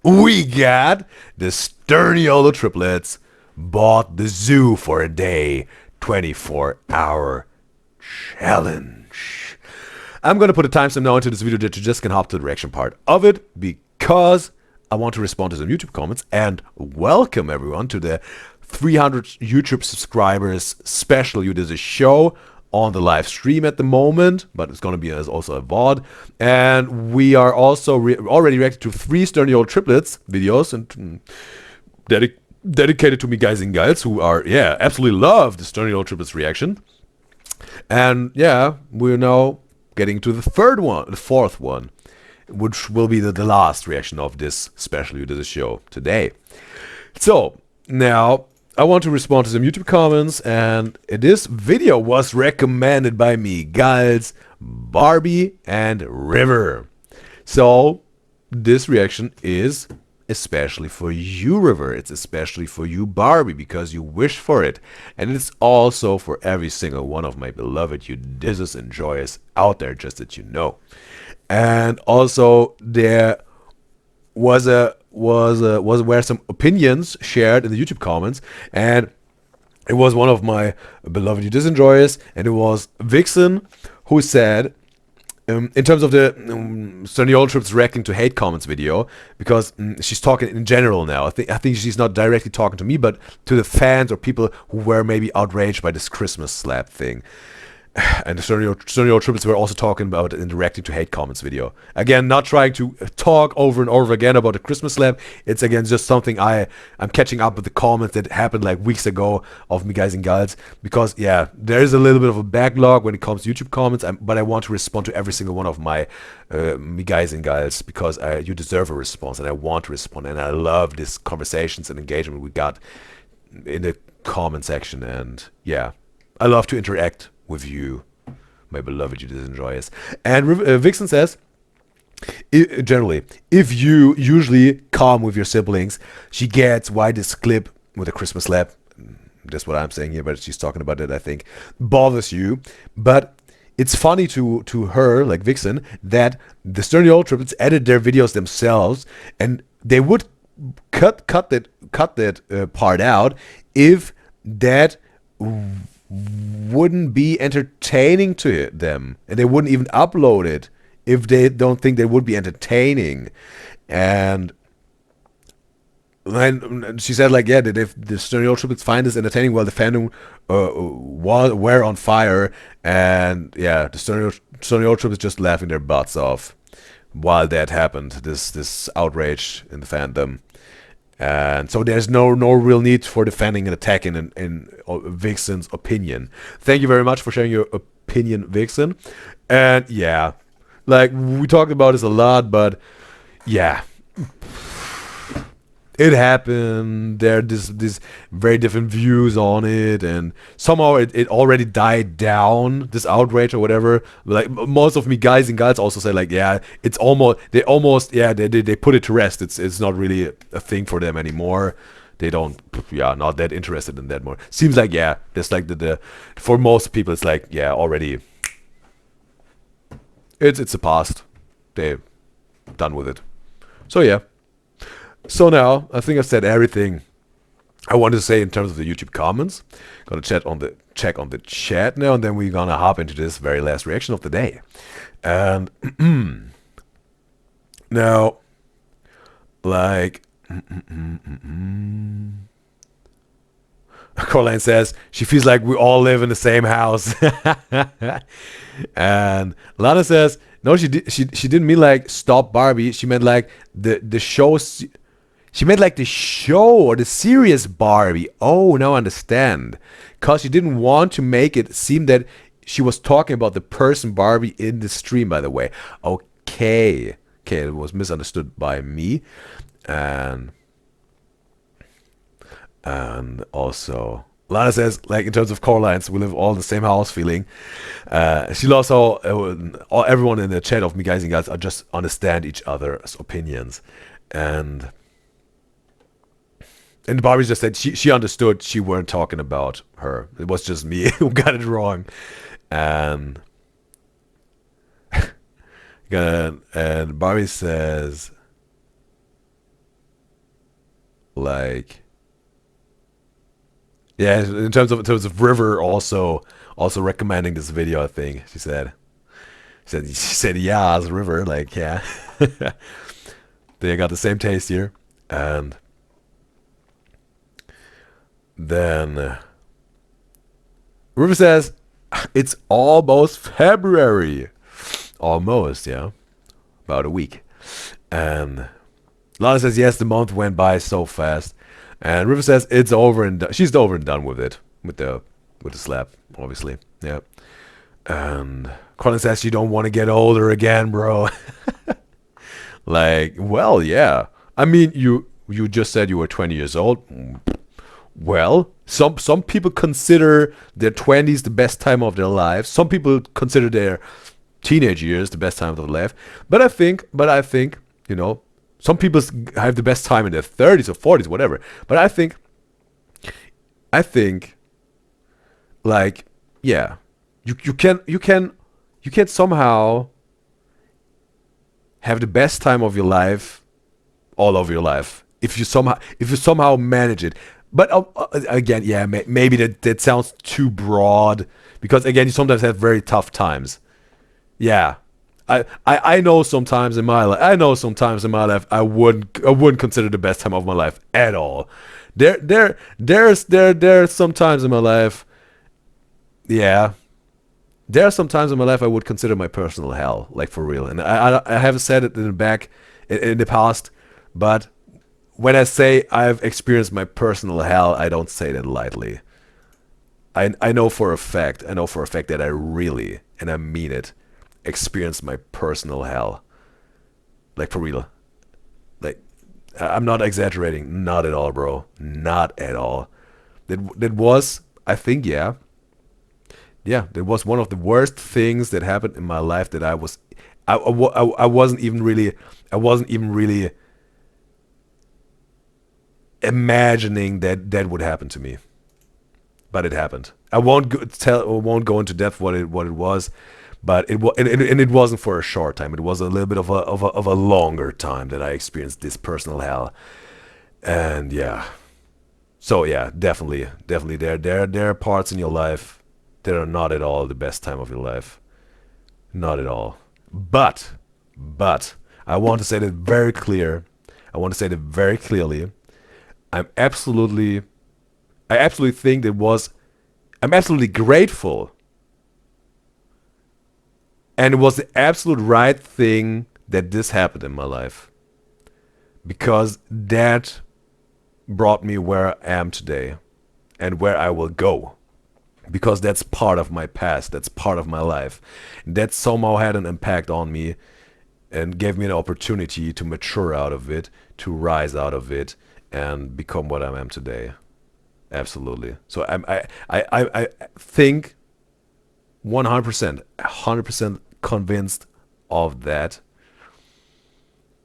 we got the Sturniolo triplets bought the zoo for a day 24-hour challenge. I'm going to put a timestamp now into this video that you just can hop to the reaction part of it because I want to respond to some YouTube comments and welcome everyone to the 300 YouTube subscribers special UDYZYZ show on the live stream at the moment, but it's going to be as also a VOD. And we are also already reacted to 3 Sturniolo triplets videos and dedicated to me Guys and Gyals, who are, absolutely love the Sturniolo triplets reaction. And we're now getting to the fourth one, which will be the last reaction of this special UDYZYZ show today. So now I want to respond to some YouTube comments, and this video was recommended by me, Gyals, Barbie, and River. So this reaction is especially for you, River. It's especially for you, Barbie, because you wished for it. And it's also for every single one of my beloved UDYZYZ enjoyers out there, just that you know. And also there were some opinions shared in the YouTube comments, and it was one of my beloved UDYZYZ enjoyers, and it was Vixen, who said, in terms of the Sturniolo trips reacting to hate comments video, because she's talking in general now. I think she's not directly talking to me, but to the fans or people who were maybe outraged by this Christmas slap thing. And the Sturniolo triplets were also talking about it in the reacting to hate comments video. Again, not trying to talk over and over again about the Christmas slap. It's again just something I'm catching up with the comments that happened like weeks ago of me Guys and Gyals, because there is a little bit of a backlog when it comes to YouTube comments, but I want to respond to every single one of my me Guys and Gyals, because you deserve a response and I want to respond, and I love these conversations and engagement we got in the comment section, and I love to interact with you, my beloved UDYZYZ enjoyers. And Vixen says, generally, if you usually calm with your siblings, she gets why this clip with a Christmas slap, that's what I'm saying here, but she's talking about it, I think, bothers you. But it's funny to her, like Vixen, that the Sturniolo triplets edit their videos themselves, and they would cut that part out if that wouldn't be entertaining to them, and they wouldn't even upload it if they don't think they would be entertaining. And she said, like, that if the Sturniolo triplets find this entertaining, while the fandom were on fire, and the Sturniolo triplets just laughing their butts off while that happened, this outrage in the fandom. And so there's no real need for defending and attacking in Vixen's opinion. Thank you very much for sharing your opinion, Vixen. And like we talked about this a lot, but it happened. There are these very different views on it, and somehow it already died down, this outrage or whatever. Like most of me Guys and Gyals also say, like, it's almost they put it to rest. It's not really a thing for them anymore. They don't not that interested in that more. Seems like there's like the for most people it's like already it's a past. They're done with it. So So now, I think I've said everything I wanted to say in terms of the YouTube comments. Gonna check on the chat now, and then we're gonna hop into this very last reaction of the day. And now, like, Coraline says she feels like we all live in the same house. And Lana says no, she didn't mean like stop Barbie. She meant like the show. She meant like the show or the serious Barbie. Oh, now I understand. Because she didn't want to make it seem that she was talking about the person Barbie in the stream, by the way. Okay, it was misunderstood by me. And also, Lana says, like, in terms of Coraline's, we live all in the same house feeling. She loves how everyone in the chat of me Guys and Gyals just understand each other's opinions. And Barbie just said she understood she weren't talking about her. It was just me who got it wrong. And Barbie says, Like, yeah, in terms of River also recommending this video, I think she said yeah, as River, like, yeah. They got the same taste here. And then River says it's almost February. Almost, yeah. About a week. And Lana says yes, the month went by so fast. And River says it's over and done. She's over and done with it. With the slap, obviously. Yeah. And Colin says you don't want to get older again, bro. Like, well, yeah. I mean, you just said you were 20 years old. Well, some people consider their 20s the best time of their lives. Some people consider their teenage years the best time of their life. But I think, you know, some people have the best time in their 30s or 40s, whatever. But I think, like, yeah, you can somehow have the best time of your life all of your life if you somehow manage it. But again, yeah, maybe that sounds too broad, because again, you sometimes have very tough times. Yeah, I know sometimes in my life, I wouldn't consider the best time of my life at all. There's some times in my life, yeah, there are some times in my life I would consider my personal hell, like for real. And I haven't said it in the past, but when I say I've experienced my personal hell, I don't say that lightly. I know for a fact that I really, and I mean it, experienced my personal hell. Like for real. Like, I'm not exaggerating. Not at all, bro. Not at all. That was, I think, yeah, that was one of the worst things that happened in my life, that I wasn't even really imagining that would happen to me, but it happened. I won't go into depth what it was, but it wasn't for a short time. It was a little bit of a longer time that I experienced this personal hell. And yeah, so yeah, definitely there are parts in your life that are not at all the best time of your life, not at all. But I want to say that very clear. I want to say that very clearly. I absolutely think I'm absolutely grateful. And it was the absolute right thing that this happened in my life, because that brought me where I am today and where I will go, because that's part of my past, that's part of my life. That somehow had an impact on me and gave me an opportunity to mature out of it, to rise out of it, and become what I am today. Absolutely. So I think 100% convinced of that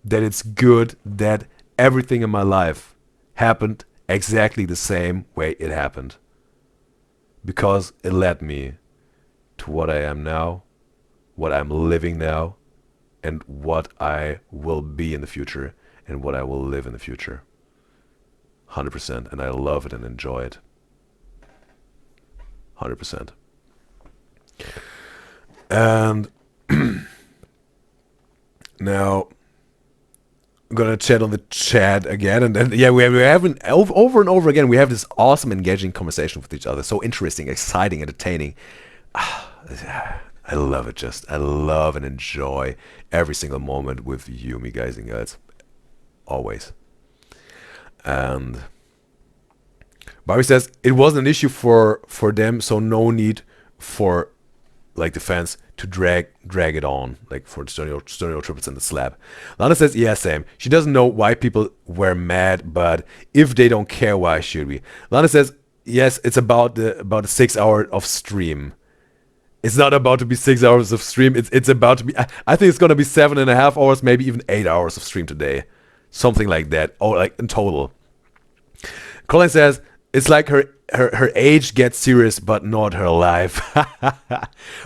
it's good that everything in my life happened exactly the same way it happened, because it led me to what I am now, what I'm living now, and what I will be in the future, and what I will live in the future. 100%, and I love it and enjoy it. 100%. And now I'm gonna chat on the chat again, and then yeah, we have over and over again. We have this awesome, engaging conversation with each other. So interesting, exciting, entertaining. I love it. I love and enjoy every single moment with you, me guys and girls, always. And Bobby says it wasn't an issue for them, so no need for like the fans to drag it on, like for the Sturniolo Triplets and the slap. Lana says, yeah, same. She doesn't know why people were mad, but if they don't care, why should we? Lana says, yes, it's about the 6 hours of stream. It's not about to be 6 hours of stream. It's about to be. I think it's gonna be 7.5 hours, maybe even 8 hours of stream today, something like that. Oh, like in total. Colin says it's like her age gets serious, but not her life.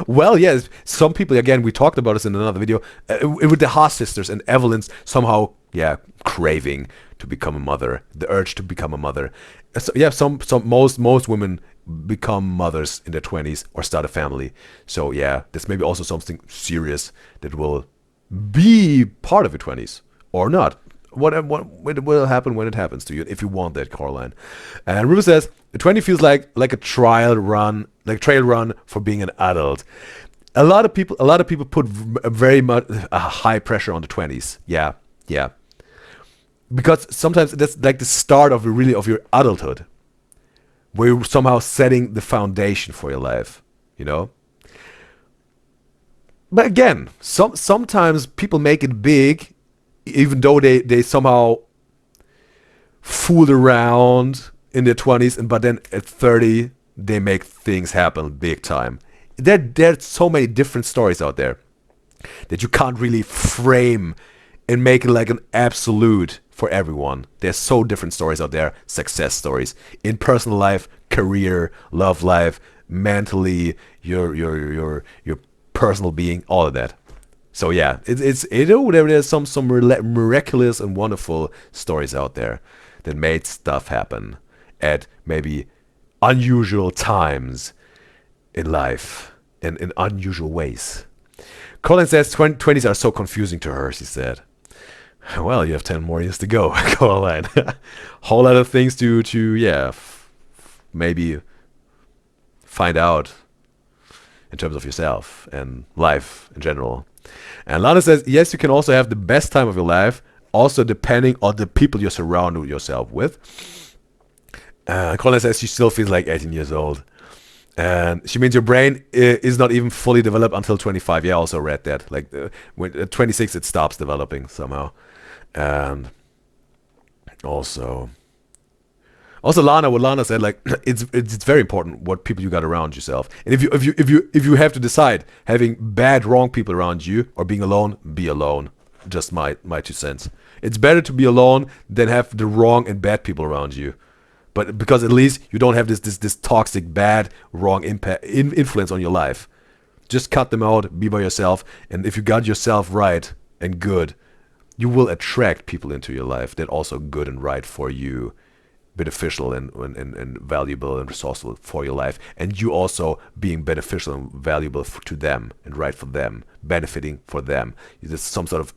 Well, yes, some people, again, we talked about this in another video, with the Haas sisters and Evelyn's somehow, yeah, craving to become a mother, the urge to become a mother. So, yeah, most women become mothers in their 20s or start a family. So yeah, there's maybe also something serious that will be part of your 20s or not. What it will happen when it happens to you, if you want that, Caroline. And River says, 20 feels like a trail run for being an adult. A lot of people put very much a high pressure on the 20s. Yeah. Because sometimes that's like the start of your adulthood, where you're somehow setting the foundation for your life, But again, sometimes people make it big, even though they somehow fooled around in their 20s, but then at 30 they make things happen big time. There's so many different stories out there that you can't really frame and make it like an absolute for everyone. There's so different stories out there, success stories in personal life, career, love life, mentally, your personal being, all of that. So yeah, there's some miraculous and wonderful stories out there that made stuff happen at maybe unusual times in life and in unusual ways. Colin says 20s are so confusing to her, she said. Well, you have 10 more years to go, Caroline. Whole lot of things to maybe find out in terms of yourself and life in general. And Lana says, yes, you can also have the best time of your life, also depending on the people you surround yourself with. Colin says she still feels like 18 years old. And she means your brain is not even fully developed until 25. Yeah, I also read that. Like when at 26, it stops developing somehow. And also Lana, what Lana said, like it's very important what people you got around yourself. And if you have to decide having wrong people around you or being alone, be alone. Just my 2 cents. It's better to be alone than have the wrong and bad people around you. But because at least you don't have this toxic, bad, wrong influence on your life. Just cut them out, be by yourself, and if you got yourself right and good, you will attract people into your life that also good and right for you, beneficial and valuable and resourceful for your life, and you also being beneficial and valuable to them and right for them, benefiting for them. There's some sort of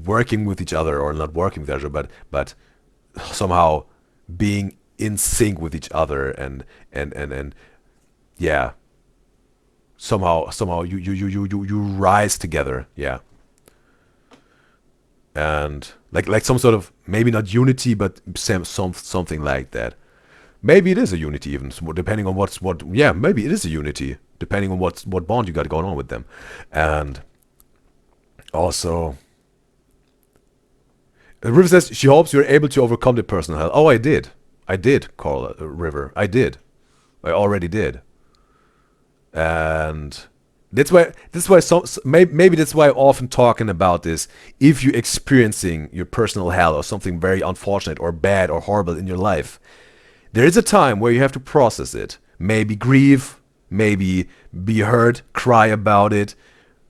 working with each other, or not working with each other, but somehow being in sync with each other, and yeah, somehow you rise together, yeah, and like some sort of, maybe not unity, but something like that. Maybe it is a unity, even depending on maybe it is a unity depending on what bond you got going on with them. And also, River says she hopes you're able to overcome the personal hell. Oh, I did, Carl River. I already did. And that's why maybe that's why I'm often talking about this. If you're experiencing your personal hell or something very unfortunate or bad or horrible in your life, there is a time where you have to process it. Maybe grieve, maybe be hurt, cry about it,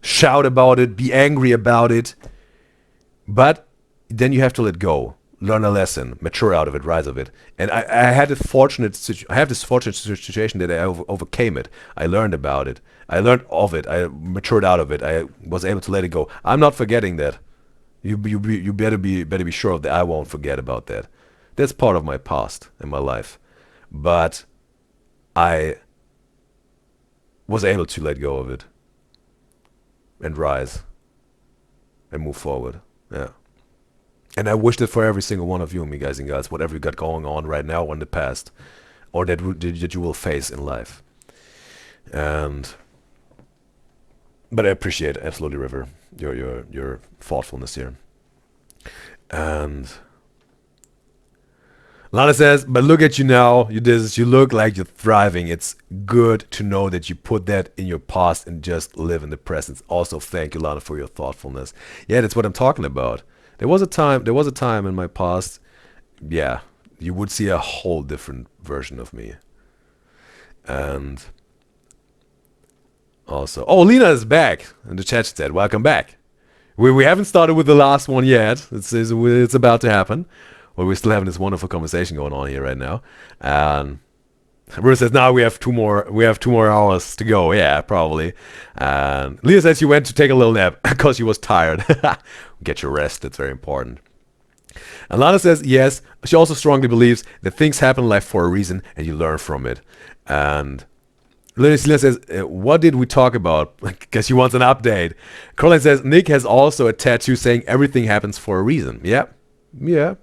shout about it, be angry about it. But then you have to let go, learn a lesson, mature out of it, rise of it. And I have this fortunate situation that I overcame it. I learned about it. I learned of it. I matured out of it. I was able to let it go. I'm not forgetting that. You better be sure that I won't forget about that. That's part of my past in my life. But I was able to let go of it and rise and move forward. Yeah. And I wish that for every single one of you, me guys and girls, whatever you got going on right now or in the past, or that you will face in life. But I appreciate absolutely, River, your thoughtfulness here. And Lana says, but look at you now, you look like you're thriving. It's good to know that you put that in your past and just live in the present. Also, thank you, Lana, for your thoughtfulness. Yeah, that's what I'm talking about. There was a time in my past, yeah, you would see a whole different version of me. And also, oh, Lena is back in the chat said, welcome back. We haven't started with the last one yet. It's about to happen. Well, we're still having this wonderful conversation going on here right now. And Bruce says, now we have 2 more hours to go. Yeah, probably. And Leah says she went to take a little nap because she was tired. Get your rest. That's very important. And Lana says, yes, she also strongly believes that things happen in life for a reason and you learn from it. And Leah says, what did we talk about? Because she wants an update. Caroline says, Nick has also a tattoo saying everything happens for a reason. Yeah. Yeah.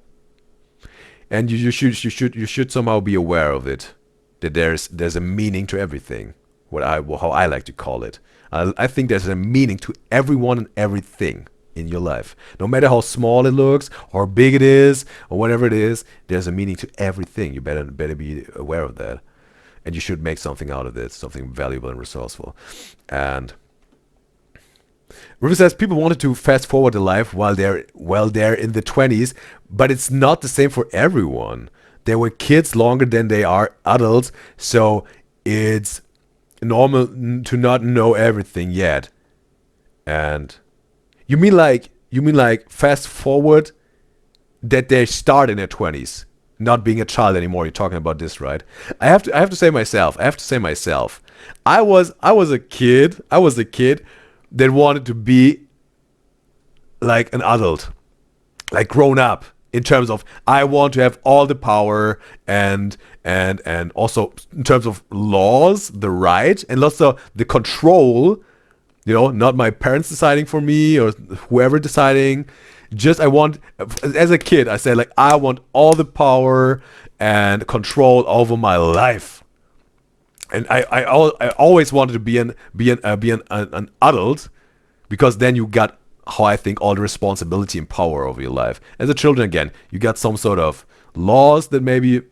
And you should somehow be aware of it. That there's a meaning to everything, how I like to call it. I think there's a meaning to everyone and everything in your life. No matter how small it looks, or big it is, or whatever it is, there's a meaning to everything. You better be aware of that. And you should make something out of it, something valuable and resourceful. And River says people wanted to fast forward their life while they're in the 20s, but it's not the same for everyone. They were kids longer than they are adults, so it's normal to not know everything yet. And you mean like fast forward that they start in their 20s, not being a child anymore. You're talking about this, right? I have to say myself. I was a kid that wanted to be like an adult, like grown up. In terms of, I want to have all the power and also in terms of laws, the right, and also the control, not my parents deciding for me or whoever deciding. Just as a kid, I said, like, I want all the power and control over my life. And I always wanted to be an adult, because then you got, how I think, all the responsibility and power over your life. As a children, again, you got some sort of laws that maybe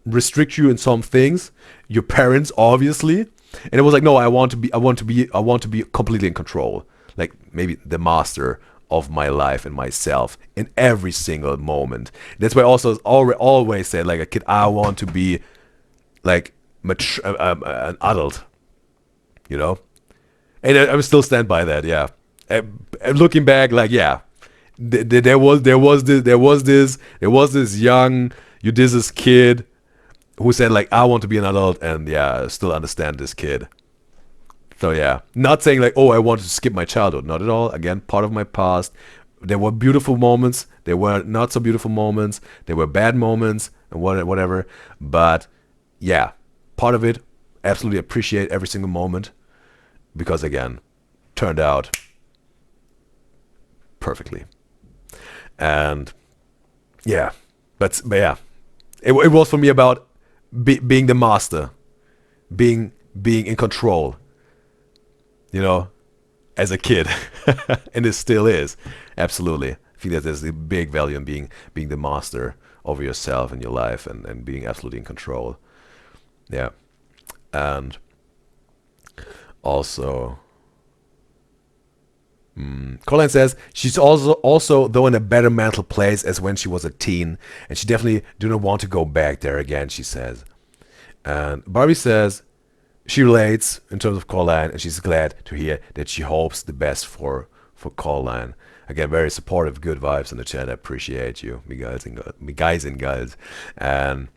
restrict you in some things. Your parents, obviously, and it was like, no, I want to be completely in control, like maybe the master of my life and myself in every single moment. That's why I also always said, like a kid, I want to be like an adult, and I still stand by that, yeah. Looking back, like, yeah, there was this young UDYZYZ kid who said, like, I want to be an adult, and yeah, I still understand this kid. So yeah, not saying like, oh, I want to skip my childhood, not at all. Again, part of my past. There were beautiful moments, there were not so beautiful moments, there were bad moments, and whatever. But yeah, part of it, absolutely appreciate every single moment, because again, turned out perfectly. And yeah, but yeah, it was for me about being the master, being in control, as a kid. And it still is, absolutely. I think that there's a big value in being the master over yourself and your life, and being absolutely in control. Yeah. And also, Colin says she's also though in a better mental place as when she was a teen, and she definitely do not want to go back there again, she says. And Barbie says she relates in terms of Colin, and she's glad to hear that she hopes the best for Colin. Again, very supportive, good vibes in the chat. I appreciate you, me guys and girls. And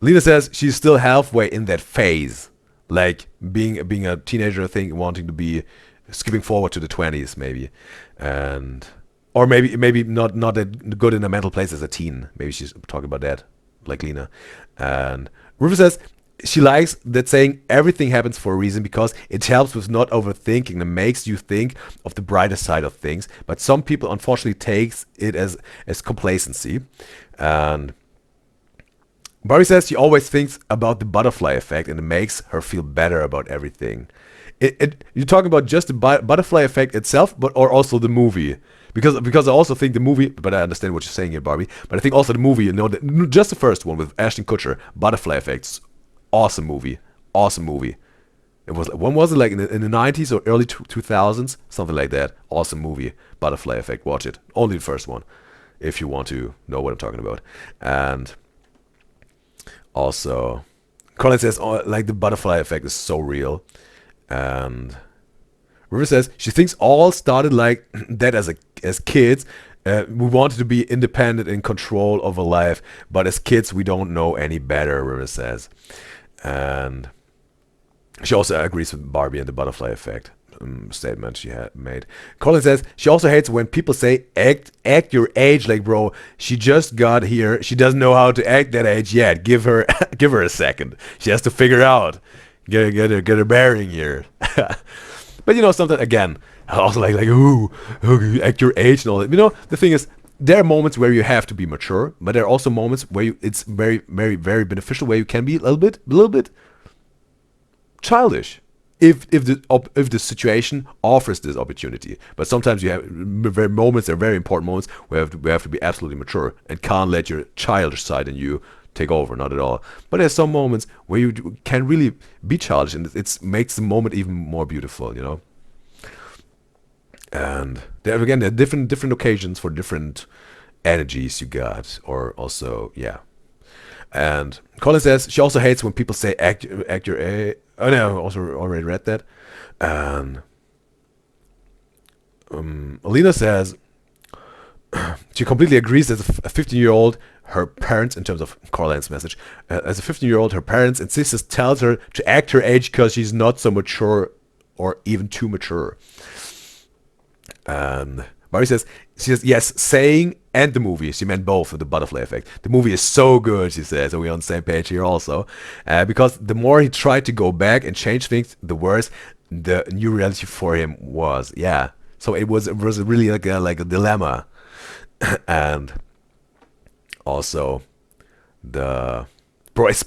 Lena says she's still halfway in that phase, like being a teenager, I think, wanting to be skipping forward to the 20s maybe, and or maybe not that good in a mental place as a teen. Maybe she's talking about that, like Lena. And River says she likes that saying everything happens for a reason, because it helps with not overthinking and makes you think of the brighter side of things. But some people unfortunately takes it as complacency. And Barbie says she always thinks about the butterfly effect, and it makes her feel better about everything. You're talking about just the butterfly effect itself, or also the movie? Because I also think the movie, but I understand what you're saying here, Barbie. But I think also the movie, just the first one with Ashton Kutcher, Butterfly Effects, awesome movie. It was, when was it, like in the 90s or early 2000s, something like that. Awesome movie, Butterfly Effect. Watch it. Only the first one, if you want to know what I'm talking about. And also, Colin says, oh, like the butterfly effect is so real. And River says she thinks all started like that as kids. We wanted to be independent and control of a life, but as kids we don't know any better, River says. And she also agrees with Barbie and the butterfly effect statement she had made. Colin says she also hates when people say act your age. Like, bro, she just got here, she doesn't know how to act that age yet. Give her a second, she has to figure out, get her bearing here. But you know, something again, also like ooh, act your age and all that. You know, the thing is, there are moments where you have to be mature, but there are also moments where it's very, very, very beneficial, where you can be a little bit childish, if the situation offers this opportunity. But sometimes you have very moments, they're very important moments, where we have to be absolutely mature and can't let your childish side in you take over, not at all. But there's some moments where you can really be childish, and it makes the moment even more beautiful, you know. And there again, there are different occasions for different energies you got, or also, yeah. And Colin says she also hates when people say act your age. Oh no, I also already read that. And Alina says she completely agrees. As a 15-year-old, her parents, in terms of Coraline's message, as a 15-year-old, her parents and sisters tells her to act her age because she's not so mature, or even too mature. And Barry says, she says, yes, saying and the movie. She meant both with the butterfly effect. The movie is so good, she says, and we're on the same page here also. Because the more he tried to go back and change things, the worse the new reality for him was. Yeah. So it was really like a dilemma. And also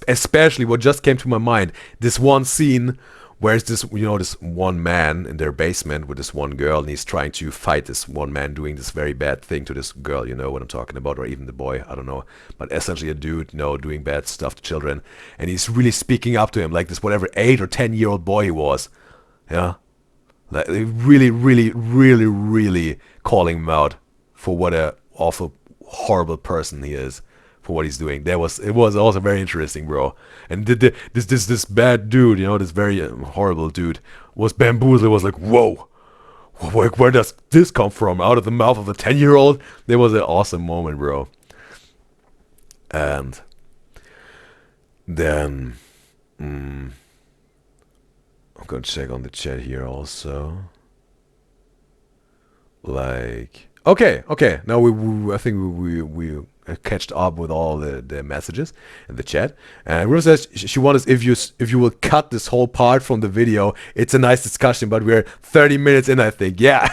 especially what just came to my mind, this one scene where it's this, you know, this one man in their basement with this one girl, and he's trying to fight this one man doing this very bad thing to this girl, you know what I'm talking about, or even the boy, I don't know, but essentially a dude, you know, doing bad stuff to children, and he's really speaking up to him like this whatever 8 or 10-year-old boy he was, yeah, like really, really, really, really calling him out for what a awful, horrible person he is, for what he's doing. It was also very interesting, bro. And this bad dude, you know, this very horrible dude, was bamboozled. Was like, whoa, where does this come from? Out of the mouth of a 10-year-old? There was an awesome moment, bro. And then I'm gonna check on the chat here also. Like, okay. Now I think we catched up with all the messages in the chat. And Rose says she wonders if you will cut this whole part from the video. It's a nice discussion, but we're 30 minutes in, I think. Yeah.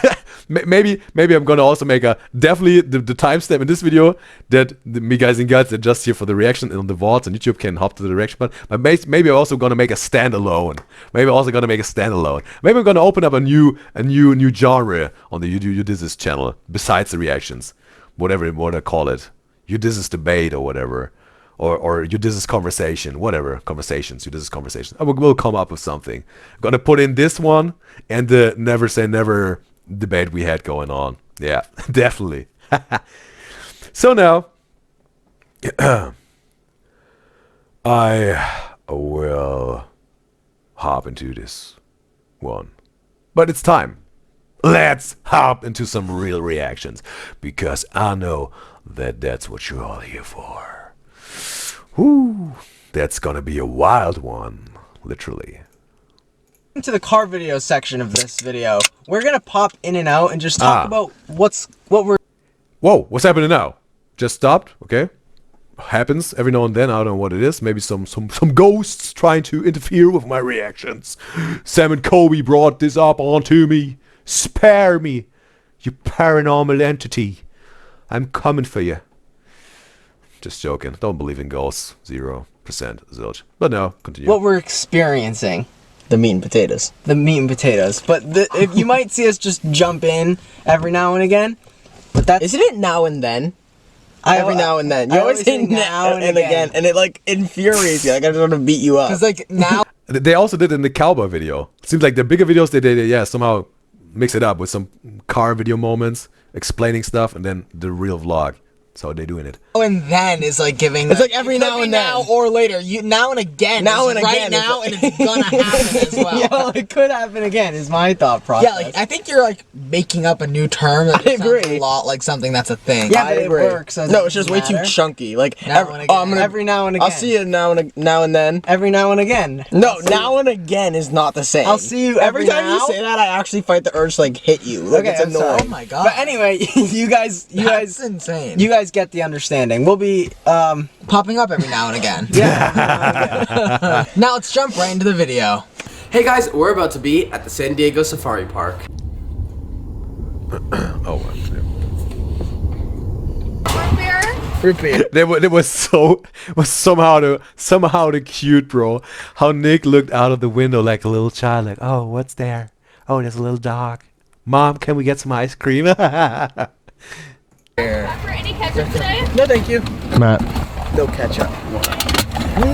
maybe I'm gonna also make definitely the timestamp in this video that me guys and girls that just here for the reaction on the VODs on YouTube can hop to the reaction button. But maybe I'm also gonna make a standalone. Maybe I'm gonna open up a new genre on the You This channel besides the reactions, whatever you want to call it. You This is debate or whatever, or You This is conversation, whatever, conversations, You This is conversation. We'll come up with something. I'm gonna put in this one and the never say never debate we had going on. Yeah, definitely. So now I will hop into this one, but it's time. Let's hop into some real reactions, because I know that that's what you're all here for. Whoo, that's gonna be a wild one, literally. Into the car video section of this video, we're gonna pop in and out and just talk about what we're. Whoa, what's happening now? Just stopped. Okay, happens every now and then. I don't know what it is. Maybe some ghosts trying to interfere with my reactions. Sam and Kobe brought this up onto me. Spare me, you paranormal entity. I'm coming for you. Just joking. Don't believe in ghosts. 0% zilch. But no, continue. What we're experiencing. The meat and potatoes. But if you might see us just jump in every now and again. But that's... Isn't it now and then? Every now and then. You always say now and again. And it like infuriates you. Like I just want to beat you up. Because like now... They also did it in the cowboy video. It seems like the bigger videos they did, yeah, somehow mix it up with some car video moments, explaining stuff, and then the real vlog. That's how they're doing it. Oh, and then is like giving. It's like every it could now be and then. now or later. Now and again. Now is and right again, now, it's and it's gonna happen as well. Yeah, well, it could happen again. Is my thought process. Yeah, like I think you're like making up a new term. That I sounds agree. A lot like something that's a thing. Yeah, but but it it works. works. So No, it's just way too chunky. Like Every now and again. I'll see you now and then. Every now and again. No, now and again is not the same. I'll see you every time now. you say that. I actually fight the urge to like hit you. Like, Okay, it's I'm sorry. annoying. Oh my god. But anyway, you guys, That's insane. You guys get the understanding. We'll be popping up every now and again. Yeah. Now let's jump right into the video. Hey guys, we're about to be at the San Diego Safari Park. Oh, well, Root beer. It was somehow the cute, bro. How Nick looked out of the window like a little child, like, oh, what's there? Oh, there's a little dog. Mom, can we get some ice cream? For any ketchup today? No, thank you, Matt. No ketchup.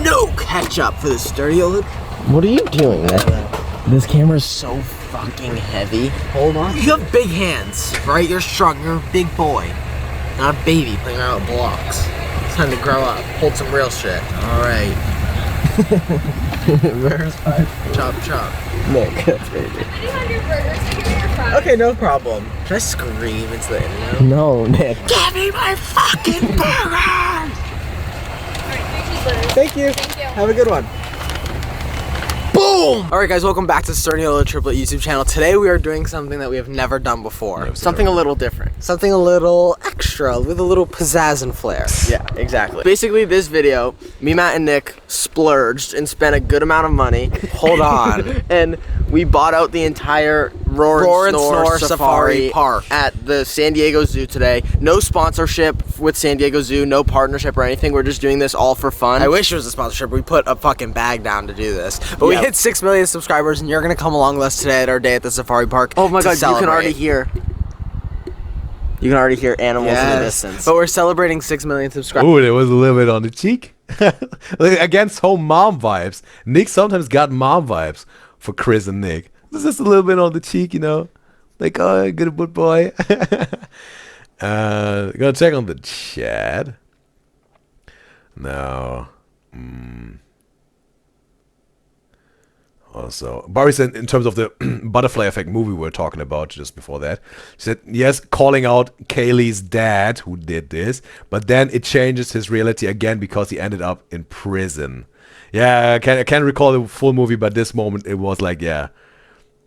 No ketchup for the Sturniolo. What are you doing, man? This camera's so fucking heavy. Hold on. You have big hands, right? You're strong. You're a big boy. Not a baby playing around with blocks. It's time to grow up. Hold some real shit. Alright. Where's my Chop, chop. Nick? That's crazy. Any 100 burgers to give me your fries? Okay, no problem. Can I scream into the internet? No, Nick. Give me my fucking burger! Alright, 3 cheeseburgers. Thank you. Thank you. Have a good one. Boom! Alright guys, welcome back to Sturniolo Triplet YouTube channel. Today we are doing something that we have never done before. Something a little different. Something a little extra, with a little pizzazz and flair. Yeah, exactly. Basically, this video, me, Matt, and Nick splurged and spent a good amount of money. Hold on. And we bought out the entire Roar and Snore Safari Park at the San Diego Zoo today. No sponsorship with San Diego Zoo, no partnership or anything. We're just doing this all for fun. I wish it was a sponsorship. We put a fucking bag down to do this. But we hit 6 million subscribers, and you're gonna come along with us today at our day at the Safari Park. Oh my god, you can already hear. You can already hear animals in the distance. But we're celebrating 6 million subscribers. Ooh, there was a little bit on the cheek. Like, against home mom vibes. Nick sometimes got mom vibes for Chris and Nick. This is just a little bit on the cheek, you know. Like, oh, good boy. Gonna check on the chat. Now. Also, Barry said in terms of the butterfly effect movie we were talking about just before that, she said, yes, calling out Kaylee's dad who did this, but then it changes his reality again because he ended up in prison. Yeah, I can't recall the full movie, but this moment it was like, yeah,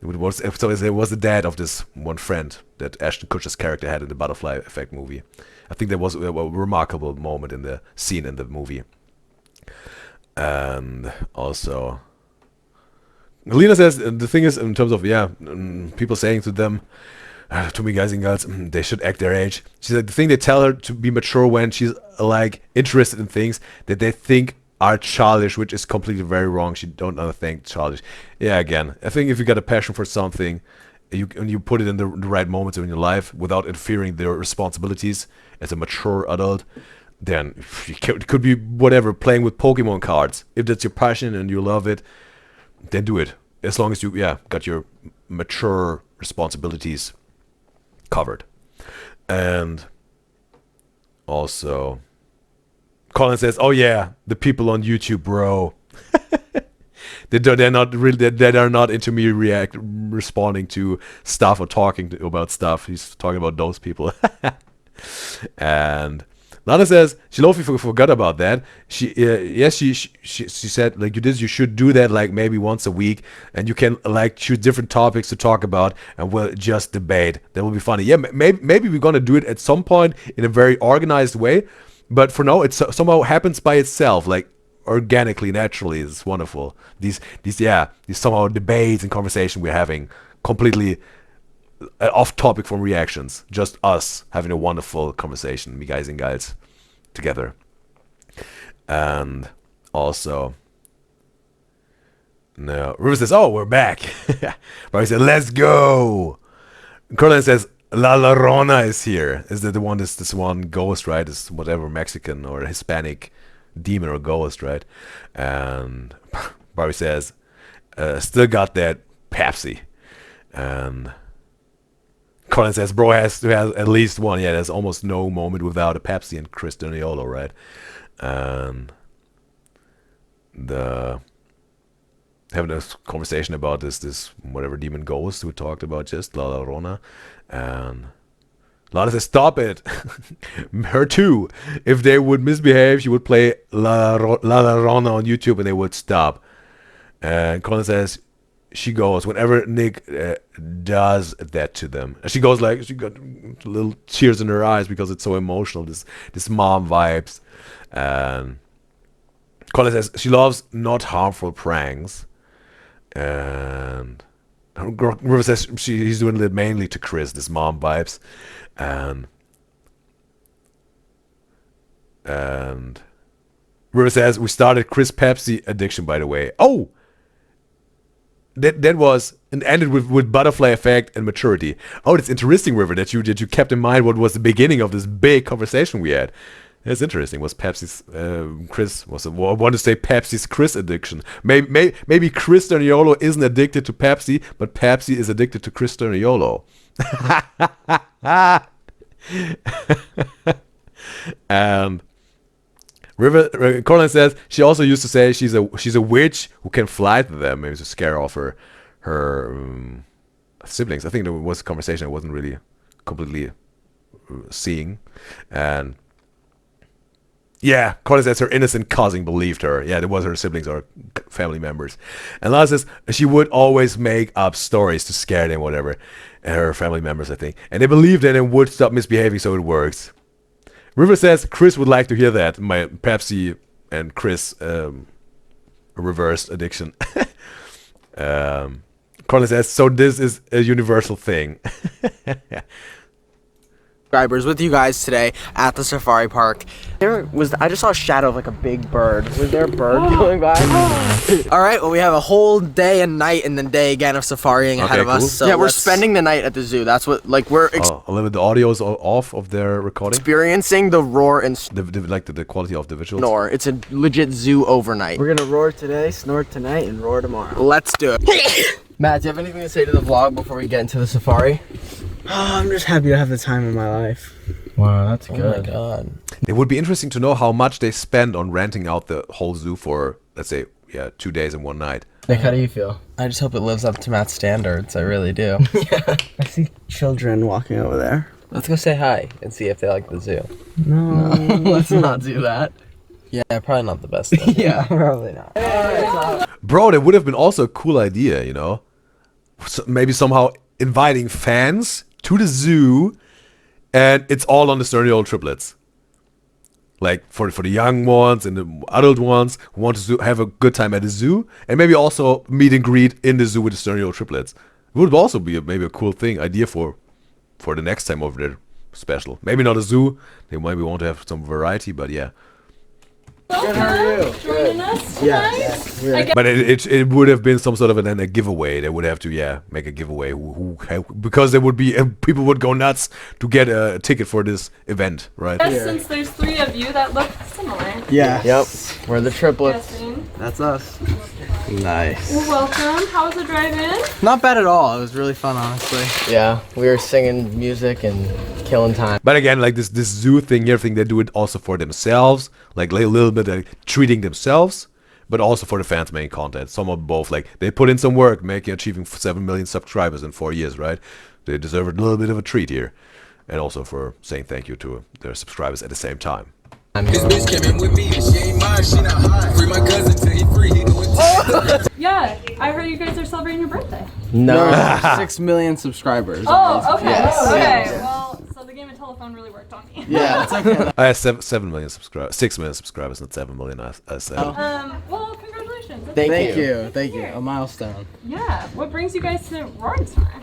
it was the dad of this one friend that Ashton Kutcher's character had in the butterfly effect movie. I think that was a remarkable moment in the scene in the movie. And also, Lena says the thing is, in terms of people saying to them, to me, guys and girls, they should act their age. She said the thing they tell her to be mature when she's like interested in things that they think are childish, which is completely very wrong. She don't think childish. Yeah, again, I think if you got a passion for something, and you put it in the right moments in your life without interfering their responsibilities as a mature adult, then it could be whatever, playing with Pokemon cards. If that's your passion and you love it, then do it. As long as you, got your mature responsibilities covered. And also, Colin says, "Oh yeah, the people on YouTube, bro. They're not really. They are not into me responding to stuff or talking about stuff. He's talking about those people." And Lana says she forgot about that. She said like you should do that like maybe once a week, and you can like choose different topics to talk about, and we'll just debate. That will be funny. Yeah, maybe we're gonna do it at some point in a very organized way, but for now it somehow happens by itself, like organically, naturally. It's wonderful. These somehow debates and conversation we're having completely off topic from reactions, just us having a wonderful conversation, me guys and gyals together. And also, no, River says, "Oh, we're back." Barry said, "Let's go." Corlin says, "La Llorona is here." Is that the one? This one ghost, right? Is whatever Mexican or Hispanic demon or ghost, right? And Barry says, "Still got that Pepsi." And Colin says, bro has to have at least one. Yeah, there's almost no moment without a Pepsi and Chris Sturniolo, right? And having a conversation about this whatever demon ghost we talked about just, La Llorona. And Lana says, stop it. Her too. If they would misbehave, she would play La Llorona on YouTube and they would stop. And Colin says, she goes whenever Nick does that to them. She goes like, she got little tears in her eyes because it's so emotional, this mom vibes. And Colin says she loves not harmful pranks. And River says he's doing it mainly to Chris, this mom vibes. And River says, we started Chris Pepsi addiction, by the way. Oh! That was and ended with butterfly effect and maturity. Oh, that's interesting, River, that you kept in mind what was the beginning of this big conversation we had. That's interesting. Was Pepsi's Chris was I want to say Pepsi's Chris addiction. Maybe Chris Sturniolo isn't addicted to Pepsi, but Pepsi is addicted to Chris Sturniolo. And River Corlin says she also used to say she's a witch who can fly to them, maybe to scare off her siblings. I think there was a conversation I wasn't really completely seeing. And yeah, Corlin says her innocent cousin believed her. Yeah, there was her siblings or family members. And Lana says she would always make up stories to scare them, whatever. And her family members, I think. And they believed it and would stop misbehaving, so it works. River says Chris would like to hear that. My Pepsi and Chris reversed addiction. Colin says, so this is a universal thing. Subscribers with you guys today at the safari park. I just saw a shadow of like a big bird. Was there a bird going by? All right, well we have a whole day and night and then day again of safaring ahead of us. So yeah, we're spending the night at the zoo. That's what we're a little bit the audio is off of their recording. Experiencing the roar and the quality of the visuals. Snore. It's a legit zoo overnight. We're gonna roar today, snort tonight, and roar tomorrow. Let's do it. Matt, do you have anything to say to the vlog before we get into the safari? Oh, I'm just happy to have the time in my life. Wow, that's good. Oh my god. It would be interesting to know how much they spend on renting out the whole zoo for, let's say, 2 days and 1 night. Nick, how do you feel? I just hope it lives up to Matt's standards. I really do. Yeah. I see children walking over there. Let's go say hi and see if they like the zoo. No. Let's not do that. Yeah, probably not the best. Yeah, probably not. Bro, that would have been also a cool idea, you know? So maybe somehow inviting fans to the zoo, and it's all on the Sturniolo triplets. Like for the young ones and the adult ones who want to have a good time at the zoo, and maybe also meet and greet in the zoo with the Sturniolo triplets. It would also be maybe a cool idea for the next time over there special. Maybe not a zoo. They maybe want to have some variety, but yeah. Good, how are you? Joining us tonight? Yeah. But it would have been some sort of a giveaway. They would have to make a giveaway because there would be people would go nuts to get a ticket for this event, right? Yes, since there's 3 of you that look similar. Yeah. Yep. We're the triplets. Guessing. That's us. Nice. Well, welcome. How was the drive-in? Not bad at all. It was really fun, honestly. Yeah, we were singing music and killing time. But again, like this zoo thing here, they do it also for themselves, like a little bit like treating themselves, but also for the fans making content. Some of both, like they put in some work, achieving 7 million subscribers in 4 years, right? They deserve a little bit of a treat here, and also for saying thank you to their subscribers at the same time. This bitch came in with me and she ain't mine, she not high. Free my cousin till he free, he doing Yeah, I heard you guys are celebrating your birthday. No. 6 million subscribers. Oh, okay. Yes. Okay. Well, so the game of telephone really worked on me. Yeah, it's okay. I have 7 million subscribers, 6 million subscribers, not 7 million. I said. Well, congratulations. That's Thank great. Thank you. A milestone. Yeah. What brings you guys to Roaring Summer?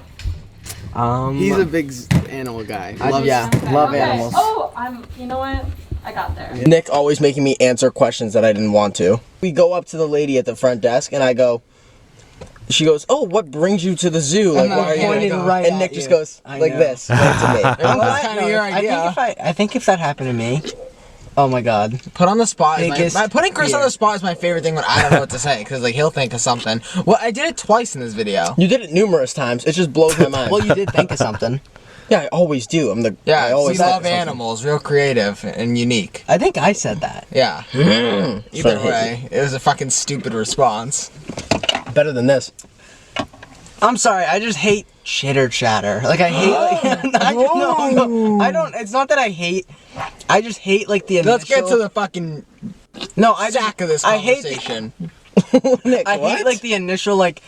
He's a big animal guy. Love animals. Oh, you know what? I got there. Nick always making me answer questions that I didn't want to. We go up to the lady at the front desk and she goes, oh, what brings you to the zoo? Like, why are you? And Nick just goes like this right to me. That's kind of your idea. I think if that happened to me, oh my god. Put on the spot. Putting Chris on the spot is my favorite thing when I don't know what to say, because like he'll think of something. Well, I did it twice in this video. You did it numerous times. It just blows my mind. Well, you did think of something. Yeah, I always do. I always love animals, real creative and unique. I think I said that. Yeah. Either way, it was a fucking stupid response. Better than this. I'm sorry, I just hate chitter chatter. Like I hate I don't it's not that I hate I just hate like the initial. Let's get to the fucking sack of this conversation. I hate like the initial like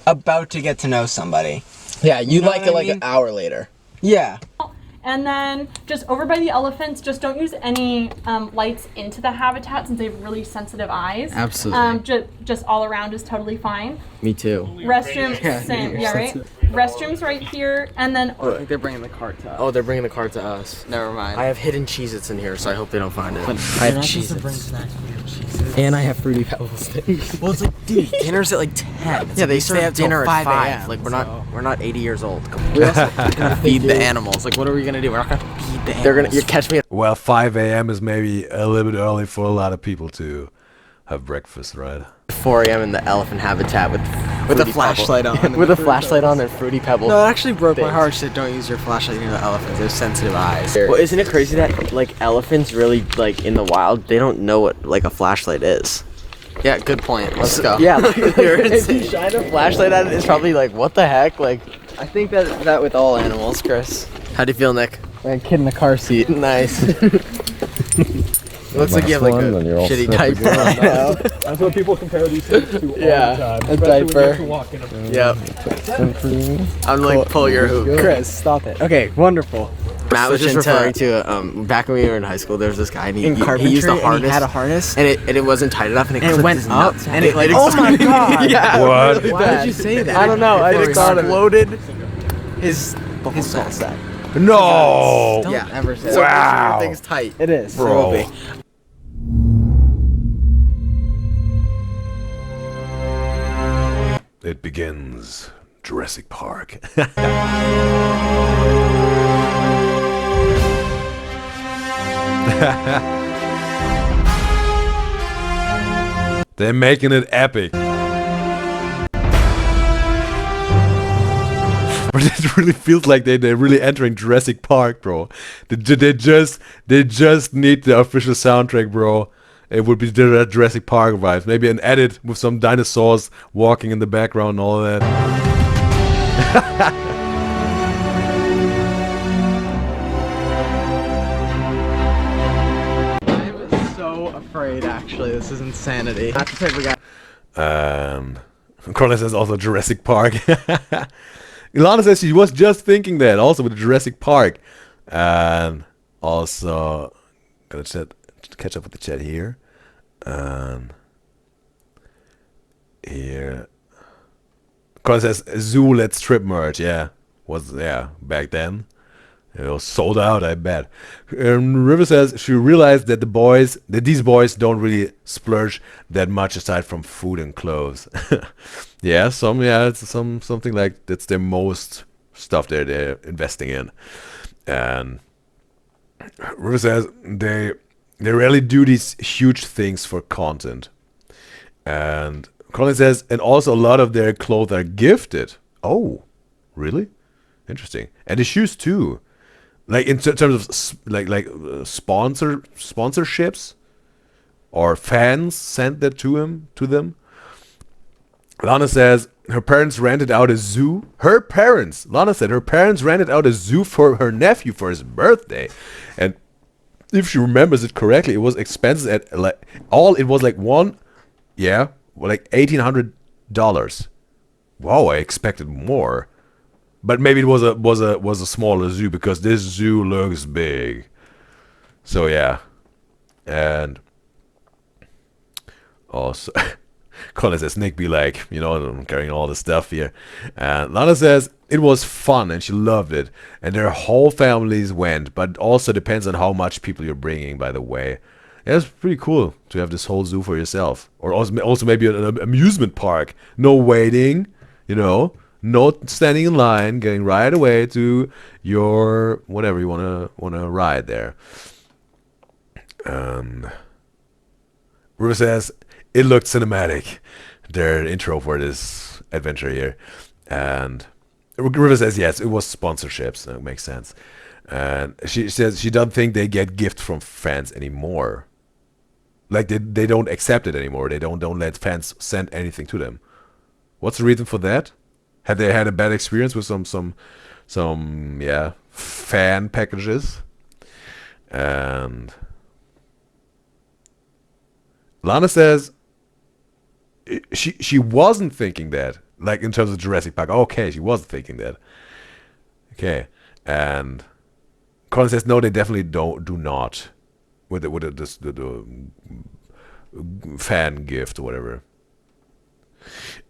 about to get to know somebody. Yeah, you know like what it I like mean? an hour later. Yeah. And then just over by the elephants, just don't use any lights into the habitat since they have really sensitive eyes. Absolutely. Just all around is totally fine. Me too. Restrooms, same. Yeah, right? Restrooms right here, and then... I think they're bringing the cart to us. Oh, they're bringing the cart to us. Never mind. I have hidden Cheez-Its in here, so I hope they don't find it. I have Cheez-Its. And I have Fruity Pebbles. Well, it's like, dude, dinner's at like 10. Yeah, they serve dinner at 5. Like we're not 80 years old. We also gonna feed the animals. Like what are we gonna do? We're not gonna feed the animals. You catch me at Well, 5 a.m. is maybe a little bit early for a lot of people to have breakfast, right? 4 a.m. in the elephant habitat with a flashlight on. with a flashlight on and Fruity Pebbles. No, it actually broke my heart. Said don't use your flashlight near the elephants. They have sensitive eyes. Well, isn't it crazy that like elephants really like in the wild they don't know what like a flashlight is? Yeah, good point. Let's go. Yeah, like, if you shine a flashlight at it, it's probably like what the heck? Like I think that with all animals, Chris. how do you feel, Nick? Like a kid in the car seat. Nice. It looks like you have like a shitty diaper. I know. That's what people compare these things to all the time. A Especially when you diaper. have to walk in a Yep. I'm like pull your hoop. Chris, stop it. Okay, wonderful. Matt was just Switch into- referring to back when we were in high school. There was this guy and he used the and harness. he had a harness. and it wasn't tight enough and it, And it clipped went his up, nuts. and it like, oh my god! Yeah. What? Really Why bad. did you say that? I don't know. I It just exploded. his ball sack. No! Don't Yeah. ever say So that. make sure Wow. your thing's tight. It is. Bro. It will be. It begins. Jurassic Park. They're making it epic. But it really feels like they're really entering Jurassic Park, bro. They just need the official soundtrack, bro. It would be the Jurassic Park vibes. Maybe an edit with some dinosaurs walking in the background and all that. I'm so afraid. Actually, this is insanity. That's the type of guy. Corley says also Jurassic Park. Ilana says she was just thinking that also with Jurassic Park. And also, gonna catch up with the chat here. Here. Corley says Zoo Let's Trip merch. Yeah, back then. It was sold out, I bet. River says she realized that these boys don't really splurge that much aside from food and clothes. It's something like that's their most stuff they're investing in. And River says they rarely do these huge things for content. And Colin says, and also a lot of their clothes are gifted. Oh, really? Interesting. And the shoes too. Like in terms of sponsorships, or fans sent that to them. Lana says her parents rented out a zoo. Lana said her parents rented out a zoo for her nephew for his birthday, and if she remembers it correctly, it was expenses at $1,800. Wow, I expected more. But maybe it was a smaller zoo because this zoo looks big. So yeah, and also Colin says Nick be like, I'm carrying all the stuff here, and Lana says it was fun and she loved it, and their whole families went. But it also depends on how much people you're bringing. By the way, yeah, it's pretty cool to have this whole zoo for yourself, or also maybe an amusement park. No waiting, No standing in line, going right away to your whatever you wanna ride there. River says it looked cinematic, their intro for this adventure here, and River says yes, it was sponsorships. That makes sense. And she says she doesn't think they get gifts from fans anymore. Like they don't accept it anymore. They don't let fans send anything to them. What's the reason for that? Had they had a bad experience with some fan packages? And Lana says she wasn't thinking that. Like in terms of Jurassic Park. Okay, she wasn't thinking that. Okay. And Colin says no, they definitely do not. With the fan gift or whatever.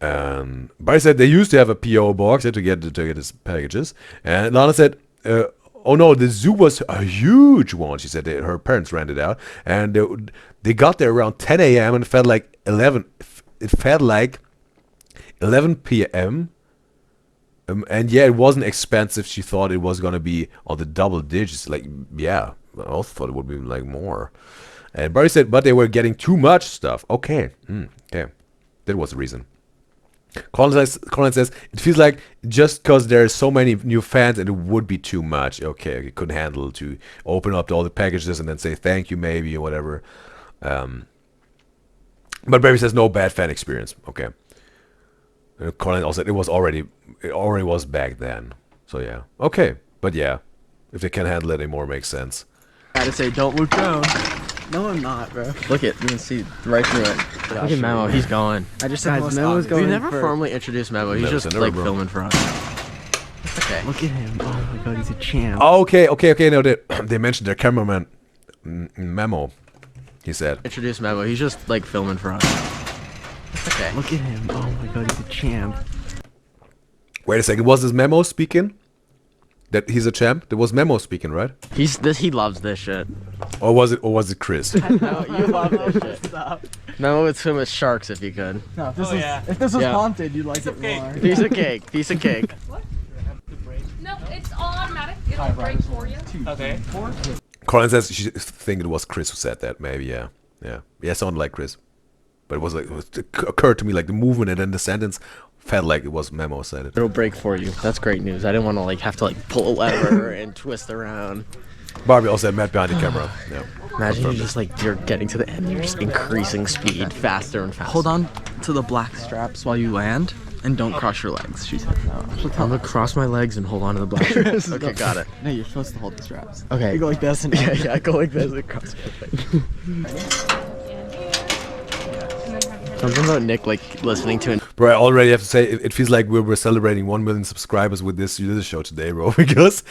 And Barry said they used to have a PO box to get his packages. And Lana said, oh no, the zoo was a huge one. She said her parents rented out, and they got there around 10 a.m. and it felt like 11. It felt like 11 p.m. And yeah, it wasn't expensive. She thought it was gonna be on the double digits. Like, yeah, I also thought it would be like more. And Barry said, but they were getting too much stuff. Okay, okay, that was the reason. Colin says it feels like just because there's so many new fans and it would be too much. Okay, you couldn't handle to open up all the packages and then say thank you maybe or whatever. But Barry says no bad fan experience. Okay. Colin also said it already was back then. So yeah, okay, but yeah, if they can't handle it anymore, makes sense. I gotta say, don't look down. No, I'm not, bro. Look it, you can see right through it. Look at Memo, he's going. I just said Memo's going. We never formally introduced Memo. He's just like filming for us. It's okay. Look at him. Oh my god, he's a champ. Okay. No, they mentioned their cameraman Memo. He said. Introduce Memo. He's just like filming for us. It's okay. Look at him. Oh my god, he's a champ. Wait a second. Was this Memo speaking? That he's a champ? There was Memo speaking, right? He loves this shit. Or was it Chris? No, you love this shit. Memo would swim with sharks if you could. No, if this was haunted, you'd like it more. Piece of cake. Piece of cake. What? No, it's all automatic. It'll break for you. Okay. Colin says she thinks it was Chris who said that. Maybe, yeah. Yeah, sounded like Chris. But it occurred to me like the movement and then the sentence felt like it was Memo said it. It'll break for you. That's great news. I didn't want to have to pull a lever and twist around. Barbie also had Matt behind the camera. Yeah. Imagine you just you're getting to the end, you're just increasing speed faster and faster. Hold on to the black straps while you land, and don't cross your legs. She said. No. I'm gonna cross my legs and hold on to the black straps. Okay, got it. No, you're supposed to hold the straps. Okay. You go like this and yeah, I go like this and cross my legs. Something about Nick listening to it. Bro, I already have to say it feels like we're celebrating 1 million subscribers with this show today, bro. Because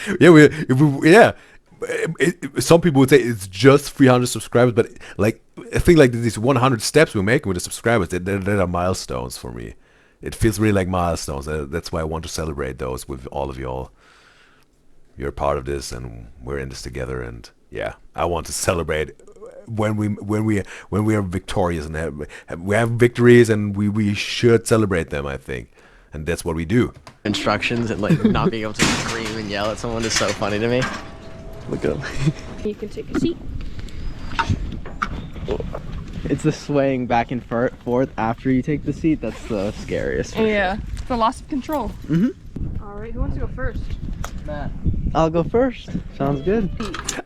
some people would say it's just 300 subscribers, but I think these 100 steps we're making with the subscribers, that are milestones for me. It feels really like milestones. That's why I want to celebrate those with all of y'all. You're part of this, and we're in this together. And yeah, I want to celebrate when we are victorious and we have victories, and we should celebrate them. I think, and that's what we do. Instructions and not being able to scream and yell at someone is so funny to me. Look at him. You can take a seat. It's the swaying back and forth after you take the seat that's the scariest. Yeah, it's the loss of control. All right, who wants to go first? Matt. I'll go first. Sounds good.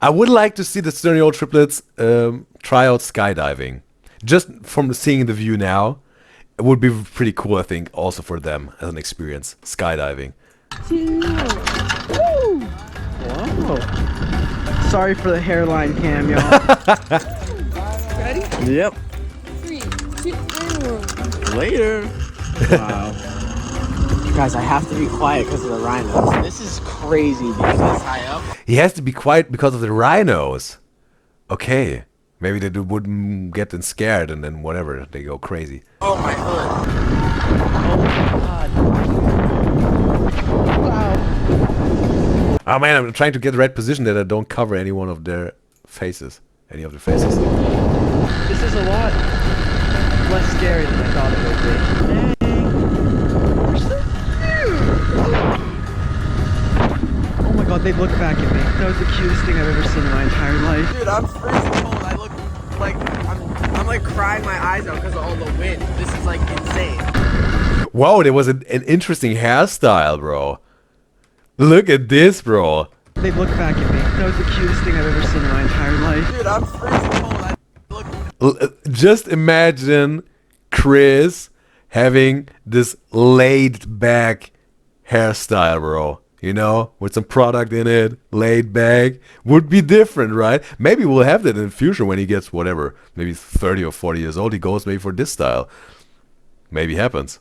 I would like to see the Sturniolo triplets try out skydiving. Just from seeing the view now, it would be pretty cool, I think, also for them as an experience, skydiving. Whoa. Sorry for the hairline cam, y'all. Ready? Yep. 3, 2, 1. Later. Wow. Guys, I have to be quiet because of the rhinos. This is crazy being this high up. He has to be quiet because of the rhinos. Okay. Maybe they wouldn't get them scared and then whatever, they go crazy. Oh my hood. Oh my god. Oh man, I'm trying to get the right position that I don't cover any one of their faces. Any of their faces. This is a lot less scary than I thought it would be. Oh my god, they look back at me. That was the cutest thing I've ever seen in my entire life. Dude, I'm freezing cold. I look like I'm crying my eyes out because of all the wind. This is insane. Whoa, there was an interesting hairstyle, bro. Look at this, bro. They look back at me. That was the cutest thing I've ever seen in my entire life. Dude, I'm freezing cold. Just imagine Chris having this laid back hairstyle, bro. You know, with some product in it, laid back. Would be different, right? Maybe we'll have that in the future when he gets whatever, maybe 30 or 40 years old. He goes maybe for this style. Maybe happens.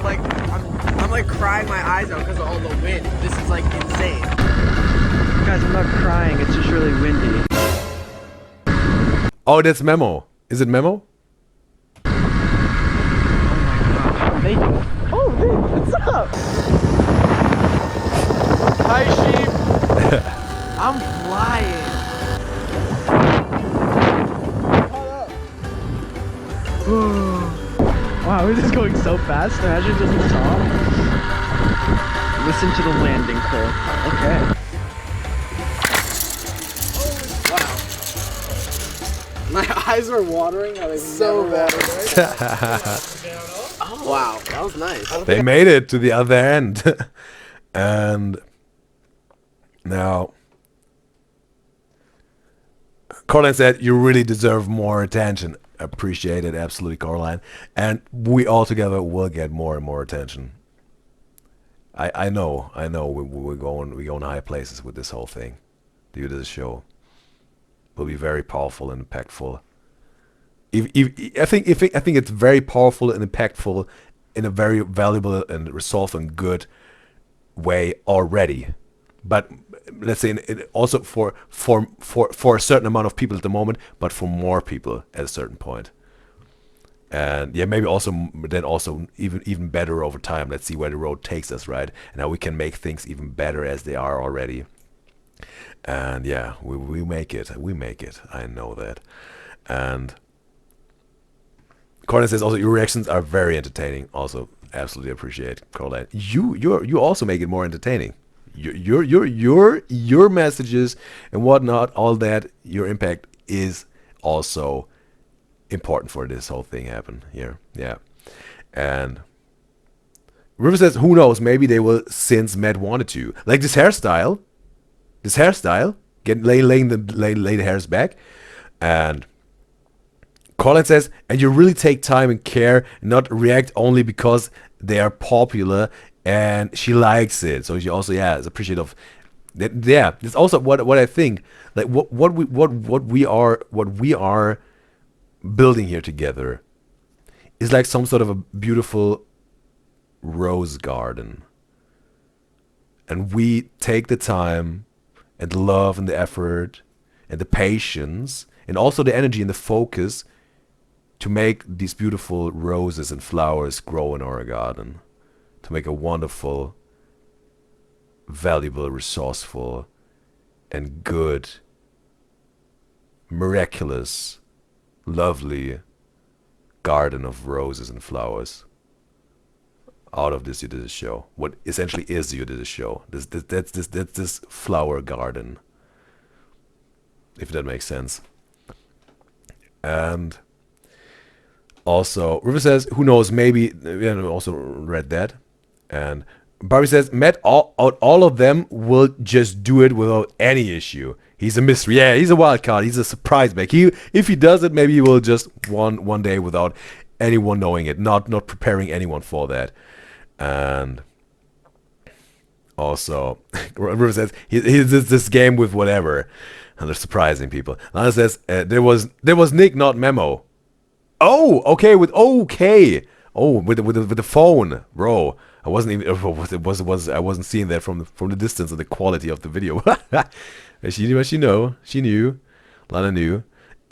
Like, I'm like crying my eyes out because of all the wind. This is like insane. Guys, I'm not crying. It's just really windy. Oh, that's Memo. Is it Memo? Oh my gosh. How are they doing? Oh, Vic, what's up? Hi, sheep. I'm flying. Wow, we're just going so fast. Imagine it doesn't stop. Listen to the landing clip. Okay. My eyes are watering. So bad. Oh, wow, that was nice. They made it to the other end. And now Caroline said, you really deserve more attention. Appreciate it, absolutely, Caroline. And we all together will get more and more attention. I know we're going high places with this whole thing. The UDYZYZ show will be very powerful and impactful. I think it's very powerful and impactful in a very valuable and resolved and good way already. But let's say also for a certain amount of people at the moment, but for more people at a certain point. And yeah, maybe also then also even better over time. Let's see where the road takes us, right? And how we can make things even better as they are already. And yeah, we make it. We make it. I know that. And Cornet says also your reactions are very entertaining. Also, absolutely appreciate Cornet. You also make it more entertaining. Your messages and whatnot, all that, your impact is also important for this whole thing happen here. Yeah. And River says, who knows, maybe they will, since Matt wanted to. Like this hairstyle, lay the hairs back. And Colin says, and you really take time and care, not react only because they are popular and she likes it. So she also, yeah, is appreciative. Yeah, it's also what I think, like what we are building here together is like some sort of a beautiful rose garden. And we take the time and the love and the effort and the patience and also the energy and the focus to make these beautiful roses and flowers grow in our garden, to make a wonderful, valuable, resourceful, and good, miraculous, lovely garden of roses and flowers out of this UDYZYZ show. What essentially is the UDYZYZ show. That's this flower garden, if that makes sense. And also, River says, who knows, maybe, also read that. And Barbie says, Matt, all of them will just do it without any issue. He's a mystery. Yeah, he's a wild card. He's a surprise back. If he does it, maybe he will just one day without anyone knowing it, not preparing anyone for that. And also, River says, he's this game with whatever. And they're surprising people. Lana says, there was Nick, not Memo. Oh, okay, okay. Oh, with the phone, bro. I wasn't even. I wasn't seeing that from the distance of the quality of the video. She knew. Lana knew.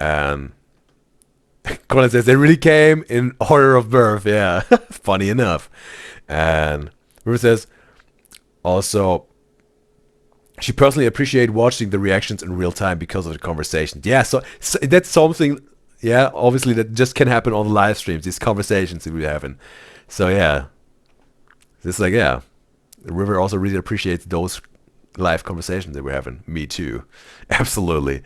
And Colin says they really came in order of birth. Yeah, funny enough. And River says also she personally appreciated watching the reactions in real time because of the conversations. Yeah, so that's something. Yeah, obviously that just can happen on the live streams. These conversations that we're having. So yeah. It's like, yeah, River also really appreciates those live conversations that we're having. Me too. Absolutely.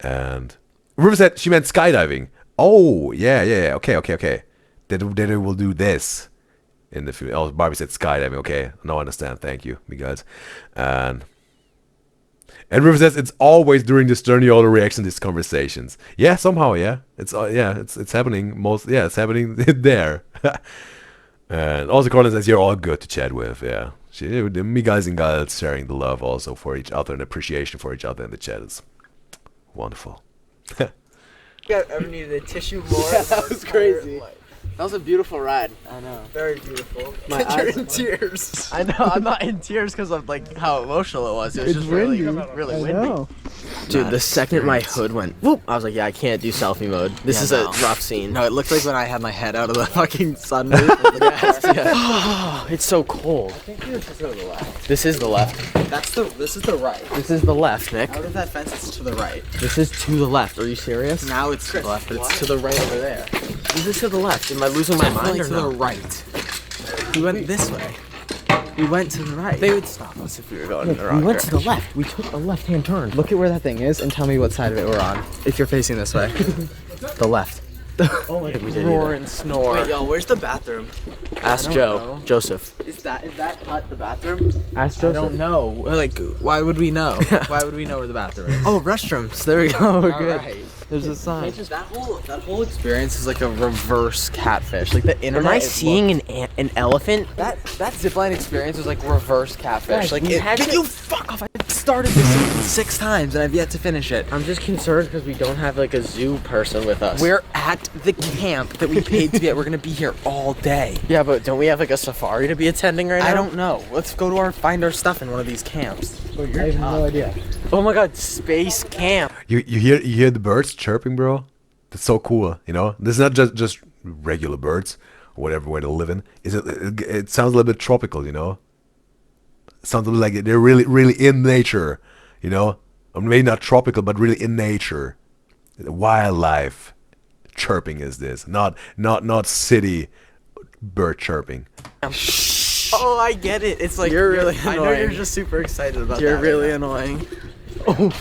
And River said she meant skydiving. Oh, yeah. Okay. Then it will do this. in the field. Oh, Barbie said skydiving. Okay, now I understand. Thank you, me guys. And River says it's always during the Sturniolo reaction these conversations. Yeah, somehow, yeah. It's happening most. Yeah, it's happening there. And also Colin says you're all good to chat with. Yeah, me guys and Gyals sharing the love also for each other and appreciation for each other in the chat is wonderful. You ever needed a tissue more? Yeah, that was crazy. That was a beautiful ride. I know. Very beautiful. You're in tears. I know. I'm not in tears because of like how emotional it was. It was just really windy. Dude, the second my hood went whoop, I was like, yeah, I can't do selfie mode. This is a rough scene. No, it looked like when I had my head out of the fucking sunroof. It's so cold. I think this is to the left. This is the left. This is the right. This is the left, Nick. Out of that fence, it's to the right. This is to the left. Are you serious? Now it's to the left, but it's to the right over there. This is to the left. Am I losing my mind or to no? the right. We went this way. We went to the right. They would stop us if we were going in the wrong We went to direction. the left. We took a left-hand turn. Look at where that thing is and tell me what side of it we're on. If you're facing this way. The left. Oh my we did roar either. and snore. Wait, yo, where's the bathroom? Ask Joe. Joseph. Is that hut the bathroom? Ask I Joseph. don't know. Like, why would we know? Why would we know where the bathroom is? Oh, restrooms. There we go. We're good. Alright. There's a sign. That whole experience is like a reverse catfish. Like the internet. Am I is seeing an elephant? that zipline experience was like reverse catfish. Guys, Like we had to- you fuck off! I started this 6 times and I've yet to finish it. I'm just concerned because we don't have like a zoo person with us. We're at the camp that we paid to be at. We're gonna be here all day. Yeah, but don't we have like a safari to be attending right now? I don't know. Let's go to find our stuff in one of these camps. I have no idea. Oh my god, space camp. You hear the birds chirping, bro? That's so cool. You know, this is not just regular birds or whatever way they live in. It sounds a little bit tropical, you know. It sounds a little like they're really in nature, you know. Or maybe not tropical, but really in nature. Wildlife chirping is this, not city bird chirping. Oh, I get it. It's like You're really I know you're annoying. just super excited about You're that. really annoying. Oh.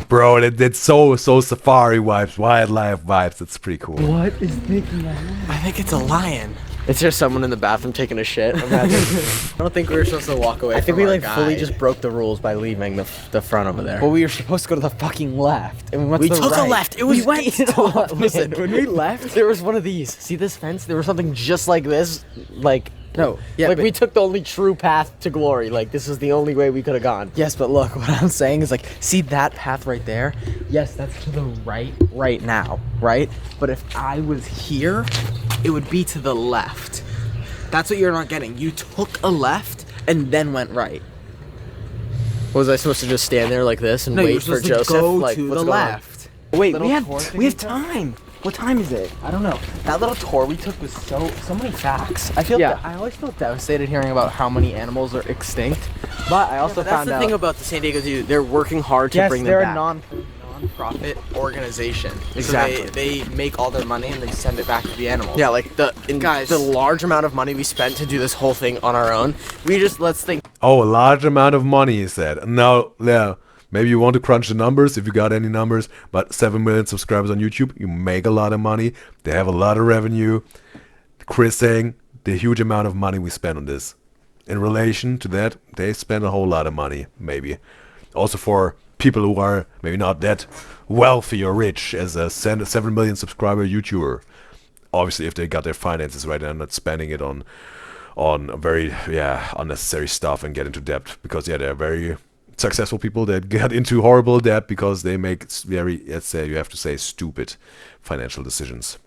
Bro, it's so safari vibes, wildlife vibes. It's pretty cool. I think it's a lion. It's just someone in the bathroom taking a shit. Imagine. I don't think we were supposed to walk away. I think from we our like fully guide. just broke the rules by leaving the front over there. Well, we were supposed to go to the fucking left, and we went We to the took a right. left. It was we went. stop. Listen, when we left, There was one of these. See this fence? There was something just like this. Like no, yeah, like but- we took the only true path to glory. Like this is the only way we could have gone. Yes, but look, what I'm saying is like, see that path right there? Yes, that's to the right now, right? But if I was here, it would be to the left. That's what you're not getting. You took a left and then went right. Was I supposed to just stand there like this and No, you're wait for supposed to Joseph? go like to what's the going on? left. Wait, Little we have tour thing we have we took? time. What time is it? I don't know. That little tour we took was so many facts. I always feel devastated hearing about how many animals are extinct. But I also That's found the out thing about the San Diego Zoo. They're working hard to bring them they're back. a non-profit organization. Exactly. So they make all their money and they send it back to the animals. Yeah, like Guys. the large amount of money we spent to do this whole thing on our own. Let's think. Oh, a large amount of money, he said. Now, yeah, maybe you want to crunch the numbers if you got any numbers, but 7 million subscribers on YouTube, you make a lot of money. They have a lot of revenue. Chris saying the huge amount of money we spent on this. In relation to that, they spend a whole lot of money, maybe. Also for people who are maybe not that wealthy or rich as a 7 million subscriber YouTuber. Obviously, if they got their finances right and not spending it on very unnecessary stuff and get into debt, because they're very successful people that get into horrible debt because they make very, let's say, you have to say, stupid financial decisions.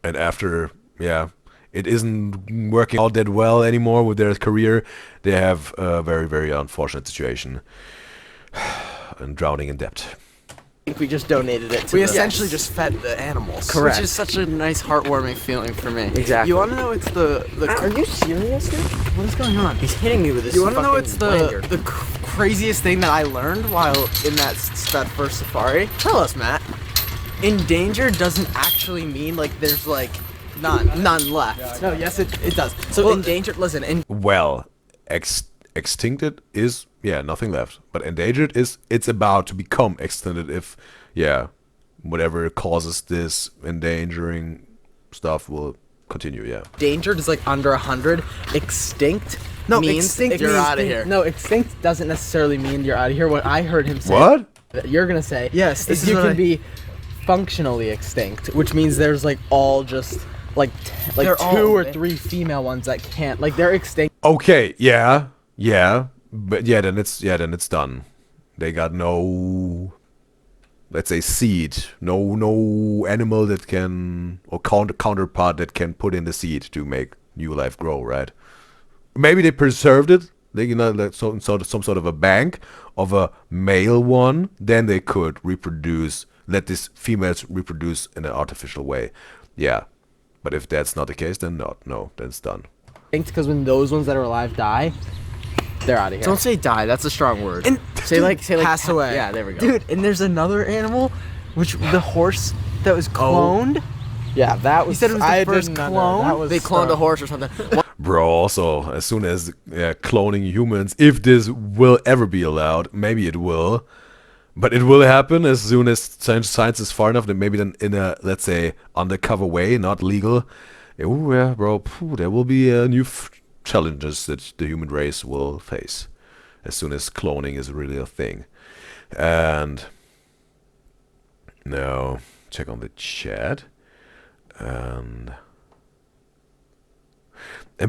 And after, it isn't working out that well anymore with their career, they have a very, very unfortunate situation and drowning in debt. I think we just donated it to We the- essentially just fed the animals. Correct. Which is such a nice, heartwarming feeling for me. Exactly. You want to know it's the Are you serious, Nick? what is going on? He's hitting me with this. You want to know fucking it's lanyard. the craziest thing that I learned while in that first safari? Tell us, Matt. Endangered doesn't actually mean like there's like none left. No, yes it does. So Well, endangered. Listen, Well, extincted is yeah, nothing left. But endangered is, it's about to become extended if, yeah, whatever causes this endangering stuff will continue, yeah. Endangered is like under 100. Extinct means extinct you're out of here. No, extinct doesn't necessarily mean you're out of here. What I heard him say. What? That you're gonna say. Yes, this is is you what can I- be functionally extinct, which means there's like all just like They're 2 all- or 3 female ones that can't. Like they're extinct. Okay, yeah, but then it's done. They got no, let's say, seed, no animal that can, or counterpart that can put in the seed to make new life grow, right? Maybe they preserved it, they, you know, like some sort of a bank of a male one. Then they could reproduce, let these females reproduce in an artificial way, yeah. But if that's not the case, then not. No, then it's done. Because when those ones that are alive die, they're out of here. Don't say die. That's a strong word. And say like pass pa- away. Yeah, there we go. Dude, and there's another animal, which the horse that was cloned. Yeah, that was. He said it was the I first didn't know. clone. That was They cloned a stuff. horse or something. Bro, also, as soon as cloning humans, if this will ever be allowed, maybe it will, but it will happen as soon as science is far enough, that maybe then in a, let's say, undercover way, not legal. Oh yeah, bro, there will be new challenges that the human race will face as soon as cloning is really a thing. And now, check on the chat. And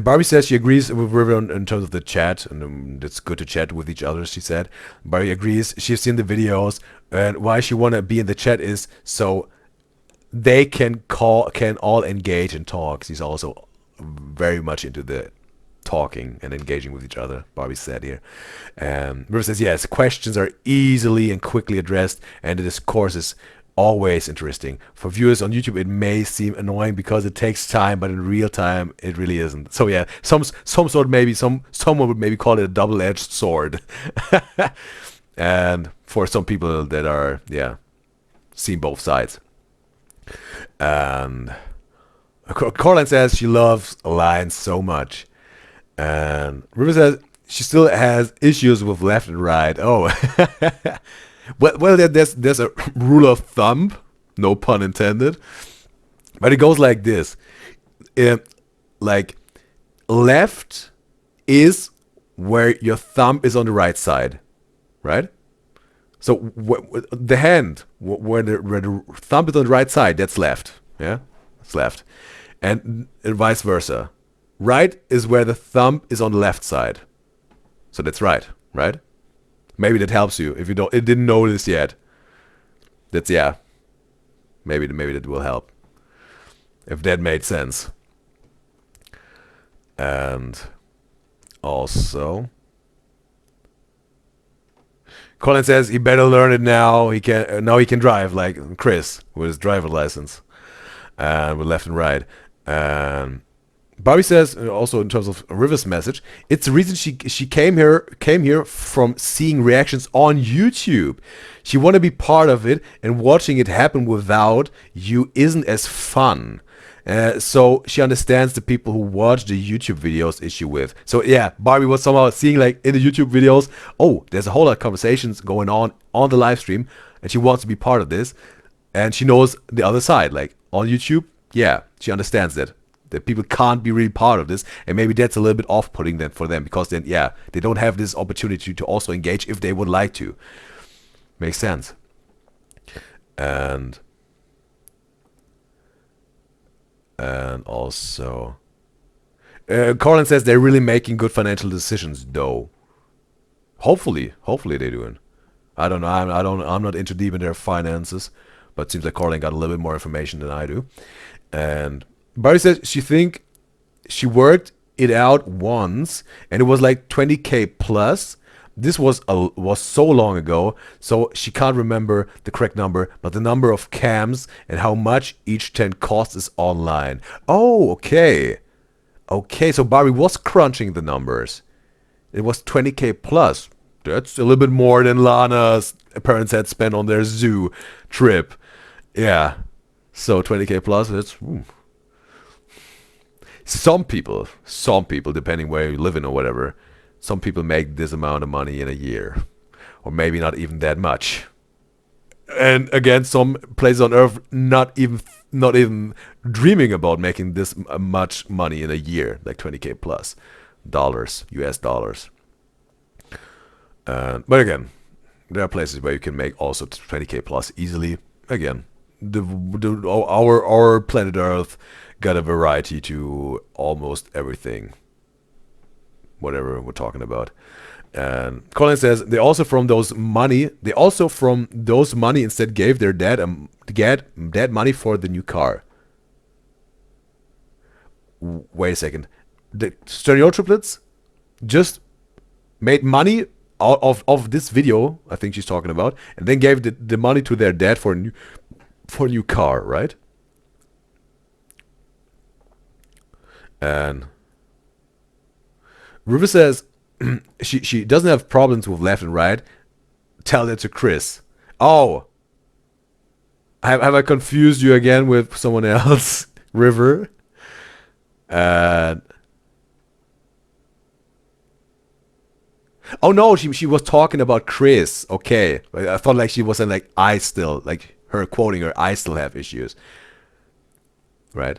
Barbie says she agrees with River in terms of the chat, and it's good to chat with each other, she said. Barbie agrees. She's seen the videos, and why she want to be in the chat is so they can all engage and talk. She's also very much into the talking and engaging with each other, Barbie said here. River says, yes, questions are easily and quickly addressed, and the discourse is always interesting. For viewers on YouTube, it may seem annoying because it takes time, but in real time, it really isn't. So yeah, some sort, maybe someone would maybe call it a double-edged sword. And for some people that are, yeah, seen both sides. And Coraline says she loves Alliance so much. And River says she still has issues with left and right. Oh. Well, there's a rule of thumb, no pun intended, but it goes like this: like left is where your thumb is on the right side, right? So the hand where the thumb is on the right side, that's left, yeah, it's left, and vice versa. Right is where the thumb is on the left side, so that's right, right? Maybe that helps you if you didn't know this yet. That's, yeah. Maybe that will help. If that made sense. And also, Colin says he better learn it now. He can drive like Chris with his driver license, and with left and right. And Barbie says, also in terms of River's message, it's the reason she came here from seeing reactions on YouTube. She want to be part of it, and watching it happen without you isn't as fun. So she understands the people who watch the YouTube videos issue with. So yeah, Barbie was somehow seeing like in the YouTube videos, oh, there's a whole lot of conversations going on the live stream, and she wants to be part of this, and she knows the other side. Like on YouTube, yeah, she understands that people can't be really part of this, and maybe that's a little bit off-putting then for them, because then, yeah, they don't have this opportunity to also engage if they would like to. Makes sense. And also, Colin says they're really making good financial decisions, though. Hopefully they're doing. I don't know. I'm not into deep in their finances, but it seems like Colin got a little bit more information than I do. And Barbie says she think she worked it out once, and it was like 20K plus. This was so long ago, so she can't remember the correct number, but the number of cams and how much each tent costs is online. Oh, okay. Okay, so Barbie was crunching the numbers. It was 20K plus. That's a little bit more than Lana's parents had spent on their zoo trip. Yeah. So 20K plus, that's... Some people, depending where you live in or whatever, some people make this amount of money in a year, or maybe not even that much. And again, some places on Earth not even dreaming about making this much money in a year, like 20K plus dollars, US dollars. But again, there are places where you can make also 20K plus easily. Again, our planet Earth got a variety to almost everything, whatever we're talking about. And Colin says they also from those money instead gave their dad money for the new car. Wait a second, the Sturniolo triplets just made money out of this video, I think she's talking about, and then gave the money to their dad for a new car, right? And River says she doesn't have problems with left and right. Tell that to Chris. Oh, have I confused you again with someone else, River? Oh no, she was talking about Chris. Okay, I thought like she wasn't like I still like her quoting her. I still have issues, right?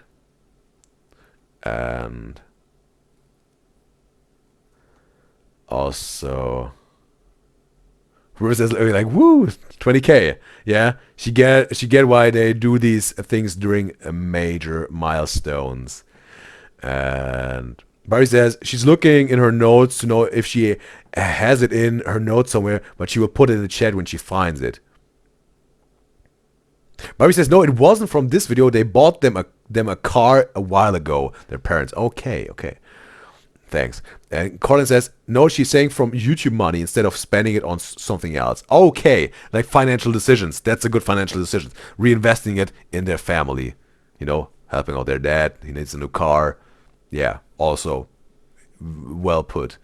And also, Bruce is like, woo, 20K. Yeah, she get why they do these things during major milestones. And Barry says she's looking in her notes to know if she has it in her notes somewhere, but she will put it in the chat when she finds it. Barry says no, it wasn't from this video. They bought them a car a while ago. Their parents. Okay. Thanks. And Colin says, no, she's saying from YouTube money instead of spending it on something else. Okay, like financial decisions. That's a good financial decision. Reinvesting it in their family. You know, helping out their dad. He needs a new car. Yeah, also well put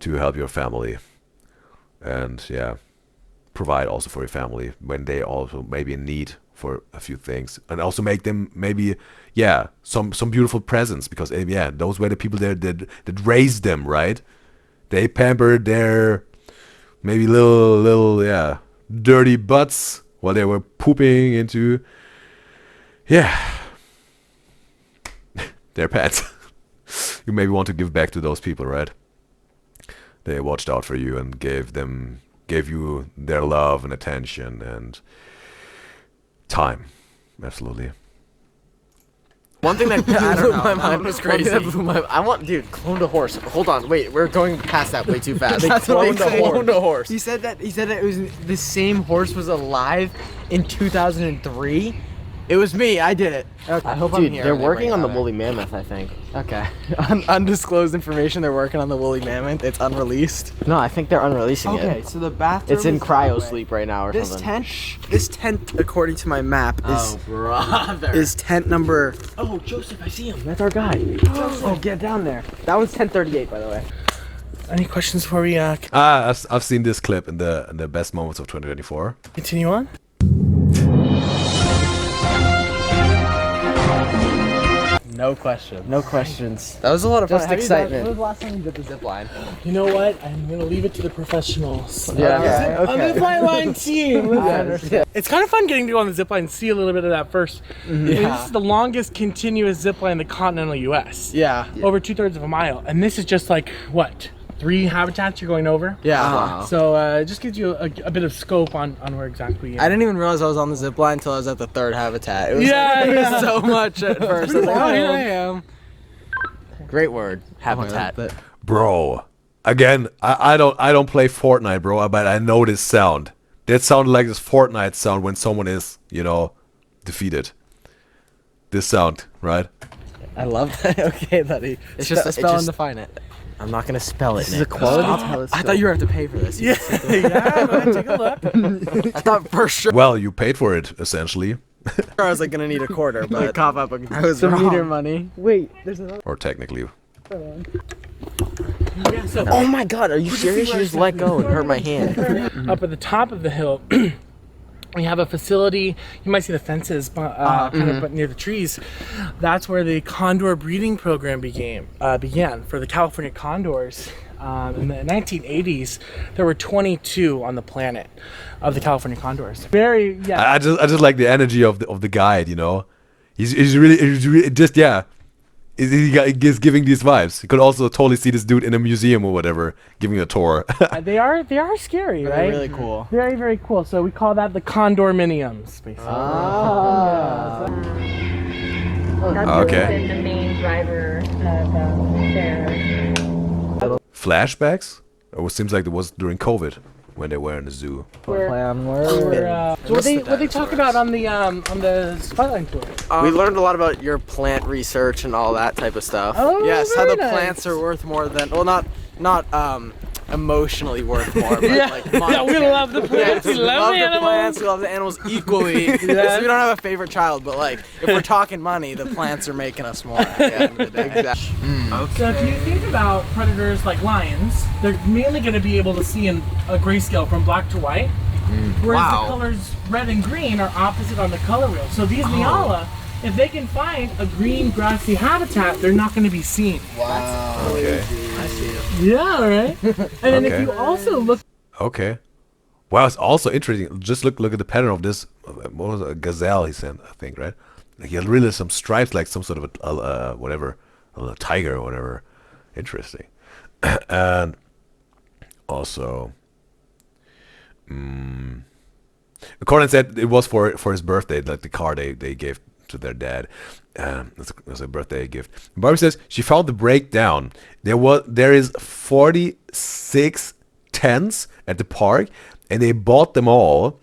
to help your family. And yeah, provide also for your family when they also maybe in need for a few things, and also make them maybe some beautiful presents, because those were the people that raised them, right? They pampered their maybe little dirty butts while they were pooping into their pets. You maybe want to give back to those people, right? They watched out for you and gave you their love and attention and time. Absolutely. One thing that blew my mind was crazy. I want, dude, cloned a horse. Hold on, wait, we're going past that way too fast. They cloned a horse. He said that it was the same horse was alive in 2003. It was me. I did it. Okay. I hope Dude, I'm here. They're working on the woolly mammoth, I think. Okay. Undisclosed information. They're working on the woolly mammoth. It's unreleased. No, I think they're unreleasing it. Okay, so the bathroom. It's in cryo sleep right now or something. This tent, according to my map, is tent number. Oh, Joseph, I see him. That's our guy. Oh, get down there. That was tent 38, by the way. Any questions before we I've seen this clip in the best moments of 2024. continue on? No questions. No questions. That was a lot of fun. Just excitement. When was the last time you did the zip line? You know what? I'm gonna leave it to the professionals. Yeah. On the zipline line team. Yeah. It's kind of fun getting to go on the zipline and see a little bit of that first. I mean, this is the longest continuous zipline in the continental U.S. Yeah. Over 2/3 of a mile, and this is just like what? 3 habitats you're going over. Yeah. Wow. So it just gives you a bit of scope on where exactly. I didn't even realize I was on the zip line until I was at the 3rd habitat. It was, it was so much at first. I was like, oh, here I am. Great word, habitat. Bro, again, I don't play Fortnite, bro, but I know this sound. That sounded like this Fortnite sound when someone is, defeated. This sound, right? I love that. Okay, buddy. It's just spell and define it. I'm not gonna spell it. This is a quality telescope. I thought you were going to have to pay for this. Yeah, man, take a look. I thought for sure. Well, you paid for it, essentially. I was like going to need a quarter, but Cough up. I was some wrong. meter money. Wait, there's another. Or technically. Oh my God, are you serious? You just let go and hurt my hand. Up at the top of the hill We have a facility, you might see the fences kind of near the trees. That's where the condor breeding program began for the California condors. In the 1980s, there were 22 on the planet of the California condors. I just like the energy of the guide, you know. He's really just, yeah. He's giving these vibes. You could also totally see this dude in a museum or whatever, giving a tour. They are scary, right? They're really cool. Very, very cool. So we call that the Condorminiums, basically. That's Okay. been the main driver of their. Flashbacks? It seems like it was during COVID when they were in the zoo. Play on words. So what they talk about on the Spotlight tour? We learned a lot about your plant research and all that type of stuff. Oh, yes, how very the nice. plants are worth more than, well, not emotionally worth more, but like Yeah, we love the plants. Yes, we love the animals. plants. We love the animals equally. So we don't have a favorite child, but like if we're talking money, the plants are making us more. At the end of the day. Exactly. So if you think about predators like lions, they're mainly going to be able to see in a grayscale from black to white, whereas the colors red and green are opposite on the color wheel. So these Nyala, if they can find a green grassy habitat, they're not going to be seen. Wow. Okay. I see it. Yeah, right? And then if Okay. you also look Okay. Wow, it's also interesting. Just look at the pattern of this. What was it? A gazelle, he said, I think, right? Like, he had really some stripes, like some sort of a whatever, a tiger or whatever. Interesting. And also, Conan said it was for his birthday, like the car they gave to their dad. It was a birthday gift. Barbie says she found the breakdown. There is 46 tents at the park, and they bought them all.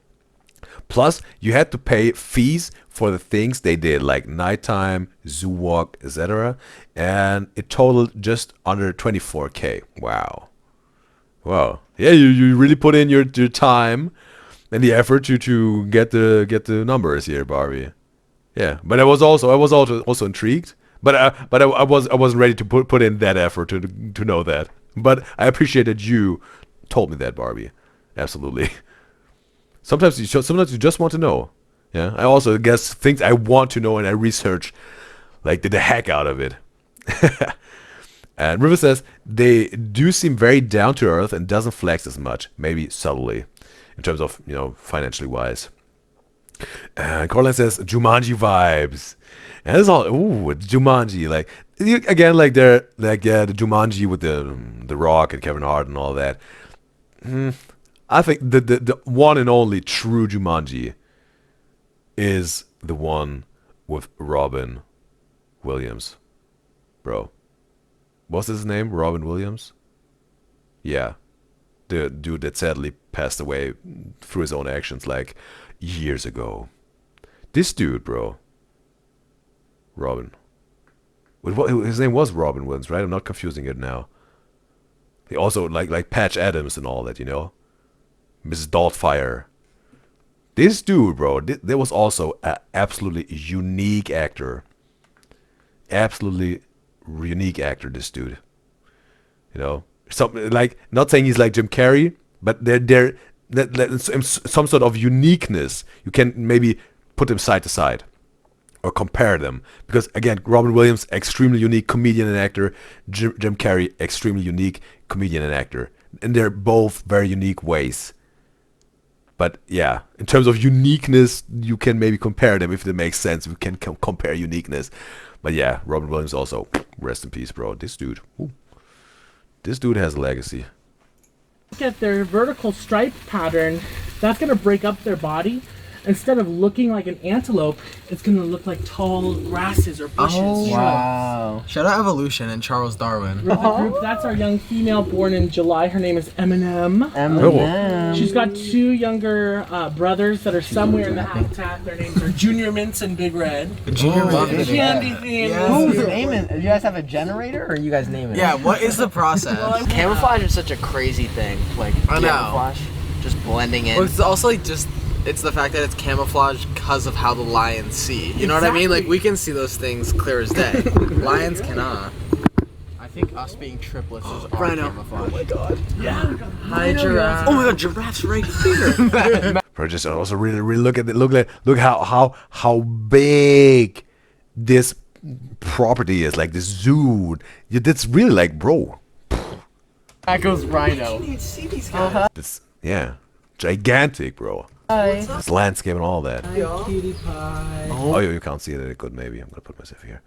Plus, you had to pay fees for the things they did, like nighttime, zoo walk, etc. And it totaled just under 24K. Wow. Wow. Yeah, you really put in your time and the effort to get the numbers here, Barbie. Yeah, but I was also intrigued. But I wasn't ready to put in that effort to know that. But I appreciate that you told me that, Barbie. Absolutely. Sometimes you just want to know. Yeah. I also guess things I want to know and I research, like the heck out of it. And River says they do seem very down to earth and doesn't flex as much, maybe subtly, in terms of financially wise. And Corlin says Jumanji vibes, and it's all Jumanji, like again, like they're like the Jumanji with the Rock and Kevin Hart and all that. I think the one and only true Jumanji is the one with Robin Williams, bro. What's his name? Robin Williams? Yeah. The dude that sadly passed away through his own actions like years ago. This dude, bro. Robin. His name was Robin Williams, right? I'm not confusing it now. He also like Patch Adams and all that, Mrs. Doubtfire. This dude, bro, there was also an absolutely unique actor. Absolutely unique actor, this dude. Something like, not saying he's like Jim Carrey, but they're some sort of uniqueness. You can maybe put them side to side or compare them, because again, Robin Williams, extremely unique comedian and actor. Jim Carrey, extremely unique comedian and actor, and they're both very unique ways. But yeah, in terms of uniqueness, you can maybe compare them if it makes sense. We can compare uniqueness. But yeah, Robin Williams also, rest in peace, bro. This dude has a legacy. Look at their vertical stripe pattern, that's going to break up their body. Instead of looking like an antelope, it's going to look like tall grasses or bushes. Oh, wow. Shout out evolution and Charles Darwin. With the group, that's our young female born in July. Her name is Eminem. Eminem. She's got two younger brothers that are somewhere in the habitat. Their names are Junior Mints and Big Red. Junior Mints. Candy theme. Who's naming? Do you guys have a generator, or you guys naming it? Yeah, what is the process? Camouflage is such a crazy thing. Like I know. camouflage, just blending in. Well, it's also like it's the fact that it's camouflage because of how the lions see. You know what I mean? Like, we can see those things clear as day. Lions cannot. I think us being triplets is our Rhino. camouflage. Oh my god. Yeah. Hi, giraffe. Oh my god, giraffe's right here. But just also really look at it. Look how big this property is. Like this zoo. That's really like, bro. That goes rhino. This gigantic, bro. This landscape and all that. Cutie pie. Oh, you can't see it good. Maybe I'm gonna put myself here.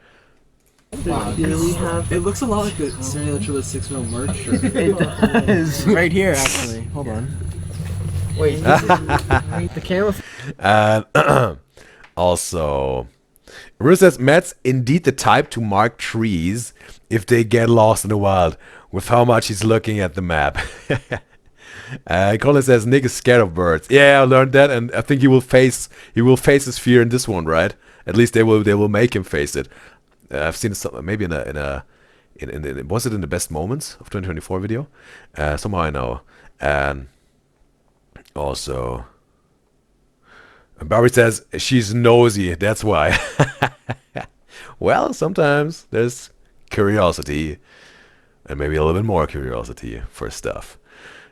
It looks a lot like the Sturniolo Triplets 6-mil merch shirt. It does. Right here, actually. Hold on. Wait. The camera. And also, Rue says Matt's indeed the type to mark trees if they get lost in the wild, with how much he's looking at the map. Colin says Nick is scared of birds. Yeah, I learned that, and I think he will face his fear in this one, right? At least they will make him face it. I've seen it maybe in was it in the best moments of 2024 video? Somehow I know. And also, Barbie says she's nosy. That's why. Well, sometimes there's curiosity, and maybe a little bit more curiosity for stuff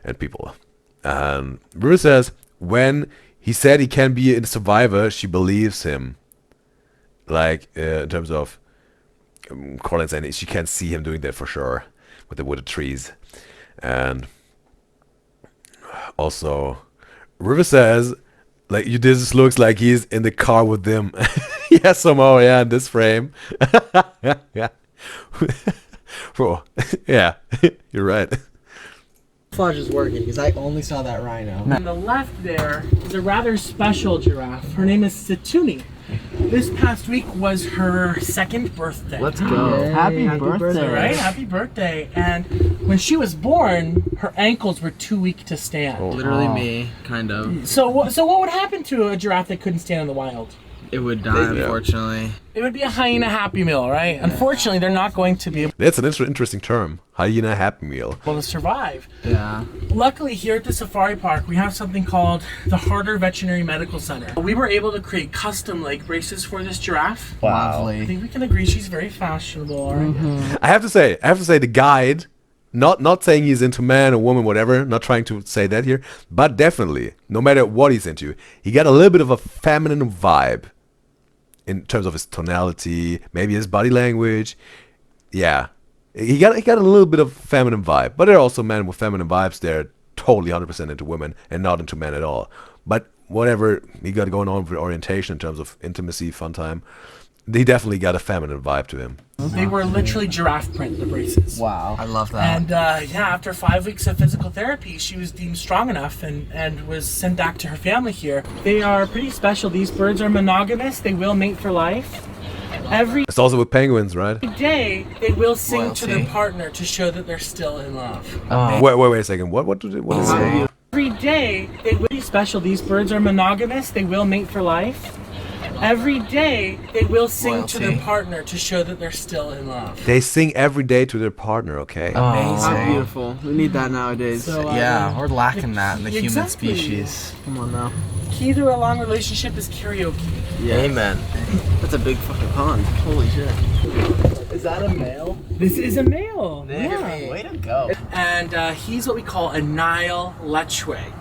and people. And Rue says when he said he can be a survivor, she believes him. Like in terms of Colin saying she can't see him doing that for sure with the trees. And also, River says like Udizys looks like he's in the car with them. Yeah, somehow, yeah, in this frame. Yeah. Bro, yeah, you're right. Camouflage is working because I only saw that rhino. On the left there is a rather special giraffe. Her name is Situni. This past week was her 2nd birthday. Let's go. Happy birthday. Right? Happy birthday. And when she was born, her ankles were too weak to stand. Literally me, kind of. So what would happen to a giraffe that couldn't stand in the wild? It would die, unfortunately. It would be a hyena happy meal, right? Unfortunately, they're not going to be able That's an interesting term. Hyena happy meal. to survive. Yeah. Luckily, here at the safari park, we have something called the Harder Veterinary Medical Center. We were able to create custom leg braces for this giraffe. Wow. I think we can agree she's very fashionable, all right? I have to say the guide, not saying he's into man or woman, whatever, not trying to say that here, but definitely, no matter what he's into, he got a little bit of a feminine vibe in terms of his tonality, maybe his body language. Yeah. He got a little bit of feminine vibe, but there are also men with feminine vibes. They're totally 100% into women and not into men at all. But whatever he got going on with orientation in terms of intimacy, fun time, he definitely got a feminine vibe to him. They were literally giraffe print, the braces. Wow. I love that. And yeah, after 5 weeks of physical therapy, she was deemed strong enough and was sent back to her family here. They are pretty special. These birds are monogamous. They will mate for life. Every It's also with penguins, right? day, they will sing to their partner to show that they're still in love. Wait a second. What is it? Every day, they will be special. These birds are monogamous. They will mate for life. Every day, they will sing to their partner to show that they're still in love. They sing every day to their partner, okay? Amazing. Beautiful. We need that nowadays. So, yeah, we're lacking that in the human exactly. species. Come on now. Key to a long relationship is karaoke. Yeah. Amen. That's a big fucking pond. Holy shit. Is that a male? This is a male. Yeah. Way to go. And he's what we call a Nile lechwe.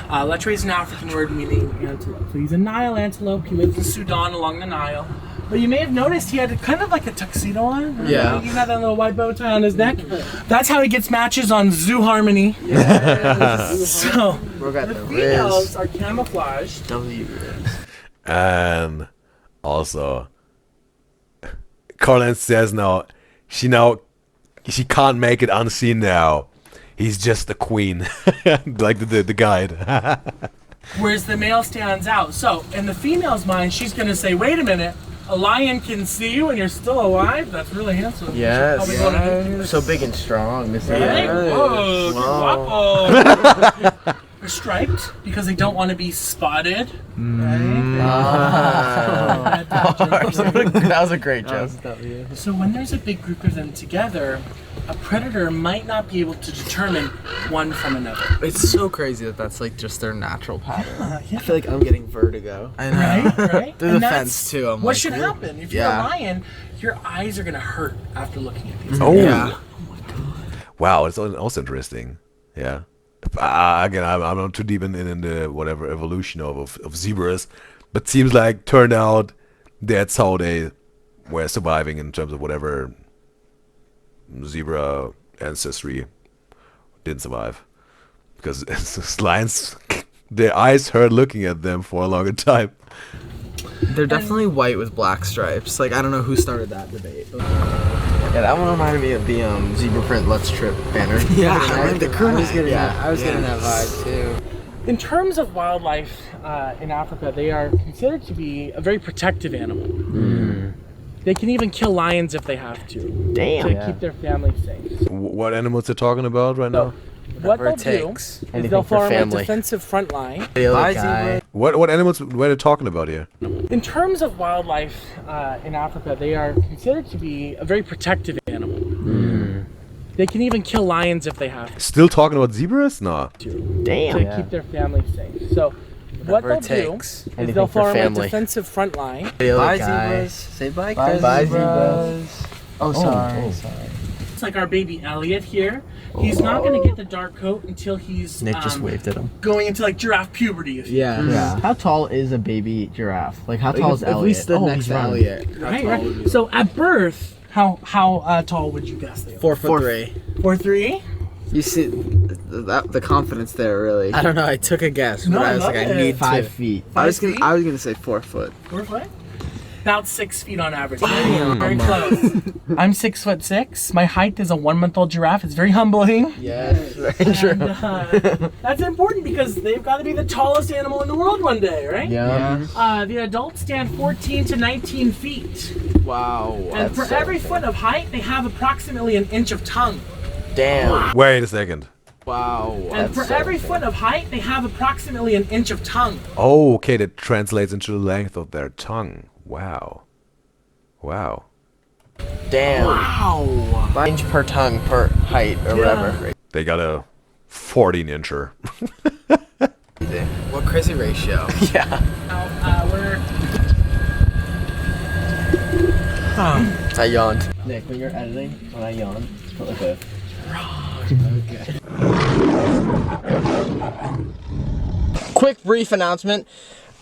Lechwe is an African word meaning antelope. So he's a Nile antelope. He lives in Sudan along the Nile. But you may have noticed he had kind of like a tuxedo on. Yeah. He had that little white bow tie on his neck. That's how he gets matches on Zoo Harmony. So the females are camouflaged. And also, Colin says she can't make it unseen now. He's just the queen, like the guide. Whereas the male stands out. So in the female's mind, she's gonna say, "Wait a minute, a lion can see you and you're still alive? That's really handsome." Yes. So big and strong. This Right? is. Whoa, guapo. They're striped because they don't want to be spotted. That was a great joke. So when there's a big group of them together, a predator might not be able to determine one from another. It's so crazy that that's like just their natural pattern. I feel like I'm getting vertigo. I know. Right? Through the fence too. What should happen? If you're a lion, your eyes are gonna hurt after looking at these. Oh. Yeah. Wow, it's also interesting. Yeah. Again, I'm not too deep in the whatever evolution of zebras, but seems like turned out that's how they were surviving in terms of whatever zebra ancestry didn't survive, because lions, their eyes hurt looking at them for a longer time. They're definitely white with black stripes. Like, I don't know who started that debate. Yeah, that one reminded me of the zebra print Let's Trip banner. Yeah, I was getting that vibe too. In terms of wildlife in Africa, they are considered to be a very protective animal. They can even kill lions if they have to. Damn. To keep their family safe. What animals they're talking about right now? What they'll do is they'll form a defensive front line. What animals were they talking about here? In terms of wildlife in Africa, they are considered to be a very protective animal. They can even kill lions if they have to. Still talking about zebras? No. Damn. To keep their family safe. So what they'll do is they'll form a defensive front line. Bye, zebras. Say bye, zebras. Oh, sorry. It's like our baby Elliot here. He's not going to get the dark coat until he's Nick just waved at him. Going into like giraffe puberty. If you Yeah. How tall is a baby giraffe? Like, how tall is Elliot? If we stood next to Elliot. Right. So at birth, how tall would you guess they are? 4'3". 4'3"? You see the confidence there, really. I don't know. I took a guess, but I was like, I need 5 feet. I was gonna say 4 foot. 4 foot? About 6 feet on average. Very close. I'm 6'6". My height is a 1-month-old giraffe. It's very humbling. Yes, very true. That's important because they've got to be the tallest animal in the world one day, right? Yeah. The adults stand 14 to 19 feet. Wow. And for every foot of height, they have approximately an inch of tongue. Damn. Wait a second. Wow. And for every foot of height, they have approximately an inch of tongue. Oh, okay, that translates into the length of their tongue. Wow. Damn. Wow. Inch per tongue per height or whatever. They got a 14-incher. What crazy ratio. Yeah. I yawned. Nick, when you're editing, when I yawn, put like a... Quick brief announcement.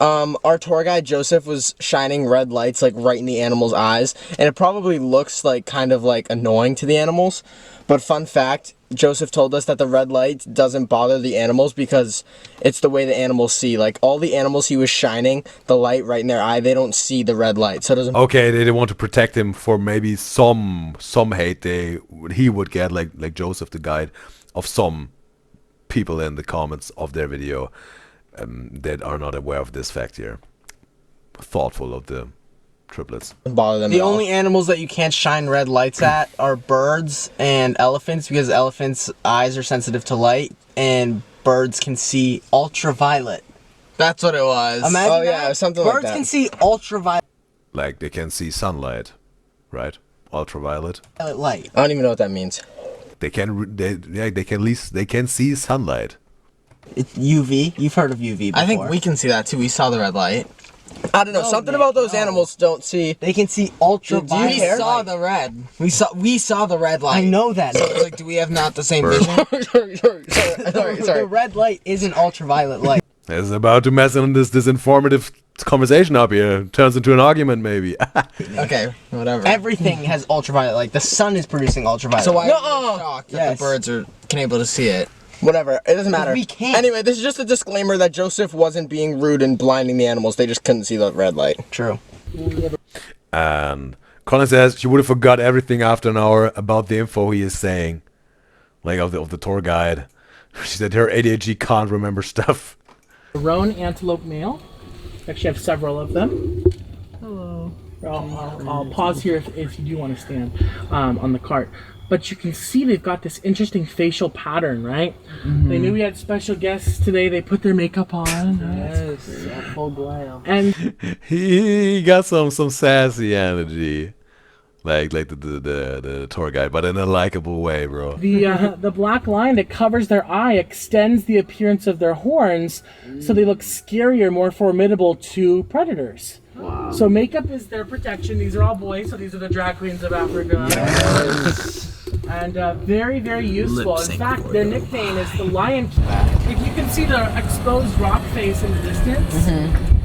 Our tour guide Joseph was shining red lights like right in the animals' eyes, and it probably looks like kind of like annoying to the animals, but fun fact, Joseph told us that the red light doesn't bother the animals because it's the way the animals see. Like, all the animals he was shining the light right in their eye, they don't see the red light, so it doesn't... Okay, they want to protect him for maybe some hate he would get, like Joseph, the guide, of some people in the comments of their video that are not aware of this fact here. Thoughtful of the triplets. Bother them. The only animals that you can't shine red lights at are birds and elephants, because elephants' eyes are sensitive to light, and birds can see ultraviolet. That's what it was. Imagine yeah, something like that. Birds can see ultraviolet Like, they can see sunlight, right? Ultraviolet. light. I don't even know what that means. They can they can see sunlight. It's UV. You've heard of UV before. I think we can see that too. We saw the red light. I don't know. Something about those animals don't see. They can see ultraviolet. We saw the red. We saw the red light. I know that. So it's like, do we have not the same vision? sorry. The red light isn't ultraviolet light. It's about to mess in this informative conversation up here. Turns into an argument, maybe. Okay, whatever. Everything has ultraviolet light. The sun is producing ultraviolet. So why light. are you shocked that the birds are able to see it? Whatever, it doesn't matter. We can't. Anyway, this is just a disclaimer that Joseph wasn't being rude and blinding the animals. They just couldn't see the red light. True. And Colin says she would have forgot everything after an hour about the info he is saying, like of the tour guide. She said her ADHD can't remember stuff. Roan antelope male. Actually, I have several of them. Hello. I'll pause here if you do want to stand on the cart. But you can see they've got this interesting facial pattern, right? Mm-hmm. They knew we had special guests today. They put their makeup on. Yes, full glam. And he got some sassy energy, like the tour guide, but in a likable way, bro. The black line that covers their eye extends the appearance of their horns, so they look scarier, more formidable to predators. Wow. So makeup is their protection. These are all boys, so these are the drag queens of Africa. Yes. And very, very useful. Lip In sync fact, board. their nickname is the Lion King. If you can see the exposed rock face in the distance,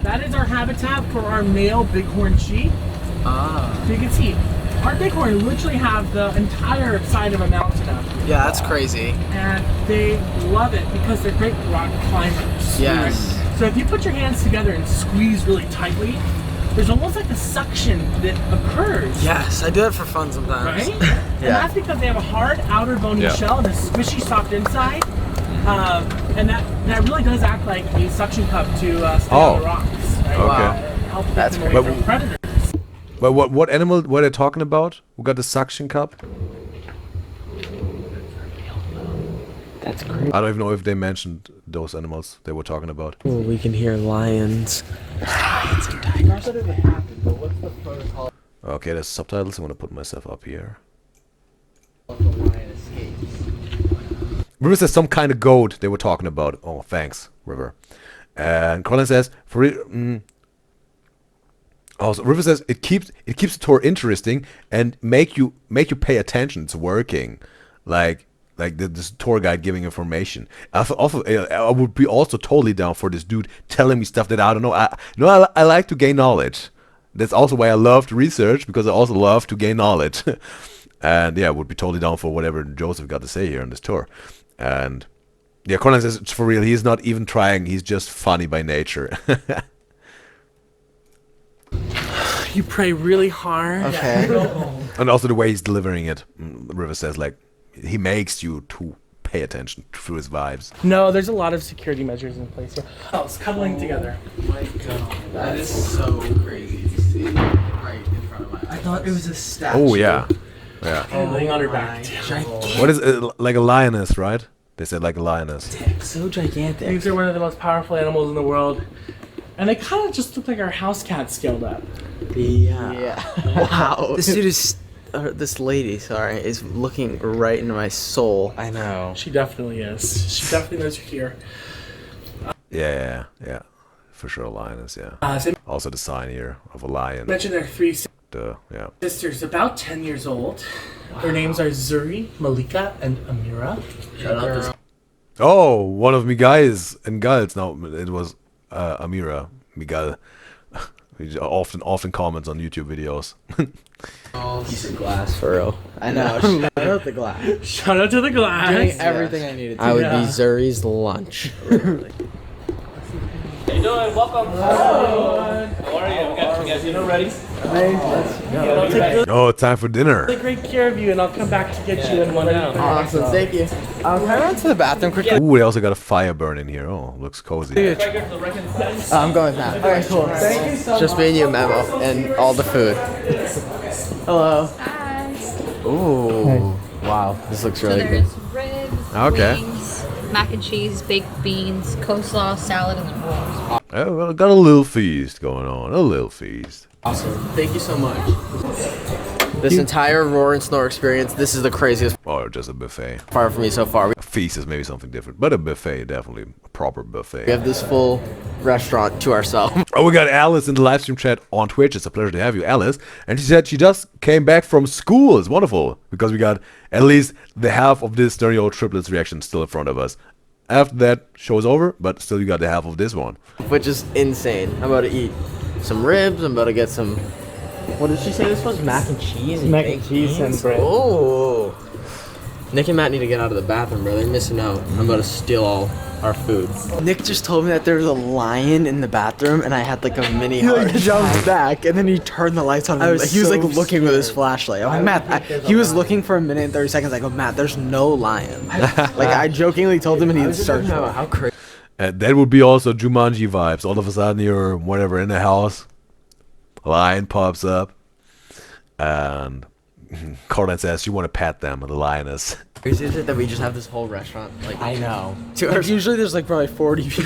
that is our habitat for our male bighorn sheep. So you can see, our bighorn literally have the entire side of a mountain up. Yeah, that's crazy. And they love it because they're great rock climbers. Yes. So if you put your hands together and squeeze really tightly, there's almost like a suction that occurs. Yes, I do that for fun sometimes. Right? And that's because they have a hard outer bony shell and a squishy soft inside. And that really does act like a suction cup to stay on the rocks. Right? Okay. Help keep them away from predators. But what animal were they talking about? Who got the suction cup? That's crazy. I don't even know if they mentioned those animals they were talking about. Oh, we can hear lions. Lions and tigers. Okay, there's subtitles. I'm gonna put myself up here. River says some kind of goat they were talking about. Oh, thanks, River. And Colin says also, River says it keeps the tour interesting and make you pay attention. It's working, like this tour guide giving information. I would be also totally down for this dude telling me stuff that I don't know. I like to gain knowledge. That's also why I love to research, because I also love to gain knowledge. And yeah, I would be totally down for whatever Joseph got to say here on this tour. And yeah, Conan says it's for real. He's not even trying. He's just funny by nature. You pray really hard. Okay. And also the way he's delivering it. River says, like, he makes you to pay attention through his vibes. No, there's a lot of security measures in place here. Oh, it's cuddling together. My God, that is so crazy to see right in front of my eyes. I thought it was a statue. Oh yeah, yeah. And laying on her back. What is it, like a lioness, right? They said like a lioness. So gigantic. These are one of the most powerful animals in the world. And they kind of just look like our house cat scaled up. Yeah. Wow. This dude is, this lady, sorry, is looking right into my soul. I know. She definitely is. She definitely knows you're here. Yeah. For sure, a lioness. Yeah. So Also the sign here of a lion. mentioned there are three Yeah. sisters, about 10 years old. Their names are Zuri, Malika, and Amira. Shout out this. Oh, one of me guys and girls. No, it was Amira Miguel. He often comments on YouTube videos. Piece of glass for real. I know. Shout out the glass. Shout out to the glass. Doing everything I needed to. I would be Zuri's lunch. How you doing? Welcome. Hello. How are you? We got you guys dinner ready? Oh, time for dinner. Take great care of you, and I'll come back to get you in one hour. Awesome, thank you. Can I run to the bathroom quickly? Ooh, they also got a fire burning here. Oh, looks cozy. I'm going with that. Okay, cool. Thank you so much. Just me and you, Memo, and all the food. Hello. Hi. Ooh. Wow, this looks really good. So there's ribs, Okay. wings, mac and cheese, baked beans, coleslaw, salad, and then rolls. Oh, well, got a little feast going on. A little feast. Awesome. Thank you so much. This entire Roar and Snore experience, this is the craziest Or just a buffet. part for me so far. A feast is maybe something different, but a buffet, definitely a proper buffet. We have this full restaurant to ourselves. Oh, we got Alice in the live stream chat on Twitch. It's a pleasure to have you, Alice. And she said she just came back from school. It's wonderful because we got at least the half of this Sturniolo Triplets reaction still in front of us. After that, show's over, but still you got the half of this one. Which is insane. I'm about to eat some ribs. I'm about to get some. What did she say this was? Mac and cheese? Mac and cheese and bread. Oh. Nick and Matt need to get out of the bathroom, bro. They're missing out. I'm about to steal all our food. Nick just told me that there was a lion in the bathroom, and I had like a mini heart. He jumped back, and then he turned the lights on. He was like looking with his flashlight. I'm like, Matt, he was looking for a minute and 30 seconds. I go, Matt, there's no lion. Like, I jokingly told him, and he would search for it. How crazy. That would be also Jumanji vibes. All of a sudden you're whatever in the house, a lion pops up, and Corlin says you want to pet them, the lioness. Is it that we just have this whole restaurant? Like, I know. like, usually there's like probably 40 people.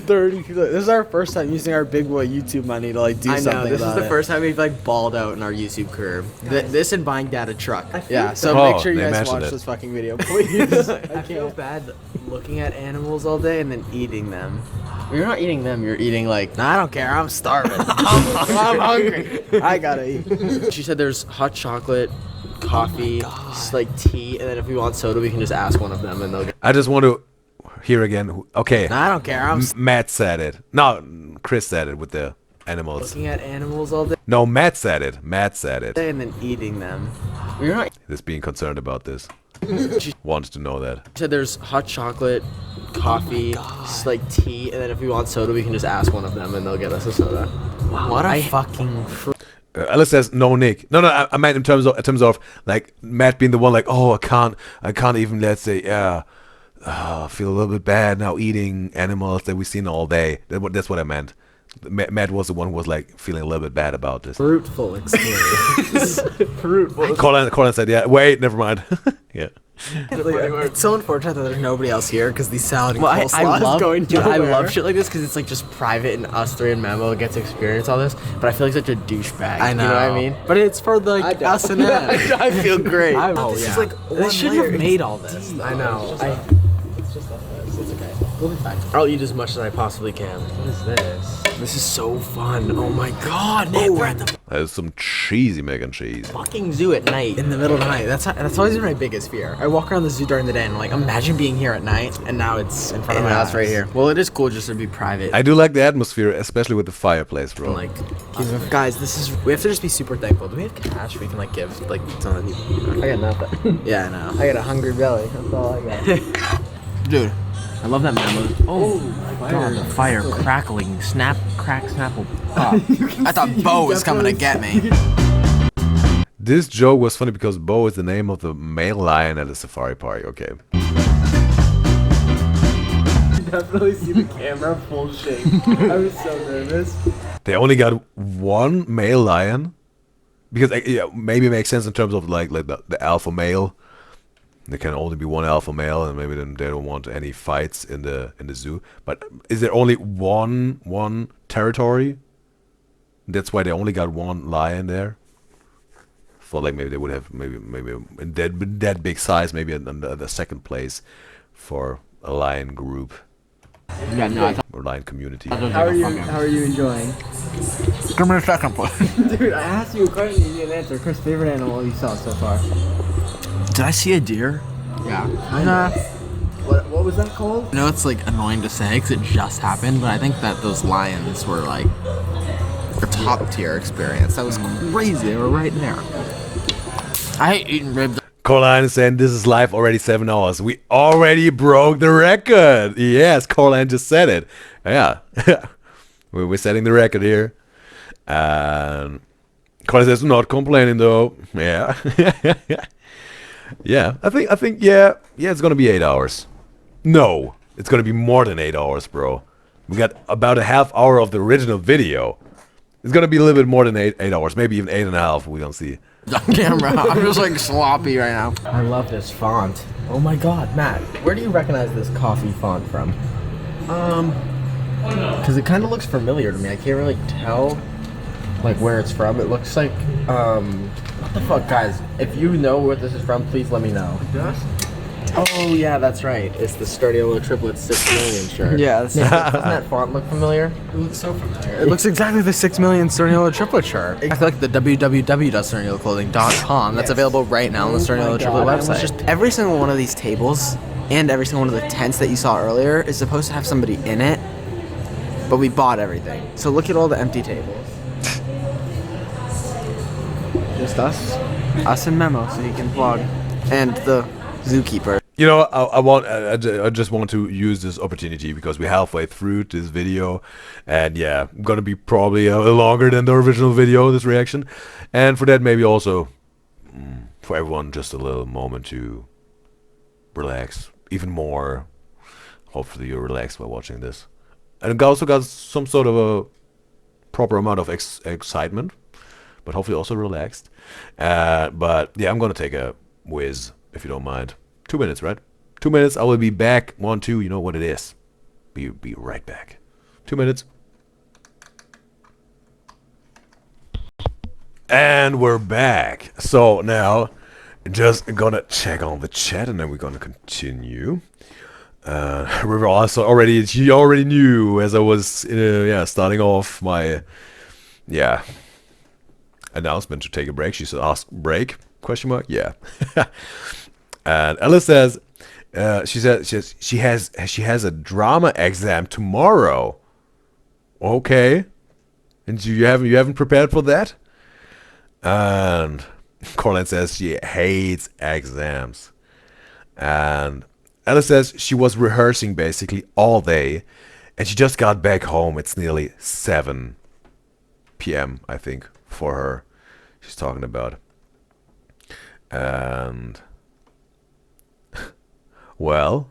30 people. This is our first time using our big boy YouTube money to like do something. I know. This is the first time we've like balled out in our YouTube career. This and buying Dad a truck. Yeah. So make sure you guys watch this fucking video, please. I feel bad looking at animals all day and then eating them. You're not eating them. You're eating like. Nah, I don't care. I'm starving. I'm hungry. I gotta eat. She said there's hot chocolate, coffee, like tea, and then if we want soda, we can just ask one of them, and they'll. I just want to hear again. Okay. I don't care. I'm Matt said it. No, Chris said it with the animals. looking at animals all day No, Matt said it. Matt said it. and then eating them. We're not. Just being concerned about this. Wants to know that. Said there's hot chocolate, coffee, like tea, and then if we want soda, we can just ask one of them, and they'll get us a soda. What a fucking. Alice says no, Nick. No, I meant in terms of like Matt being the one like, oh, I can't even, let's say, feel a little bit bad now eating animals that we've seen all day. That's what I meant. Matt was the one who was like feeling a little bit bad about this. Fruitful experience. Fruitful. Colin said, yeah. Wait, never mind. Yeah. It's so unfortunate that there's nobody else here because the salad and coleslaw I love, is going dude, nowhere. I love shit like this because it's like just private and us three and Memo get to experience all this. But I feel like such a douchebag. I know. You know what I mean? But it's for like us and them. I feel great. This is like they shouldn't have made all this. I know. It's okay. We'll be fine. I'll eat as much as I possibly can. What is this? This is so fun. Oh my god, Nick, we're at the There's some cheesy mac and cheese. fucking zoo at night. In the middle of the night. That's always been my biggest fear. I walk around the zoo during the day and I'm like, imagine being here at night, and now it's in front of my house right here. Well, it is cool just to be private. I do like the atmosphere, especially with the fireplace, bro. Like, guys, we have to just be super thankful. Do we have cash we can like give like something? I got nothing. Yeah, I know. I got a hungry belly. That's all I got. Dude, I love that memo. Oh my god, the fire crackling, snap, crack, snapple. I thought Bo was coming to get me. This joke was funny because Bo is the name of the male lion at a safari park. Okay. Definitely see the camera full shake. I was so nervous. They only got one male lion because yeah, maybe it makes sense in terms of like the alpha male. There can only be one alpha male, and maybe then they don't want any fights in the zoo. But is there only one territory? That's why they only got one lion there. Thought like maybe they would have maybe in that big size, maybe the second place for a lion group. Yeah, no, or lion community. How are you enjoying? Give me a second, please. Dude, I asked you a question, you didn't answer. Chris, favorite animal you saw so far? Did I see a deer? Yeah. What was that called? I know it's like annoying to say because it just happened, but I think that those lions were like a top tier experience. That was crazy. They were right there. I hate eating ribs. Coraline is saying this is live already 7 hours. We already broke the record. Yes, Coraline just said it. Yeah. We're setting the record here. And Coraline says not complaining though. Yeah. Yeah. I think yeah, it's gonna be 8 hours. No, it's gonna be more than 8 hours, bro. We got about a half hour of the original video. It's gonna be a little bit more than 8 hours, maybe even 8.5. We're gonna see. On camera. I'm just like sloppy right now. I love this font. Oh my god, Matt, where do you recognize this coffee font from? Because it kind of looks familiar to me. I can't really tell like where it's from. It looks like what the fuck, guys? If you know where this is from, please let me know. Oh yeah, that's right. It's the Sturniolo Triplets 6 million shirt. Yeah, doesn't that font look familiar? It looks so familiar. It looks exactly the 6 million Sturniolo Triplet shirt. I feel like the www.sturnioloclothing.com that's available right now on the Sturniolo Triplet website. Just every single one of these tables and every single one of the tents that you saw earlier is supposed to have somebody in it, but we bought everything. So look at all the empty tables. Just us and Memo, so he can vlog, and the zookeeper. You know, I just want to use this opportunity because we're halfway through this video, and yeah, gonna be probably longer than the original video, this reaction, and for that maybe also for everyone just a little moment to relax even more. Hopefully you're relaxed while watching this, and also got some sort of a proper amount of excitement, but hopefully also relaxed. But yeah, I'm gonna take a whiz if you don't mind. 2 minutes, right? 2 minutes. I will be back. 1, 2. You know what it is. Be right back. 2 minutes. And we're back. So now, just gonna check on the chat, and then we're gonna continue. River also she already knew as I was starting off my announcement to take a break. She said ask break. Question mark? Yeah. And Alice says, she has a drama exam tomorrow. Okay. And you haven't prepared for that? And Coraline says she hates exams. And Alice says she was rehearsing basically all day, and she just got back home. It's nearly 7 p.m. I think for her. She's talking about. And well,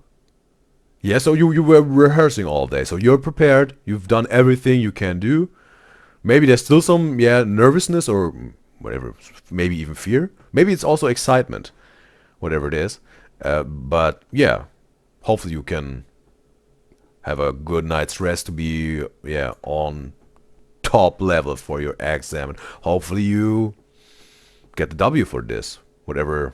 yeah. So you were rehearsing all day. So you're prepared. You've done everything you can do. Maybe there's still some nervousness or whatever. Maybe even fear. Maybe it's also excitement. Whatever it is. But yeah, hopefully you can have a good night's rest to be on top level for your exam, and hopefully you get the W for this. Whatever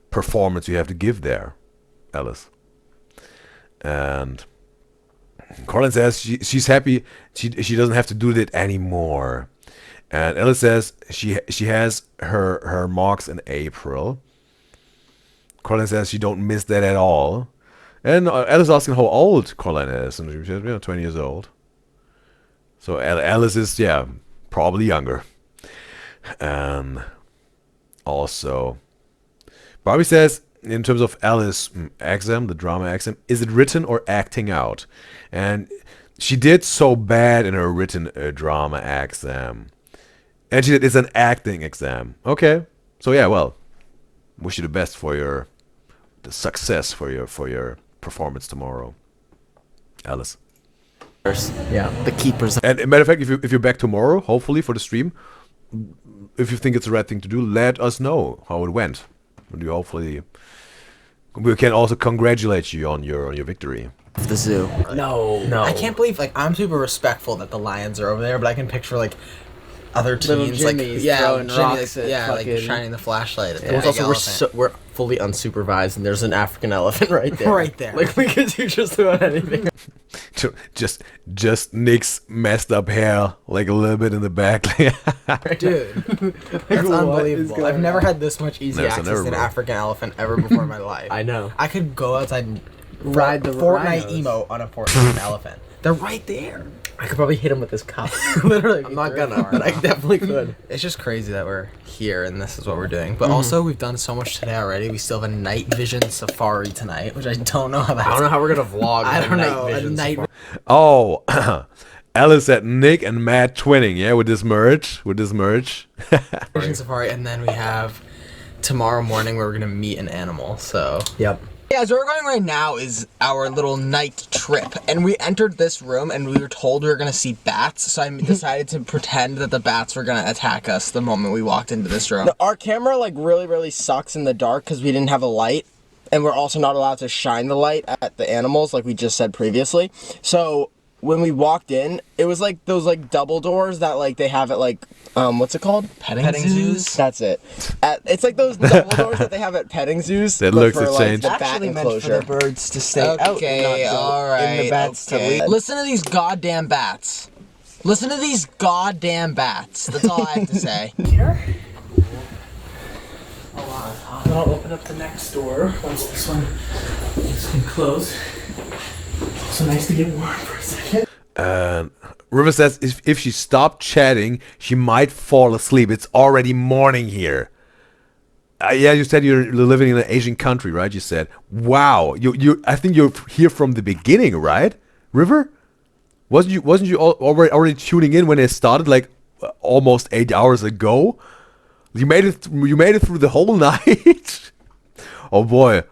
performance you have to give there, Alice. And Coraline says she's happy she doesn't have to do that anymore. And Alice says she has her mocks in April. Coraline says she don't miss that at all. And Alice asking how old Coraline is, and she says 20 years old. So Alice is probably younger. And also Barbie says, in terms of Alice exam, the drama exam, is it written or acting out? And she did so bad in her written drama exam. And she said it's an acting exam. Okay. So yeah, well, wish you the best for the success for your performance tomorrow, Alice. Yeah, the keepers. And matter of fact, if you're back tomorrow, hopefully for the stream, if you think it's the right thing to do, let us know how it went. We can also congratulate you on your victory. The zoo. No. I can't believe I'm super respectful that the lions are over there, but I can picture other teens throwing rocks like shining the flashlight at the also we're fully unsupervised, and there's an African elephant right there. Right there. We could do just about anything. just Nick's messed up hair, a little bit in the back. Dude, that's unbelievable. I've never had this much easy access to an African elephant ever before in my life. I know. I could go outside and ride the Fortnite rhinos. emote on a Fortnite elephant. They're right there. I could probably hit him with this cup. Literally. I'm not gonna, but I definitely could. It's just crazy that we're here and this is what we're doing. But also, we've done so much today already. We still have a night vision safari tonight, which I don't know how that's... I don't know how we're gonna vlog. I don't know. Night vision safari. Oh, Alice said Nick and Matt twinning, with this merch. Vision safari, and then we have tomorrow morning where we're gonna meet an animal. So. Yep. Yeah, so where we're going right now is our little night trip, and we entered this room and we were told we were gonna see bats, so I decided to pretend that the bats were gonna attack us the moment we walked into this room. Our camera really sucks in the dark because we didn't have a light, and we're also not allowed to shine the light at the animals like we just said previously. So when we walked in, it was those double doors that they have at what's it called? Petting zoos? That's it. It's like those double doors that they have at petting zoos. That looks to change. The bat enclosure. Meant for the birds to stay out. Okay, alright. And the bats to leave. Listen to these goddamn bats. Listen to these goddamn bats. That's all I have to say. Here. Then I'll open up the next door once this one can close. It's also nice to get warm for a second. River says if she stopped chatting, she might fall asleep. It's already morning here. Yeah, you said you're living in an Asian country, right? You said, wow. I think you're here from the beginning, right, River? Wasn't you already tuning in when it started almost 8 hours ago? You made it through the whole night. Oh boy.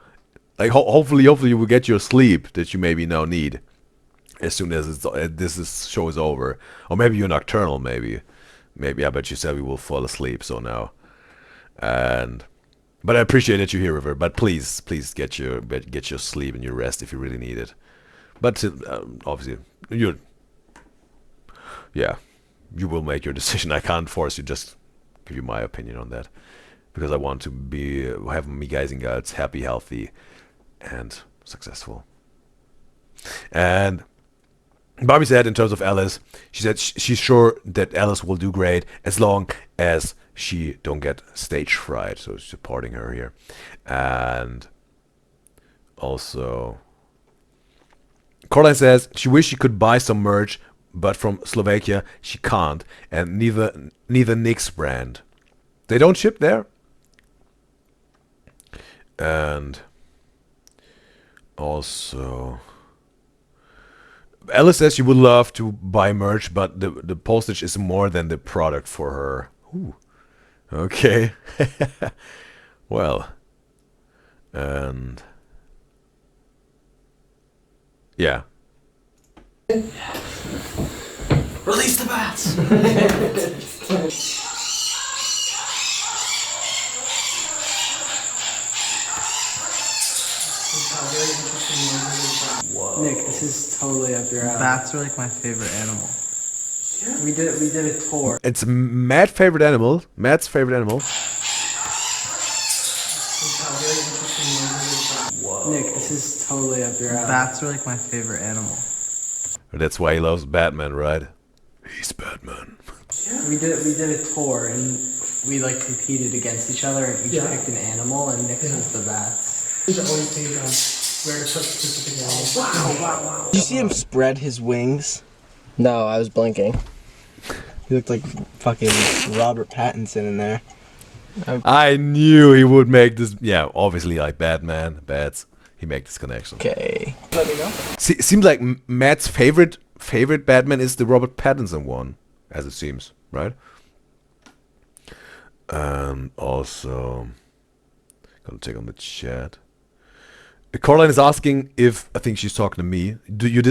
Hopefully you will get your sleep that you maybe now need as soon as this show is over. Or maybe you're nocturnal, maybe I bet you said we will fall asleep, so now. But I appreciate that you're here, River, but please get your sleep and your rest if you really need it. But obviously you will make your decision. I can't force you, just give you my opinion on that, because I want to have me Guys and Gyals happy, healthy, and successful. And Barbie said in terms of Alice, she said she's sure that Alice will do great as long as she don't get stage fright. So supporting her here. And also Caroline says she wishes she could buy some merch, but from Slovakia she can't, and neither NYX brand. They don't ship there. And also Alice says she would love to buy merch, but the postage is more than the product for her. Ooh. Okay. Well. And yeah. Release the bats! Nick, this is totally up your alley. Bats are like my favorite animal. We did a tour. It's Matt's favorite animal. Matt's favorite animal. Nick, this is totally up your alley. Bats are like my favorite animal. That's why he loves Batman, right? He's Batman. We did a tour and we like competed against each other and each picked an animal and Nick's was the bats. These are always think where to put specific animals. Wow. Did you see him spread his wings? No, I was blinking. He looked like fucking Robert Pattinson in there. I knew he would make this. Yeah, obviously, like Batman, bats. He make this connection. Okay. Let me know. Seems like Matt's favorite Batman is the Robert Pattinson one, as it seems, right? Also, gonna take on the chat. Caroline is asking if, I think she's talking to me. Do you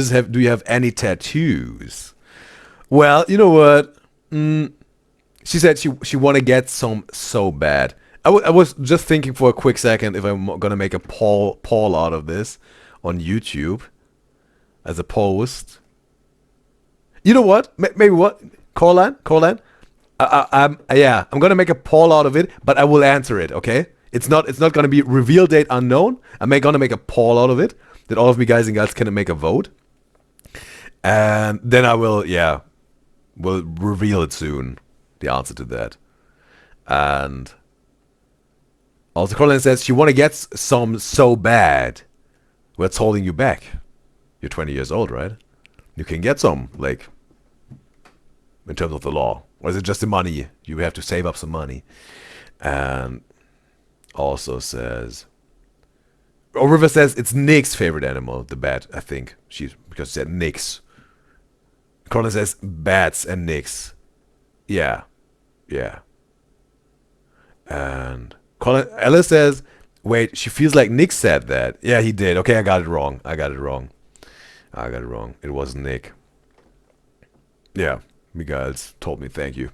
have any tattoos? Well, you know what? She said she want to get some so bad. I was just thinking for a quick second if I'm gonna make a poll out of this on YouTube as a post. You know what? Maybe what? Caroline? I'm gonna make a poll out of it, but I will answer it. Okay? It's not gonna be reveal date unknown. I'm gonna make a poll out of it that all of me guys and girls can make a vote, and then I will will reveal it soon. The answer to that. And also Caroline says she want to get some so bad. What's holding you back? You're 20 years old, right? You can get some, like, in terms of the law. Or is it just the money? You have to save up some money. And also says, River says it's Nick's favorite animal, the bat, I think. Because she said Nick's. Caroline says bats and Nick's. Yeah. And Alice says, wait, she feels like Nick said that. Yeah, he did. Okay, I got it wrong. It wasn't Nick. Yeah, you guys told me. Thank you.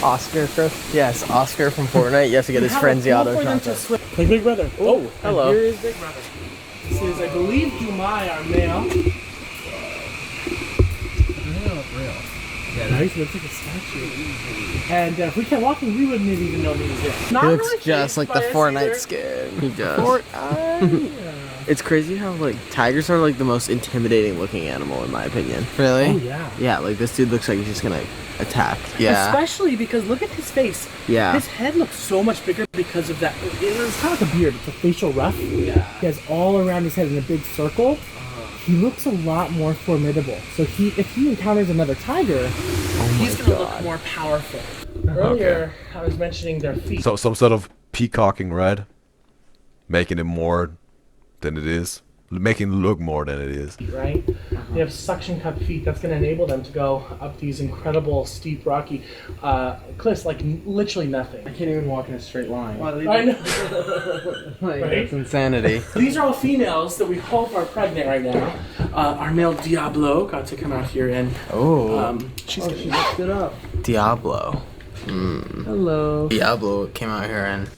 Oscar, yes, Oscar from Fortnite. You have to get his Frenzy auto shot. Like Big Brother. Oh, hello. Here is Big Brother. This is, I believe, Dumai, our male. Real. Yeah, nice. He looks like a statue. And if we kept walking, we wouldn't even know he was there. He looks just like the Fortnite skin. He does. It's crazy how like tigers are like the most intimidating looking animal in my opinion. Really? Oh yeah. Yeah, like this dude looks like he's just gonna attack. Yeah. Especially because look at his face. Yeah. His head looks so much bigger because of that. It's kind of like a beard. It's a facial ruff. Yeah. He has all around his head in a big circle. He looks a lot more formidable. So if he encounters another tiger, he's gonna look more powerful. Earlier, I was mentioning their feet. So some sort of peacocking, right? Making it more than it is. Making it look more than it is. Right? They have suction cup feet. That's going to enable them to go up these incredible, steep, rocky cliffs like literally nothing. I can't even walk in a straight line. I know. Like, right? That's insanity. These are all females that we hope are pregnant right now. Our male Diablo got to come out here and she looked it up. Diablo. Hello. Diablo came out here and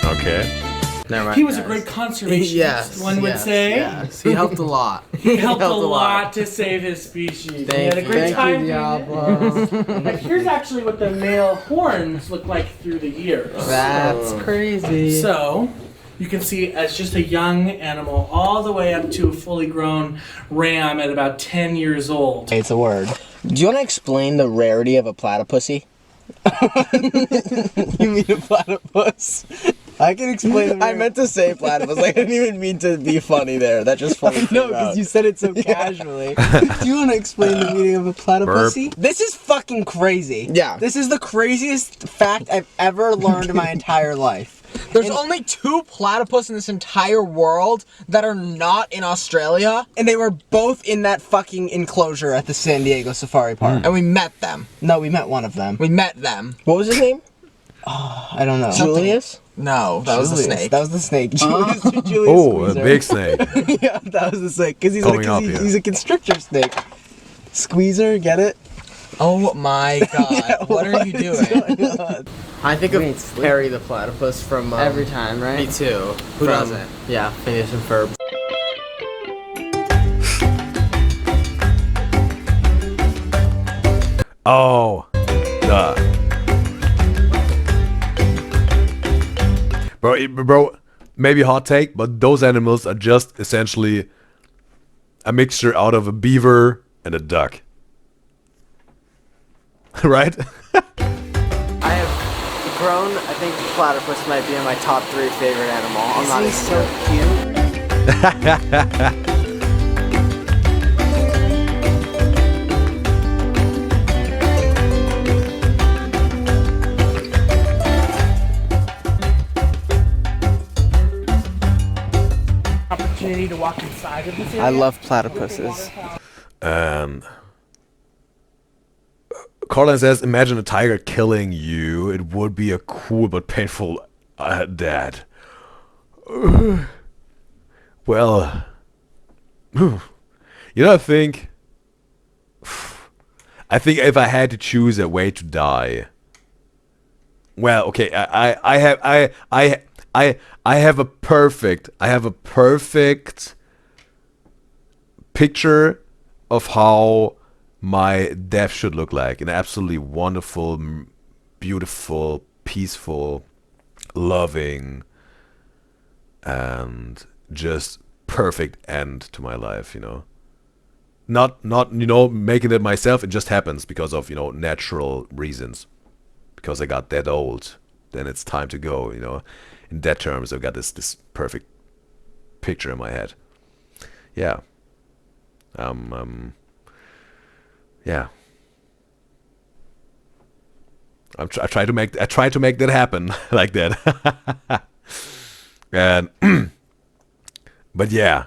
okay. Never mind. He was a great conservationist, one would say. Yes, he helped a lot. He helped a lot to save his species. He had a great time. And here's actually what the male horns look like through the years. That's crazy. So, you can see as just a young animal all the way up to a fully grown ram at about 10 years old. It's a word. Do you want to explain the rarity of a platypussy? You mean a platypus? I can explain. I meant to say platypus. I didn't even mean to be funny there. That just funny. No, because you said it so casually. Do you want to explain the meaning of a platypussy? This is fucking crazy. Yeah. This is the craziest fact I've ever learned in my entire life. There's only 2 platypus in this entire world that are not in Australia, and they were both in that fucking enclosure at the San Diego Safari Park. And we met them. No, we met one of them. We met them. What was his name? Oh, I don't know. Julius? No, that was the snake. That was the snake. Julius oh, Squeezer. A big snake. Yeah, that was the snake. Because he's a constrictor snake. Squeezer, get it? Oh my god, yeah, what are you doing? I think of Perry the Platypus from... every time, right? Me too. Who doesn't? Yeah, Phineas and Ferb. Oh, duh. Bro, maybe a hot take, but those animals are just essentially a mixture out of a beaver and a duck. Right? I have grown, I think platypus might be in my top 3 favorite animal. I'm not so cute. Opportunity to walk inside of this area. I love platypuses. Carlin says, imagine a tiger killing you. It would be a cool but painful death. Well, you know, I think if I had to choose a way to die, well, okay, I have a perfect picture of how my death should look like. An absolutely wonderful, beautiful, peaceful, loving, and just perfect end to my life, you know. Not you know, making it myself. It just happens because of, you know, natural reasons. Because I got that old, then it's time to go, you know. In that terms, I've got this perfect picture in my head. Yeah. Yeah. I try to make that happen like that. And but yeah,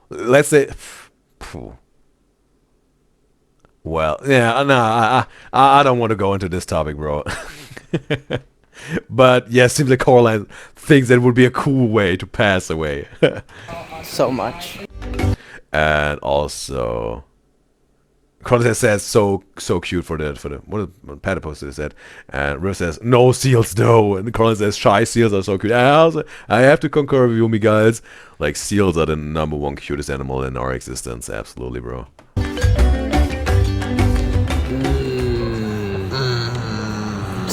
let's say, well, yeah, no, I don't want to go into this topic, bro. But yeah, seems like Coraline thinks that would be a cool way to pass away. So much. And also, Coraline says so cute for the what platypus is that, and River says no seals though, and Coraline says shy seals are so cute. I have to concur with you, me guys. Like, seals are the #1 cutest animal in our existence. Absolutely, bro.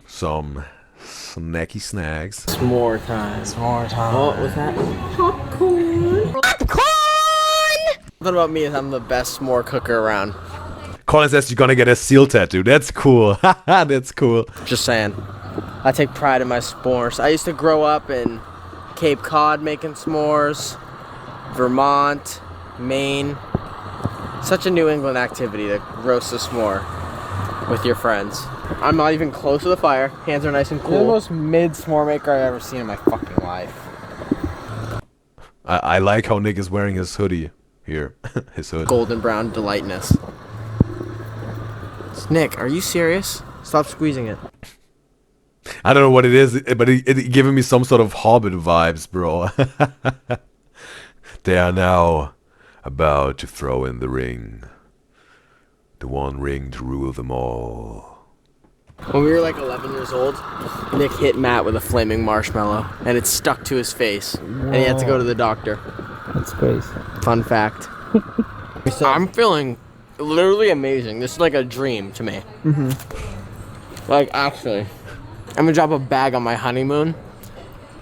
Some snacky snacks. S'more time. S'more time. What was that? Popcorn. Popcorn! What about me is I'm the best s'more cooker around. Colin says you're gonna get a seal tattoo. That's cool. That's cool. Just saying. I take pride in my s'mores. I used to grow up in Cape Cod making s'mores, Vermont, Maine. Such a New England activity to roast a s'more with your friends. I'm not even close to the fire. Hands are nice and cool. You're the most mid s'more maker I've ever seen in my fucking life. I like how Nick is wearing his hoodie here. His hood. Golden brown delightness. Nick, are you serious? Stop squeezing it. I don't know what it is, but it giving me some sort of Hobbit vibes, bro. They are now about to throw in the ring. The one ring to rule them all. When we were like 11 years old, Nick hit Matt with a flaming marshmallow, and it stuck to his face, and he had to go to the doctor. That's crazy. Fun fact. I'm feeling literally amazing. This is like a dream to me. Like, actually, I'm gonna drop a bag on my honeymoon,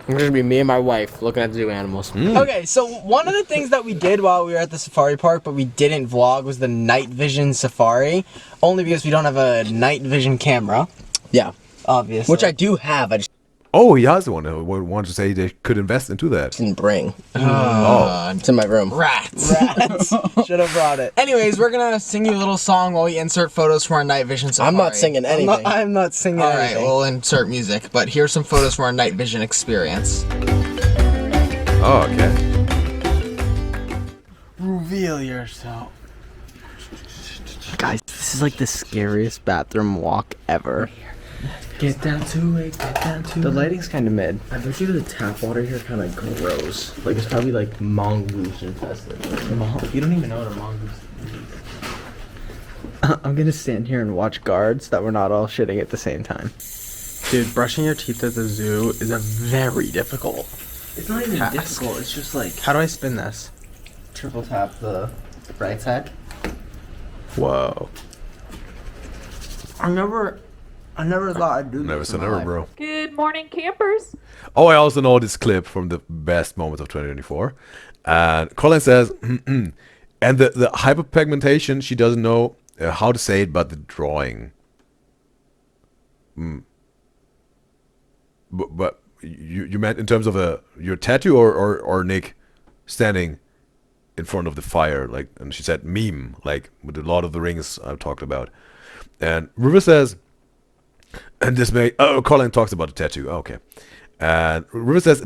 It's gonna be me and my wife looking at the zoo animals. Okay, so one of the things that we did while we were at the safari park, but we didn't vlog, was the night vision safari. Only because we don't have a night vision camera. Yeah. Obviously. Which I do have. I just Oh, he has one who wanted to say they could invest into that. didn't bring. It's in my room. Rats. Should have brought it. Anyways, we're gonna sing you a little song while we insert photos from our night vision safari. I'm not singing anything. I'm not singing anything. Alright, we'll insert music, but here's some photos from our night vision experience. Oh, okay. Reveal yourself. Guys, this is like the scariest bathroom walk ever. Get down to it, get down to The it. lighting's kind of mid. I bet you the tap water here kind of gross. Like it's probably like mongoose infested. You don't even know what a mongoose is. I'm gonna stand here and watch guards that we're not all shitting at the same time. Dude, brushing your teeth at the zoo is a very difficult. It's not even difficult. It's just like How do I spin this? triple tap the right side. Whoa. I never thought I'd do Never this. say never, bro. Good morning, campers. Oh, I also know this clip from the best moments of 2024. And Colin says, and the hyperpigmentation, she doesn't know how to say it, but the drawing. But you meant in terms of your tattoo or Nick standing in front of the fire, like, and she said meme, like with a lot of the rings I've talked about. And River says, and Colin talks about the tattoo. Okay. And River says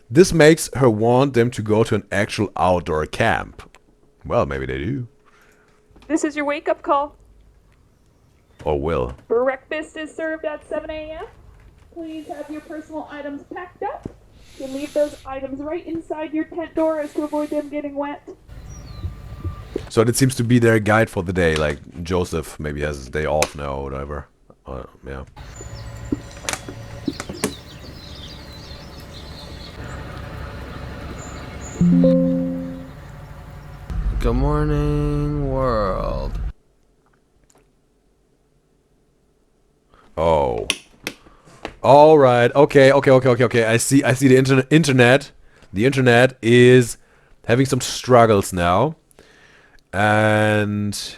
this makes her want them to go to an actual outdoor camp. Well, maybe they do. This is your wake-up call. Or will. Breakfast is served at 7 a.m. Please have your personal items packed up. You can leave those items right inside your tent door as to avoid them getting wet. So that seems to be their guide for the day. Like Joseph maybe has his day off now or whatever. Yeah. Good morning, world. Oh. All right. Okay. I see the internet. The internet is having some struggles now. And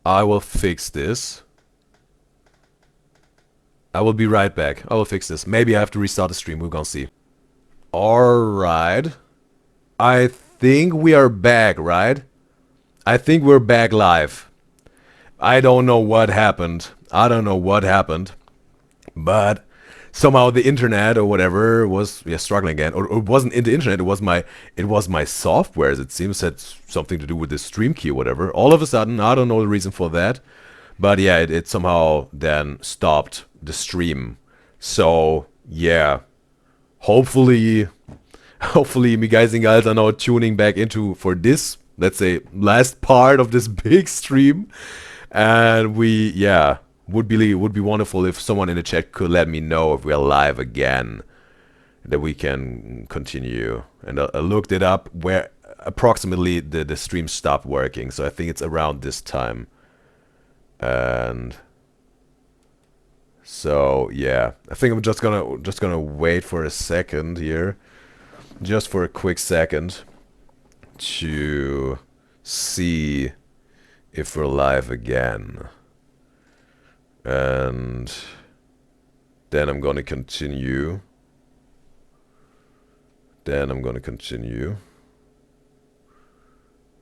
I will fix this. I will be right back. I will fix this. Maybe I have to restart the stream. We're gonna see. Alright. I think we are back, right? I think we're back live. I don't know what happened. But somehow the internet or whatever was struggling again. Or it wasn't in the internet, it was my software, as it seems, had something to do with the stream key or whatever. All of a sudden, I don't know the reason for that. But yeah, it somehow then stopped the stream. So yeah. Hopefully me guys and gals are now tuning back into for this, let's say, last part of this big stream. And would be wonderful if someone in the chat could let me know if we are live again, that we can continue. And I looked it up where approximately the stream stopped working, so I think it's around this time. And so yeah, I think I'm just gonna wait for a second here, just for a quick second, to see if we're live again. And then I'm gonna continue.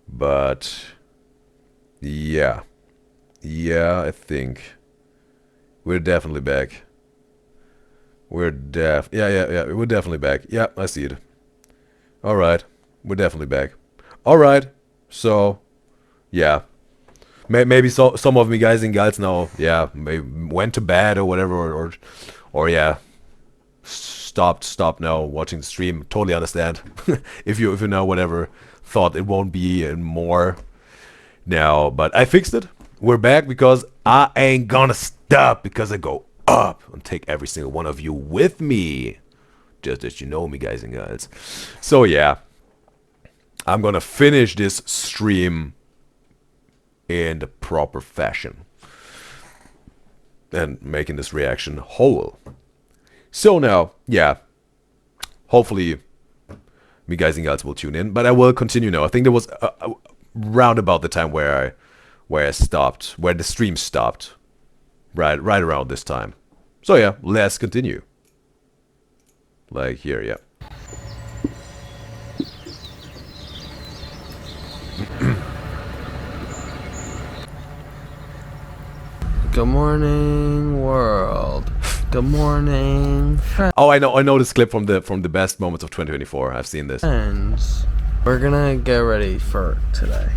But yeah, I think we're definitely back. We're definitely back. Yeah, I see it. All right, we're definitely back. All right, so yeah. Maybe some of me guys and gals now, yeah, maybe went to bed or whatever, or yeah, stopped now watching the stream. Totally understand. if you know whatever, thought it won't be more now, but I fixed it. We're back because I ain't gonna stop, because I go up and take every single one of you with me. Just as you know me, guys and gals. So yeah, I'm gonna finish this stream in the proper fashion and making this reaction whole. So now, yeah, hopefully, me guys and gals will tune in. But I will continue now. I think there was round about the time where I stopped, where the stream stopped, right around this time. So yeah, let's continue. Like here, yeah. Good morning, world. Good morning, friends. Oh, I know this clip from the best moments of 2024. I've seen this. We're gonna get ready for today.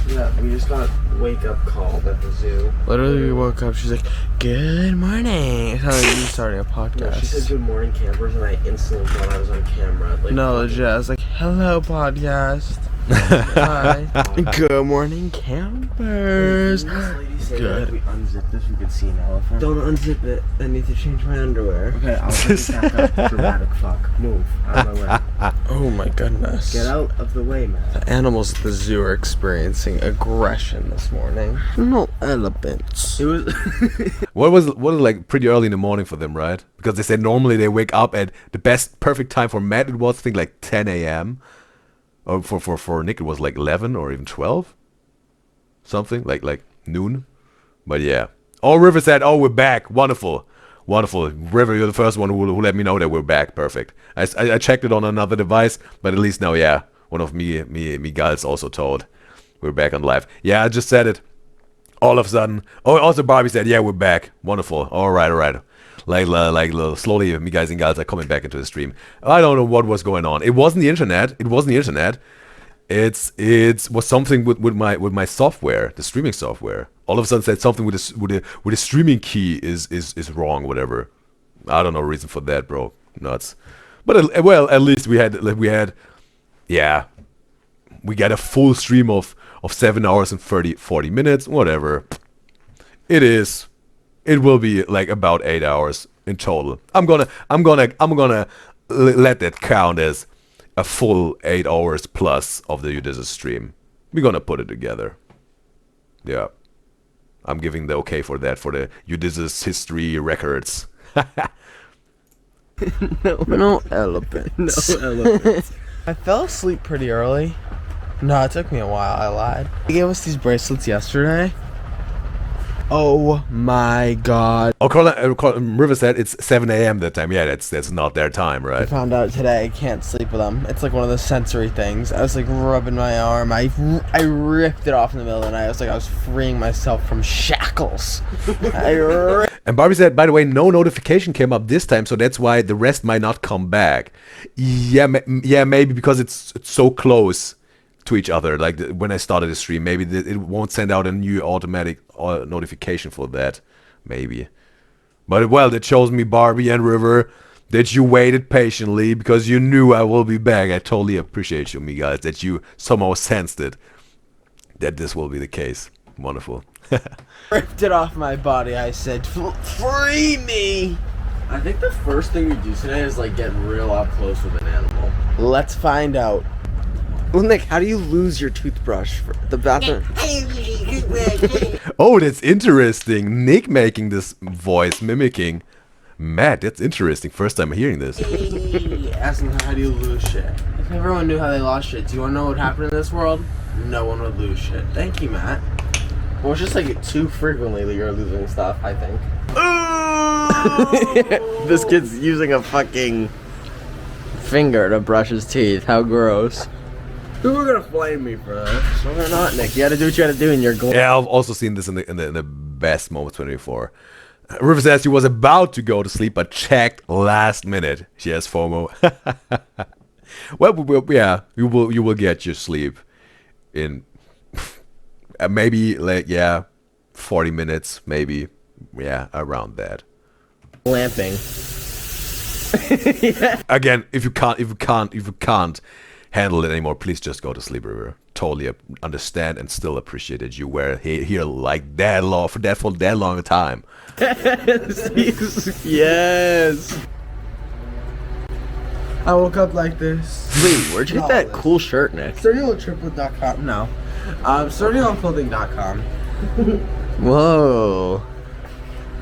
Yeah, we just got wake up called at the zoo. Literally, we woke up. She's like, "Good morning." It's how you starting a podcast. No, she said good morning, campers, and I instantly thought I was on camera. Like, no, legit. I was like, "Hello, podcast." Hi. Good morning, campers. Good. If we unzip this, we could see an elephant. Don't unzip it. I need to change my underwear. Okay, I'll take it back up. Dramatic fuck. Move out of my way. Oh my goodness. Get out of the way, man. The animals at the zoo are experiencing aggression this morning. No elephants. It was. What was like pretty early in the morning for them, right? Because they said normally they wake up at the perfect time for Matt. It was I think like 10 a.m. Or for Nick it was like 11 or even 12. Something like noon. But yeah. Oh, River said, "Oh, we're back. Wonderful. Wonderful. River, you're the first one who let me know that we're back. Perfect. I checked it on another device, but at least now, yeah. One of me guys also told we're back on live. Yeah, I just said it. All of a sudden. Oh, also Barbie said, "Yeah, we're back. Wonderful. All right. Like slowly, me guys and gals are coming back into the stream. I don't know what was going on. It wasn't the internet. It was something with my software, the streaming software. All of a sudden said something with the streaming key is wrong, whatever. I don't know the reason for that, bro. Nuts. But well, at least we had yeah, we got a full stream of 7 hours and 40 minutes, whatever. It will be like about 8 hours in total. I'm gonna let that count as a full 8 hours plus of the UDYZYZ stream. We're gonna put it together. Yeah. I'm giving the okay for that, for the UDYZYZ history records. No elephants. No elephants. I fell asleep pretty early. No, it took me a while. I lied. They gave us these bracelets yesterday. Oh my god. Oh, River said it's 7 a.m. that time. Yeah, that's not their time, right? I found out today I can't sleep with them. It's like one of the sensory things. I was like rubbing my arm. I ripped it off in the middle of the night. I was freeing myself from shackles. And Barbie said, by the way, no notification came up this time, so that's why the rest might not come back. Yeah, maybe because it's so close to each other. Like when I started the stream, maybe it won't send out a new automatic notification for that. Maybe. But well, that shows me, Barbie and River, that you waited patiently because you knew I will be back. I totally appreciate you, me guys, that you somehow sensed it, that this will be the case. Wonderful. Ripped it off my body. I said, "Free me!" I think the first thing we do today is like get real up close with an animal. Let's find out. Well, Nick, how do you lose your toothbrush for the bathroom? Oh, that's interesting. Nick making this voice, mimicking Matt. That's interesting. First time hearing this. Asking how do you lose shit? If everyone knew how they lost shit, do you want to know what happened in this world? No one would lose shit. Thank you, Matt. Well, it's just like too frequently that you're losing stuff, I think. This kid's using a fucking finger to brush his teeth. How gross. Who are gonna flame me for that? So we're not, Nick. You gotta do what you gotta do in your glory. Yeah, I've also seen this in the best moment 24. River says she was about to go to sleep but checked last minute. She has FOMO. Well, yeah, you will get your sleep in maybe like 40 minutes, maybe, yeah, around that. Lamping. Yeah. Again, if you can't handle it anymore, please just go to sleep, River. Totally understand and still appreciate that you were here like that long for that long a time. Yes. I woke up like this. Wait, where'd you get that cool shirt, Nick? Sturniolo.com. No. Sturnioloclothing.com. Whoa.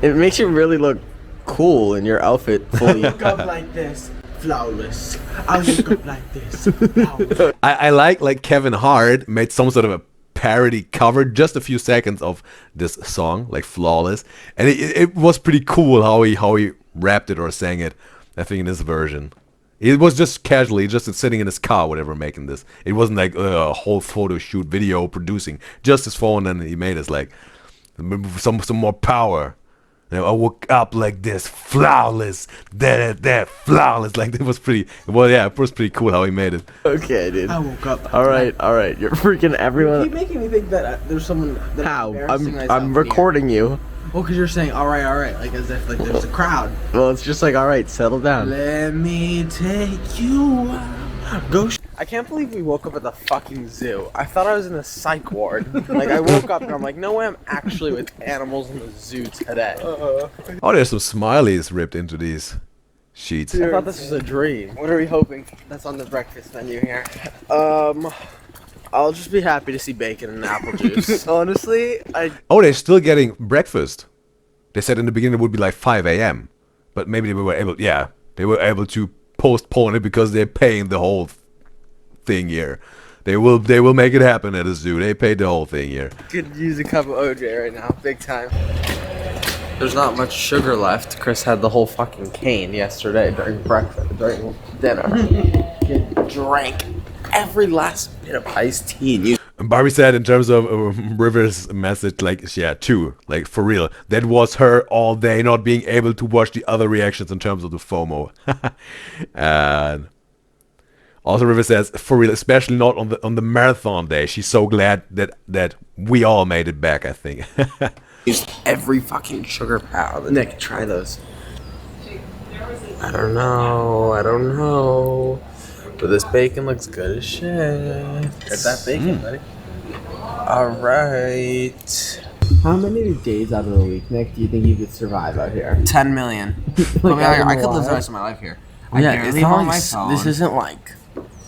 It makes you really look cool in your outfit fully. Woke up like this. flawless. I woke up like this. Flawless. I like Kevin Hart made some sort of a parody cover, just a few seconds of this song, like Flawless, and it was pretty cool how he rapped it or sang it. I think in this version, it was just casually, just sitting in his car, whatever, making this. It wasn't like a whole photo shoot, video producing, just his phone, and he made us like some more power. You know, I woke up like this, flawless, that flawless. Like it was pretty. Well, yeah, it was pretty cool how he made it. Okay, dude. I woke up. All right. You're freaking You everyone. keep making me think that there's someone. That How? embarrassing myself I'm in here. recording you. Well, because you're saying all right, like as if like there's a crowd. Well, it's just like, all right, settle down. Let me take you out. Go. I can't believe we woke up at the fucking zoo. I thought I was in a psych ward. Like I woke up and I'm like, no way, I'm actually with animals in the zoo today. Oh, there's some smileys ripped into these sheets. I thought this was a dream. What are we hoping that's on the breakfast menu here? I'll just be happy to see bacon and apple juice. Honestly, Oh, they're still getting breakfast. They said in the beginning it would be like 5 a.m. But maybe they were able, they were able to postpone it because they're paying the whole thing here. They will make it happen at a zoo. They paid the whole thing here. could use a cup of OJ right now, big time. There's not much sugar left. Chris had the whole fucking cane yesterday during breakfast, during dinner. He drank every last bit of iced tea. And you Barbie said in terms of River's message, like, yeah, too, like, for real. That was her all day, not being able to watch the other reactions in terms of the FOMO. And also River says, for real, especially not on the marathon day. She's so glad that we all made it back, I think. used every fucking sugar powder. Nick, try those. I don't know. But this bacon looks good as shit. Get that bacon, buddy. Alright. How many days out of the week, Nick, do you think you could survive out here? 10 million. I could live the rest of my life here. It's not like this isn't like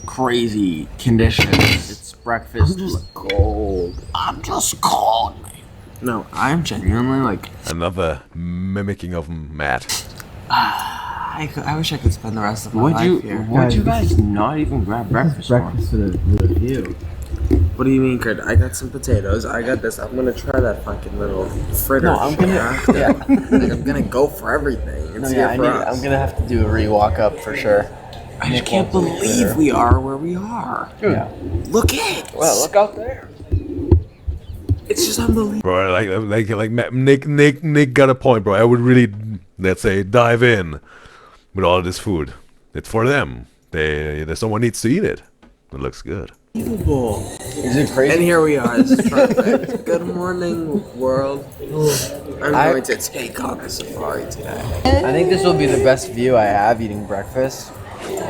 crazy conditions. It's breakfast. I'm just cold. Man. No, I'm genuinely like Another mimicking of Matt. I wish I could spend the rest of my life here. Would you guys not even grab breakfast? Breakfast for the view. What do you mean, Kurt? I got some potatoes. I got this. I'm gonna try that fucking little fritter. No, I'm gonna. Yeah. Like, I'm gonna go for everything. It's here for us. I'm gonna have to do a rewalk up for sure. I just can't believe we are where we are. Dude, yeah. Look it. Well, look out there. It's just unbelievable. Bro, like Nick got a point, bro. I would really, let's say, dive in with all this food. It's for them. Someone needs to eat it. It looks good. Is it crazy? And here we are. This is perfect. Good morning, world. I'm going to take on the safari today. I think this will be the best view I have eating breakfast.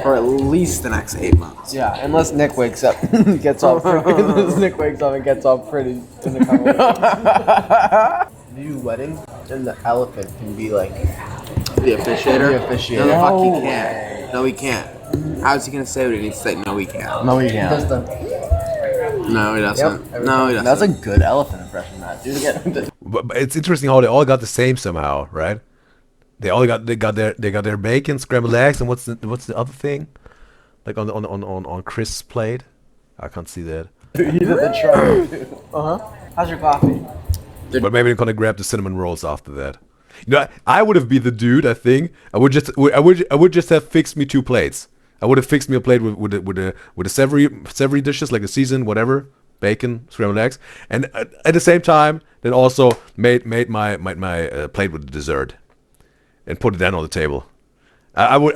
For at least the next 8 months. Yeah, unless Nick wakes up and gets all pretty. Unless Nick wakes up and gets all pretty in a couple of New wedding, and the elephant can be like The officiator? The officiator. No, the fuck he No can't. No, he can't. How's he gonna say what he needs to say? No, he can't. No, he can't. No, he doesn't. Yep, No, he doesn't. That's a good elephant impression, Matt. Do it again. But it's interesting how they all got the same somehow, right? They got their bacon, scrambled eggs, and what's the other thing? Like on Chris' plate? I can't see that. He's at the truck. How's your coffee? But maybe they're gonna grab the cinnamon rolls after that. You know, I would have been the dude. I think I would just have fixed me 2 plates. I would have fixed me a plate with the savory dishes like the seasoned whatever, bacon, scrambled eggs, and at the same time then also made my plate with the dessert, and put it down on the table. I would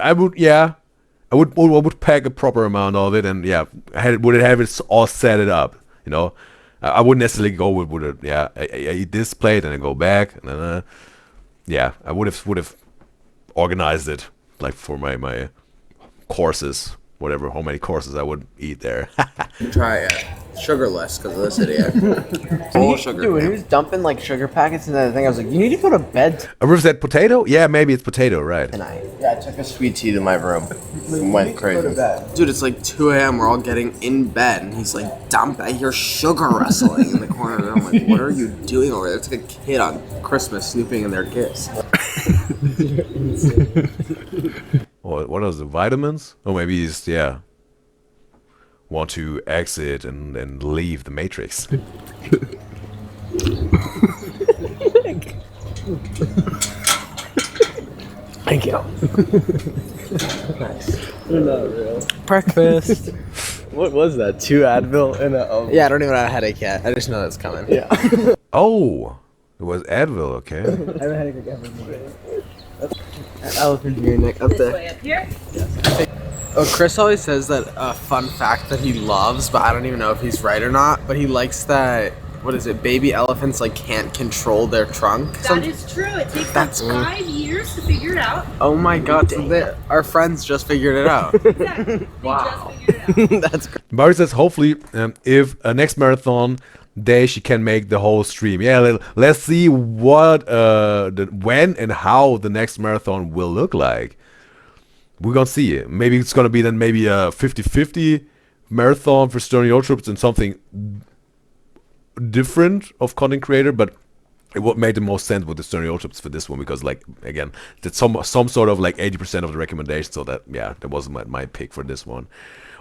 pack a proper amount of it, and yeah, would have it all set it up. You know, I wouldn't necessarily go with it. Yeah, I eat this plate and then go back, and then yeah, I would have organized it like for my courses, whatever, how many courses I would eat there. Try sugarless because of this idiot. Full sugar. Dude, when he was dumping like sugar packets and that thing, I was like, you need to go to bed. A River said potato? Yeah, maybe it's potato, right? And I took a sweet tea to my room and went crazy. Dude, it's like 2 a.m. We're all getting in bed, and he's like, "Dump! I hear sugar rustling in the corner." And I'm like, "What are you doing over there?" It's like a kid on Christmas snooping in their gifts. Oh, what are the vitamins? Or maybe he's want to exit and leave the matrix. Thank you. Nice. They're not real. Breakfast. What was that? 2 Advil and a... Yeah, I don't even have a headache yet. I just know that's coming. Yeah. Oh, it was Advil, okay. I have a headache again. Elephant in your neck up there. Way up here. Oh, Chris always says that fun fact that he loves, but I don't even know if he's right or not. But he likes that. What is it? Baby elephants like can't control their trunk. That is true. It takes them 5 years to figure it out. Oh my God! So our friends just figured it out. Exactly. Wow. They just figured it out. That's great. Barry says hopefully if next marathon day she can make the whole stream. Yeah, let's see what when and how the next marathon will look like. We're gonna see it. Maybe it's gonna be then maybe a 50-50 marathon for Sturniolo Triplets and something different of content creator, but it would make the most sense with the Sturniolo Triplets for this one because, like, again, that's some sort of like 80% of the recommendation. So that that was my pick for this one.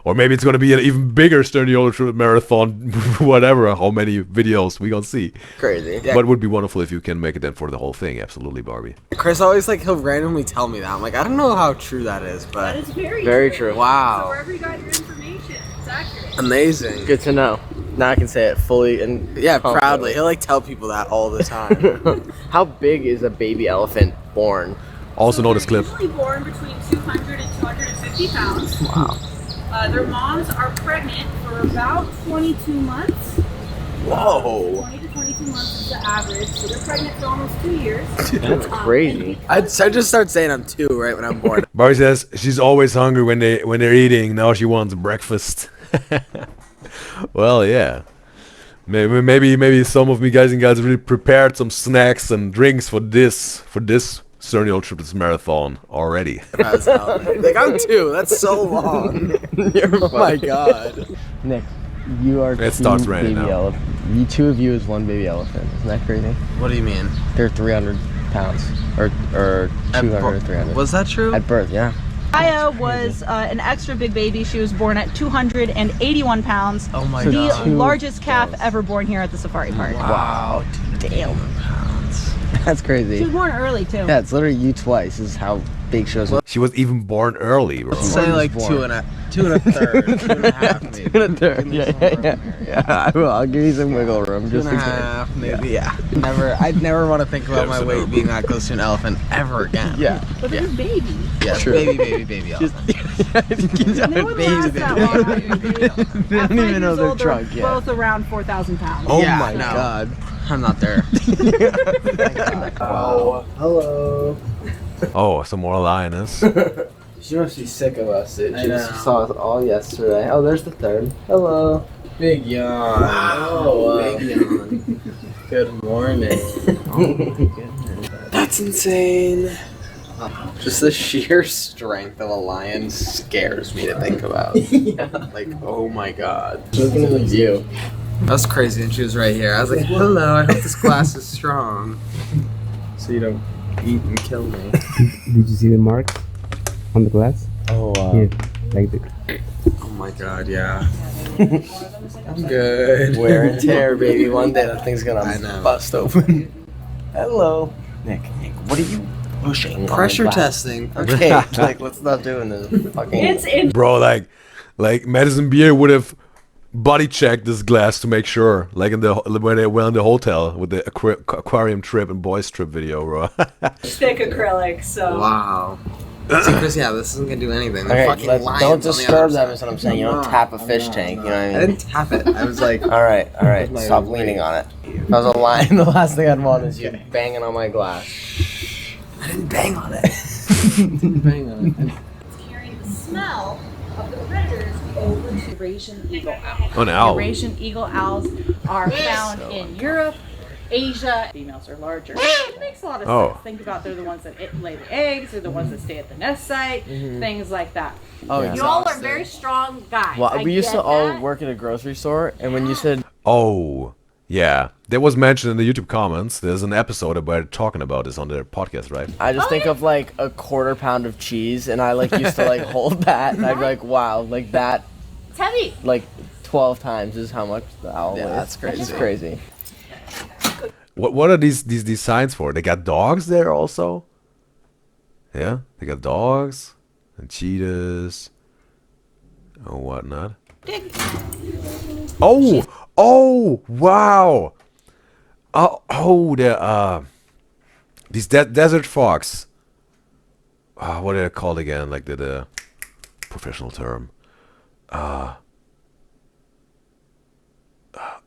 Or maybe it's gonna be an even bigger Sturniolo Triplet marathon, whatever. How many videos we gonna see? Crazy. But it would be wonderful if you can make it then for the whole thing. Absolutely, Barbie. Chris always he'll randomly tell me that. I'm like, I don't know how true that is, but That is very true. So Wow. wherever you got your information, it's accurate. Amazing. Good to know. Now I can say it fully and Proudly. He'll tell people that all the time. How big is a baby elephant born? Also know this clip. Usually born between 200 and 250 pounds. Wow. Their moms are pregnant for about 22 months. Whoa. 20 to 22 months is the average. So they're pregnant for almost 2 years. That's crazy. I just start saying I'm 2 right when I'm born. Barbie says she's always hungry when they're eating. Now she wants breakfast. Well, yeah. Maybe some of me guys and gals really prepared some snacks and drinks for this Sturniolo Triplets marathon already. Like I'm 2. That's so long. Oh my God. Nick, you are It starts two raining baby now. elephant. You 2 of you is 1 baby elephant. Isn't that crazy? What do you mean? They're 300 pounds or 200 or 300. Was that true? At birth, yeah. Aya was an extra big baby. She was born at 281 pounds. Oh my The God. largest calf ever born here at the safari park. Wow. Damn. That's crazy. She was born early too. Yeah, it's literally you twice. This is how big shows look. She was even born early. Bro. Say like 2 and a third, 2.5 maybe. 2 and a third. Yeah. I'll give you some wiggle room. 2.5 maybe. Yeah. I'd never want to think about my weight being that close to an elephant ever again. Yeah. But they're babies. Yeah. True. Baby elephant. They wouldn't last that long. They don't even know their trunk yet. Both around 4,000 pounds. Oh Yeah, my no. God. I'm not there. Oh, hello. Oh, some more lioness. She must be sick of us. She just saw us all yesterday. Oh, there's the third. Hello. Big yawn. Wow. Big yawn. Good morning. Oh my goodness. That's insane. Just the sheer strength of a lion scares me to think about. Like, oh my God. Looking at the view. That's crazy, and she was right here. I was like, hello, I hope this glass is strong. So you don't eat and kill me. Did you see the mark on the glass? Oh, Here, like the. Oh my God, yeah. I'm good. Wear and tear, baby. One day that thing's I gonna know. bust open. Hello. Nick, what are you pushing? Pressure on the glass? testing. Okay, like, let's stop doing this. Fucking. It's in. Bro, like Madison Beer would have body checked this glass to make sure, like when they were in the hotel with the aquarium trip and boys trip video, bro. Thick acrylic, so. Wow. See, Chris, yeah, this isn't gonna do anything. They're Okay, fucking lions don't on the disturb other them side. is what I'm saying. You don't tap a fish tank, you know what I mean? I didn't tap it. I was like, All right. Stop leaning on it. If I was a lion, the last thing I'd want is you banging on my glass. I didn't bang on it. Carrying the smell of the predators over to Eurasian eagle owls. Oh, an owl. Eurasian eagle owls are found in Europe, Asia. Females are larger. It makes a lot of Oh. sense. Think about they're the ones that lay the eggs, they're the ones that stay at the nest site, things like that. Oh, You all are very strong guys. Well, I we used get to all that. work at a grocery store, and when you said, Oh, yeah. That was mentioned in the YouTube comments. There's an episode where they're talking about this on their podcast, right? I just think of like a quarter pound of cheese, and I like used to like hold that, and I'd be like, wow, like that. It's heavy. Like 12 times is how much the owl weighs. that's crazy. It's crazy. What are these signs for? They got dogs there also? Yeah, they got dogs and cheetahs and whatnot. Oh, wow. These desert fox. What are they called again? Like the professional term. A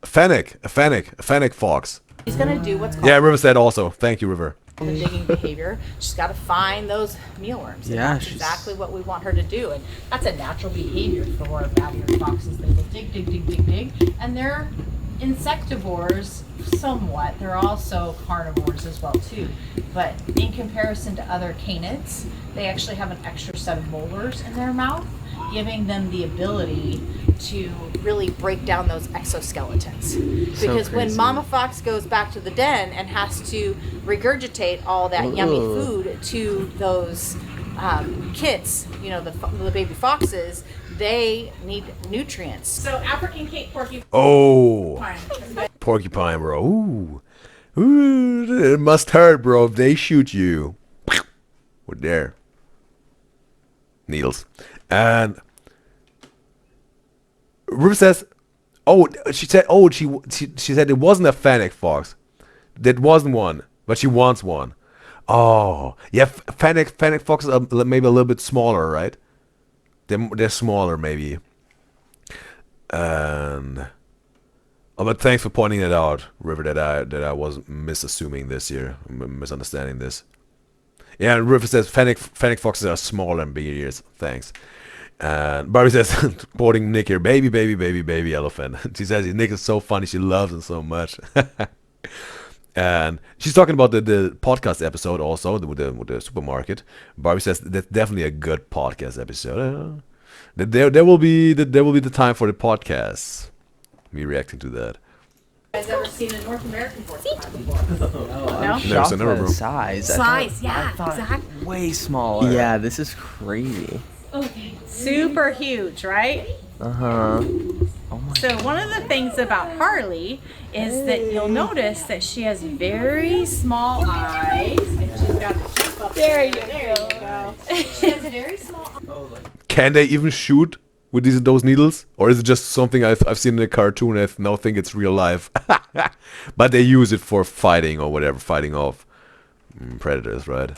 fennec fox. He's gonna do what's called Yeah, River said also. Thank you, River. the digging behavior. She's got to find those mealworms. And Yeah, that's exactly what we want her to do. And that's a natural behavior for bad-eared foxes. They will dig, dig, dig, dig, dig. And they're insectivores somewhat. They're also carnivores as well too. But in comparison to other canids, they actually have an extra set of molars in their mouth, giving them the ability to really break down those exoskeletons. Because when Mama Fox goes back to the den and has to regurgitate all that yummy food to those kits, you know, the baby foxes, they need nutrients. So African Cape porcupine. Oh, porcupine, bro. Ooh, it must hurt, bro, if they shoot you with their needles. And Ruth says, she said it wasn't a fennec fox. That wasn't one, but she wants one. Oh, yeah, fennec foxes are maybe a little bit smaller, right? They're smaller, maybe. And but thanks for pointing it out, River. That I was misunderstanding this. Yeah, and River says fennec foxes are smaller and bigger ears. Thanks. And Barbie says, quoting Nick here, baby elephant. She says Nick is so funny, she loves him so much. And she's talking about the podcast episode also with the supermarket. Barbie says that's definitely a good podcast episode. There will be the time for the podcast. Me reacting to that. Guys ever seen a North American porcupine before? No? Never seen never, bro. Size. Exactly. Way smaller. Yeah, this is crazy. Okay. Super huge, right? Uh-huh. So one of the things about Harley is that you'll notice that she has very small eyes. And she's got the chip up there. There you go. She has very small eyes. Can they even shoot with those needles? Or is it just something I've seen in a cartoon and I now think it's real life? But they use it for fighting or whatever, fighting off predators, right?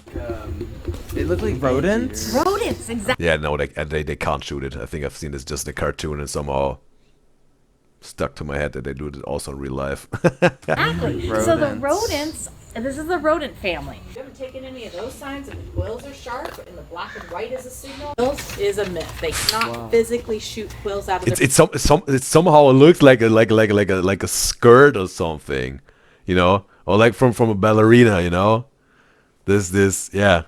They look like rodents. Rodents, exactly. Yeah, no, they can't shoot it. I think I've seen this just in a cartoon and somehow stuck to my head that they do it also in real life. Exactly. So the rodents, and this is the rodent family. You haven't taken any of those signs if the quills are sharp and the black and white is a signal? Quills is a myth. They cannot physically shoot quills out of their... It's somehow it looks like a skirt or something, you know, or like from a ballerina, you know. This yeah.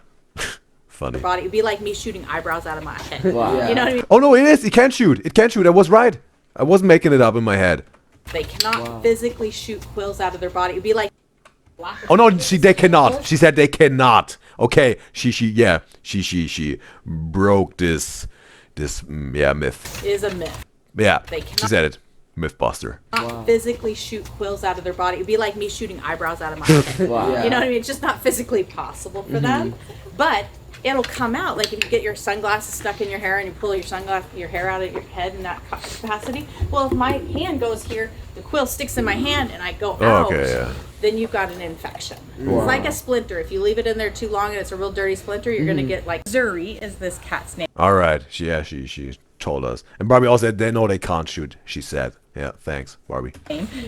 Funny. Body. It'd be like me shooting eyebrows out of my head. Wow. You know what I mean? Oh no, it is. It can't shoot. I was right. I wasn't making it up in my head. They cannot physically shoot quills out of their body. It'd be like Oh no, they cannot. She said they cannot. Okay, she broke this myth. Is a myth. Yeah, They cannot- she said it. Mythbuster. Not physically shoot quills out of their body. It'd be like me shooting eyebrows out of my head. Wow. You know what I mean? It's just not physically possible for them. But it'll come out. Like if you get your sunglasses stuck in your hair and you pull your hair out of your head in that capacity. Well, if my hand goes here, the quill sticks in my hand and I go out. Okay, yeah. Then you've got an infection. It's like a splinter. If you leave it in there too long and it's a real dirty splinter, you're gonna get like Zuri is this cat's name. All right. She told us. And Barbie also said they know they can't shoot. She said. Yeah, thanks, Barbie.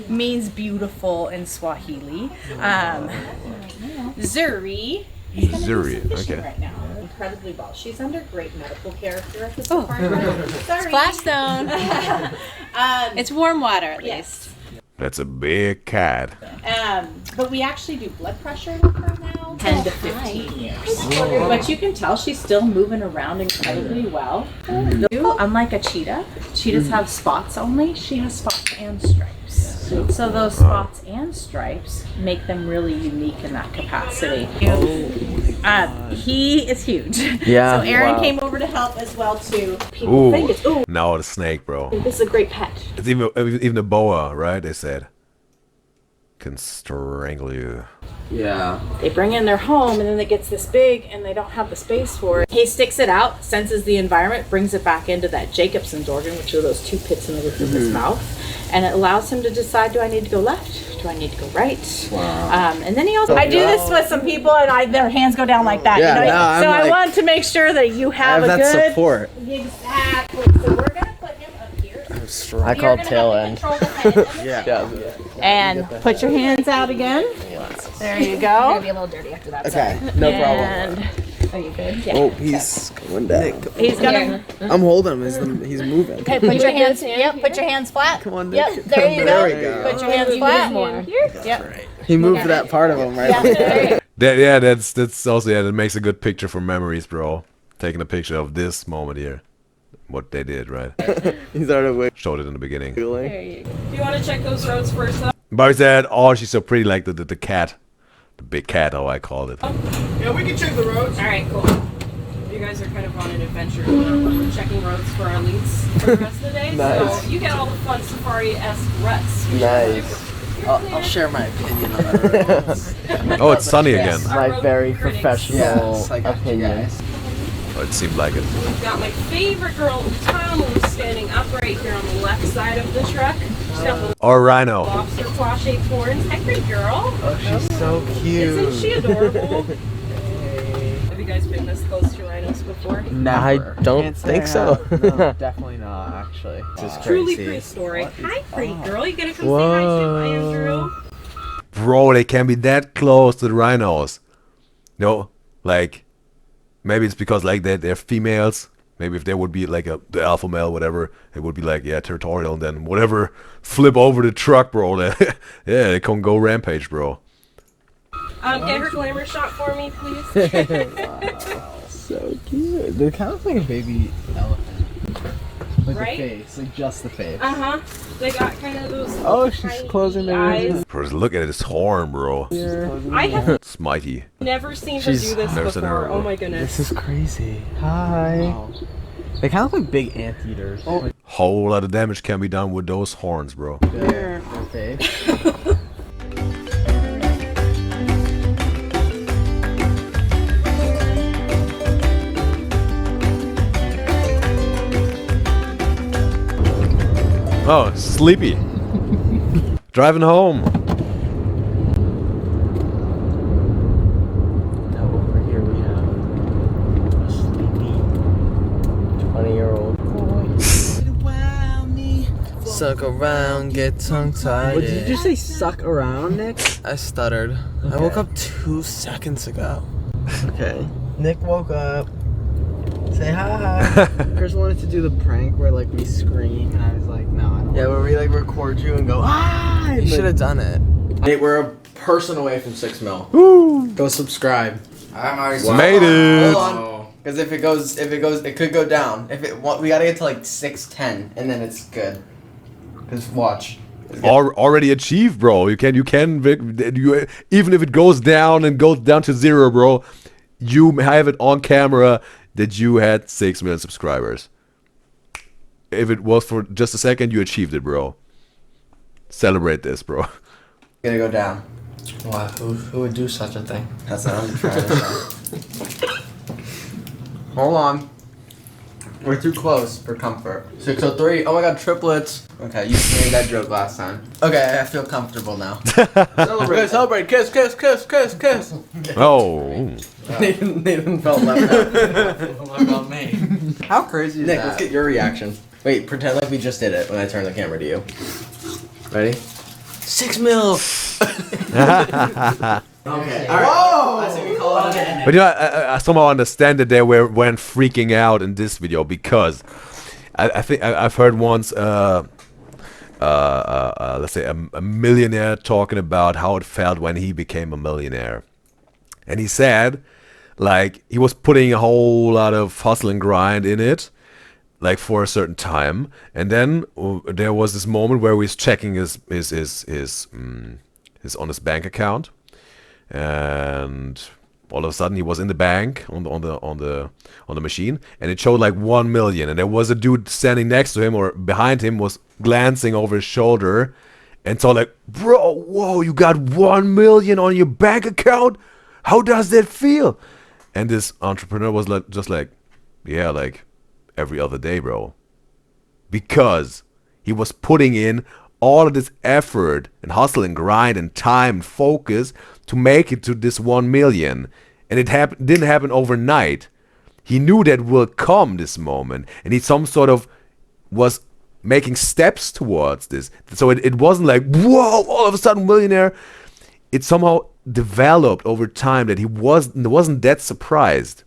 Means beautiful in Swahili. Zuri. is gonna do Zuri, some fishing okay. Right now. Incredibly well. She's under great medical care here at the safari. Sorry. Splashstone. It's warm water at Yes. That's a big cat. But we actually do blood pressure with her now. 10 to 15 years. But you can tell she's still moving around incredibly well. Unlike a cheetah, cheetahs have spots only. She has spots and stripes. So those spots and stripes make them really unique in that capacity. He is huge. Yeah. So Aaron Wow. came over to help as well too. People think it's Now the snake, bro. this is a great pet. It's even a boa, right? They said can strangle you. Yeah. They bring in their home and then it gets this big and they don't have the space for it. He sticks it out, senses the environment, brings it back into that Jacobson's organ, which are those 2 pits in the roof of his mouth. And it allows him to decide, do I need to go left? Do I need to go right? Wow. And then he also, I do this with some people and their hands go down like that. Yeah, you know? no, I'm so I like- want to make sure that you have, have a that good support. Exactly. So we're gonna put him up here. I You're call gonna tail have to end. control the head. Yeah. And put your hands out again. There you go. Gonna be a little dirty after that. Okay, sorry. no problem. And Are you good? Yeah. Oh, he's going down. he's gonna. I'm holding him. He's moving. Okay, put your hands. Yep, put your hands flat. Come on, Yep, Nick. there you There we go. go. Put your hands flat. Here. Yep. He moved that part of him right Yeah, there. Yeah, that's also that makes a good picture for memories, bro. Taking a picture of this moment here, what they did, right? He started with. Showed it in the beginning. There you go. Do you want to check those roads first? But he said, "Oh, she's so pretty," like the cat, the big cat, how I call it. Yeah, we can check the roads. All right, cool. You guys are kind of on an adventure. We're checking roads for our leads for the rest of the day. Nice. So you get all the fun safari-esque ruts. Nice. I'll share my opinion on that. Oh, it's sunny again. My very professional opinion. Oh, it seemed like it. We've got my favorite girl in town who's standing upright here on the left side of the truck. She's got the Or rhino. lobster claw-shaped horns. Hi, pretty girl. Oh, she's so cute. Isn't she adorable? Have you guys been this close to rhinos before? I don't think so. No, definitely not, actually. This is Truly crazy. prehistoric. Hi, pretty girl. You gonna come say hi to Andrew? Bro, they can be that close to the rhinos. No, like maybe it's because like they're females. Maybe if they would be like the alpha male, whatever, it would be like territorial, and then whatever flip over the truck, bro. Yeah, they can go rampage, bro. Get her glamour shot for me, please. So cute. They're kind of like a baby elephant. Like Right? the face, like just the face. Uh-huh. They got kind of those Oh, she's tiny closing their eyes. Bro, just look at this horn, bro. I have It's mighty. never seen her do this never seen her before. Oh my goodness. This is crazy. Hi. Wow. They kind of look like big anteaters. Oh, Whole lot of damage can be done with those horns, bro. their face. Oh, sleepy. Driving home. Now over here we have a sleepy 20-year-old boy. Suck around, get tongue-tied. What, did you say suck around, Nick? I stuttered. I woke up 2 seconds ago. Okay. Nick woke up. Say hi. Chris wanted to do the prank where like we scream, and I was like, no, I don't. Yeah, where we like record you and go, ah! You should have done it. Nate, we're a person away from 6 mil. Woo! Go subscribe. I'm already Made it. Hold on. Because if it goes, it could go down. We gotta get to like 610, and then it's good. Just watch. Already achieved, bro. You even if it goes down and goes down to 0, bro, you have it on camera that you had 6 million subscribers. If it was for just a second, you achieved it, bro. Celebrate this, bro. Gonna go down. What? Who would do such a thing? That's what I'm trying to say. Hold on. We're too close for comfort. 603. Oh my god, triplets. Okay, you made that joke last time. Okay, I feel comfortable now. Celebrate, celebrate. Kiss, kiss, kiss, kiss, kiss. Oh. Nathan felt left out. What about me? How crazy is Nick, that? Let's get your reaction. Wait, pretend like we just did it when I turn the camera to you. Ready? 6 mil. Okay. All right. Whoa! I say we call it an But you know, I somehow understand that they weren't freaking out in this video because I think I've heard once, let's say a millionaire talking about how it felt when he became a millionaire, and he said, like, he was putting a whole lot of hustle and grind in it, like for a certain time, and then there was this moment where he's checking his on his bank account, and all of a sudden he was in the bank on the machine, and it showed like 1 million, and there was a dude standing next to him or behind him was glancing over his shoulder, and so like, bro, whoa, you got 1 million on your bank account? How does that feel? And this entrepreneur was like, just like, yeah, like every other day, bro, because he was putting in all of this effort and hustle and grind and time and focus to make it to this 1 million, and it didn't happen overnight. He knew that will come this moment, and he some sort of was making steps towards this. So it wasn't like, whoa, all of a sudden millionaire. It somehow developed over time that he wasn't that surprised,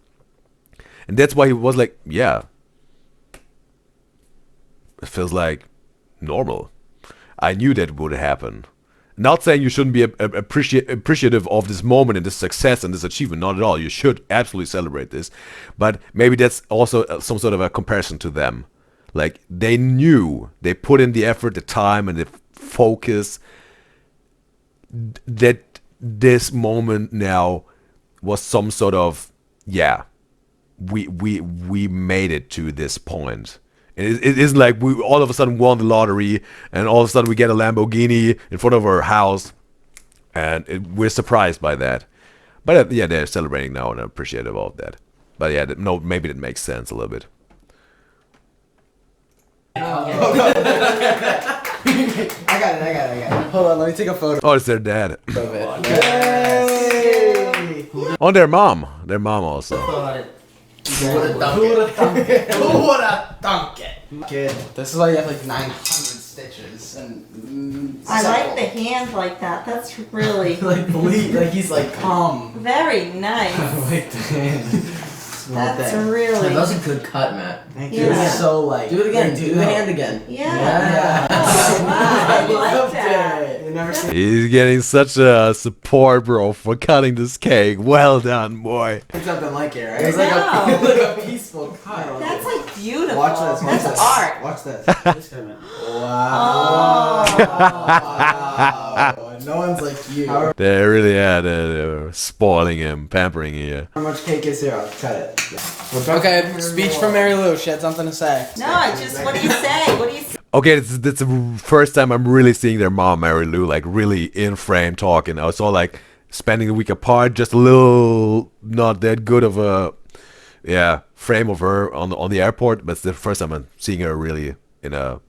and that's why he was like, yeah, it feels like normal. I knew that would happen. Not saying you shouldn't be appreciative of this moment and this success and this achievement. Not at all. You should absolutely celebrate this. But maybe that's also some sort of a comparison to them. Like, they knew, they put in the effort, the time, and the focus, that this moment now was some sort of, yeah, we made it to this point. It isn't like we all of a sudden won the lottery and all of a sudden we get a Lamborghini in front of our house, and we're surprised by that. But yeah, they're celebrating now and appreciative of that. But yeah, no, maybe that makes sense a little bit. I got it. Hold on, let me take a photo. Oh, it's their dad. Of it. Yay! On their mom also. Who would've thunk it? Kid, this is why you have like 900 stitches and. I like the hand like that. That's really like bleed, like he's like calm. very nice. I like the hand. That's really. That was a good cut, Matt. Thank you. It's so like. Do it again. Do the hand again. Yeah. Oh, wow, I like that. You never seen. He's getting such a support, bro, for cutting this cake. Well done, boy. It's something like it, right? I It's like a peaceful cut. That's like beautiful. Watch this. Watch That's this. art. Watch this. Wow. Oh. No one's like you. They really they're spoiling him, pampering him. How much cake is here? I'll cut it. Yeah. Okay, speech from Mary Lou. She had something to say. No, I just. What do you say? What do you say? Okay, that's the first time I'm really seeing their mom, Mary Lou, like really in frame talking. I saw like spending the week apart, just a little not that good of a frame of her on the airport, but it's the first time I'm seeing her really in a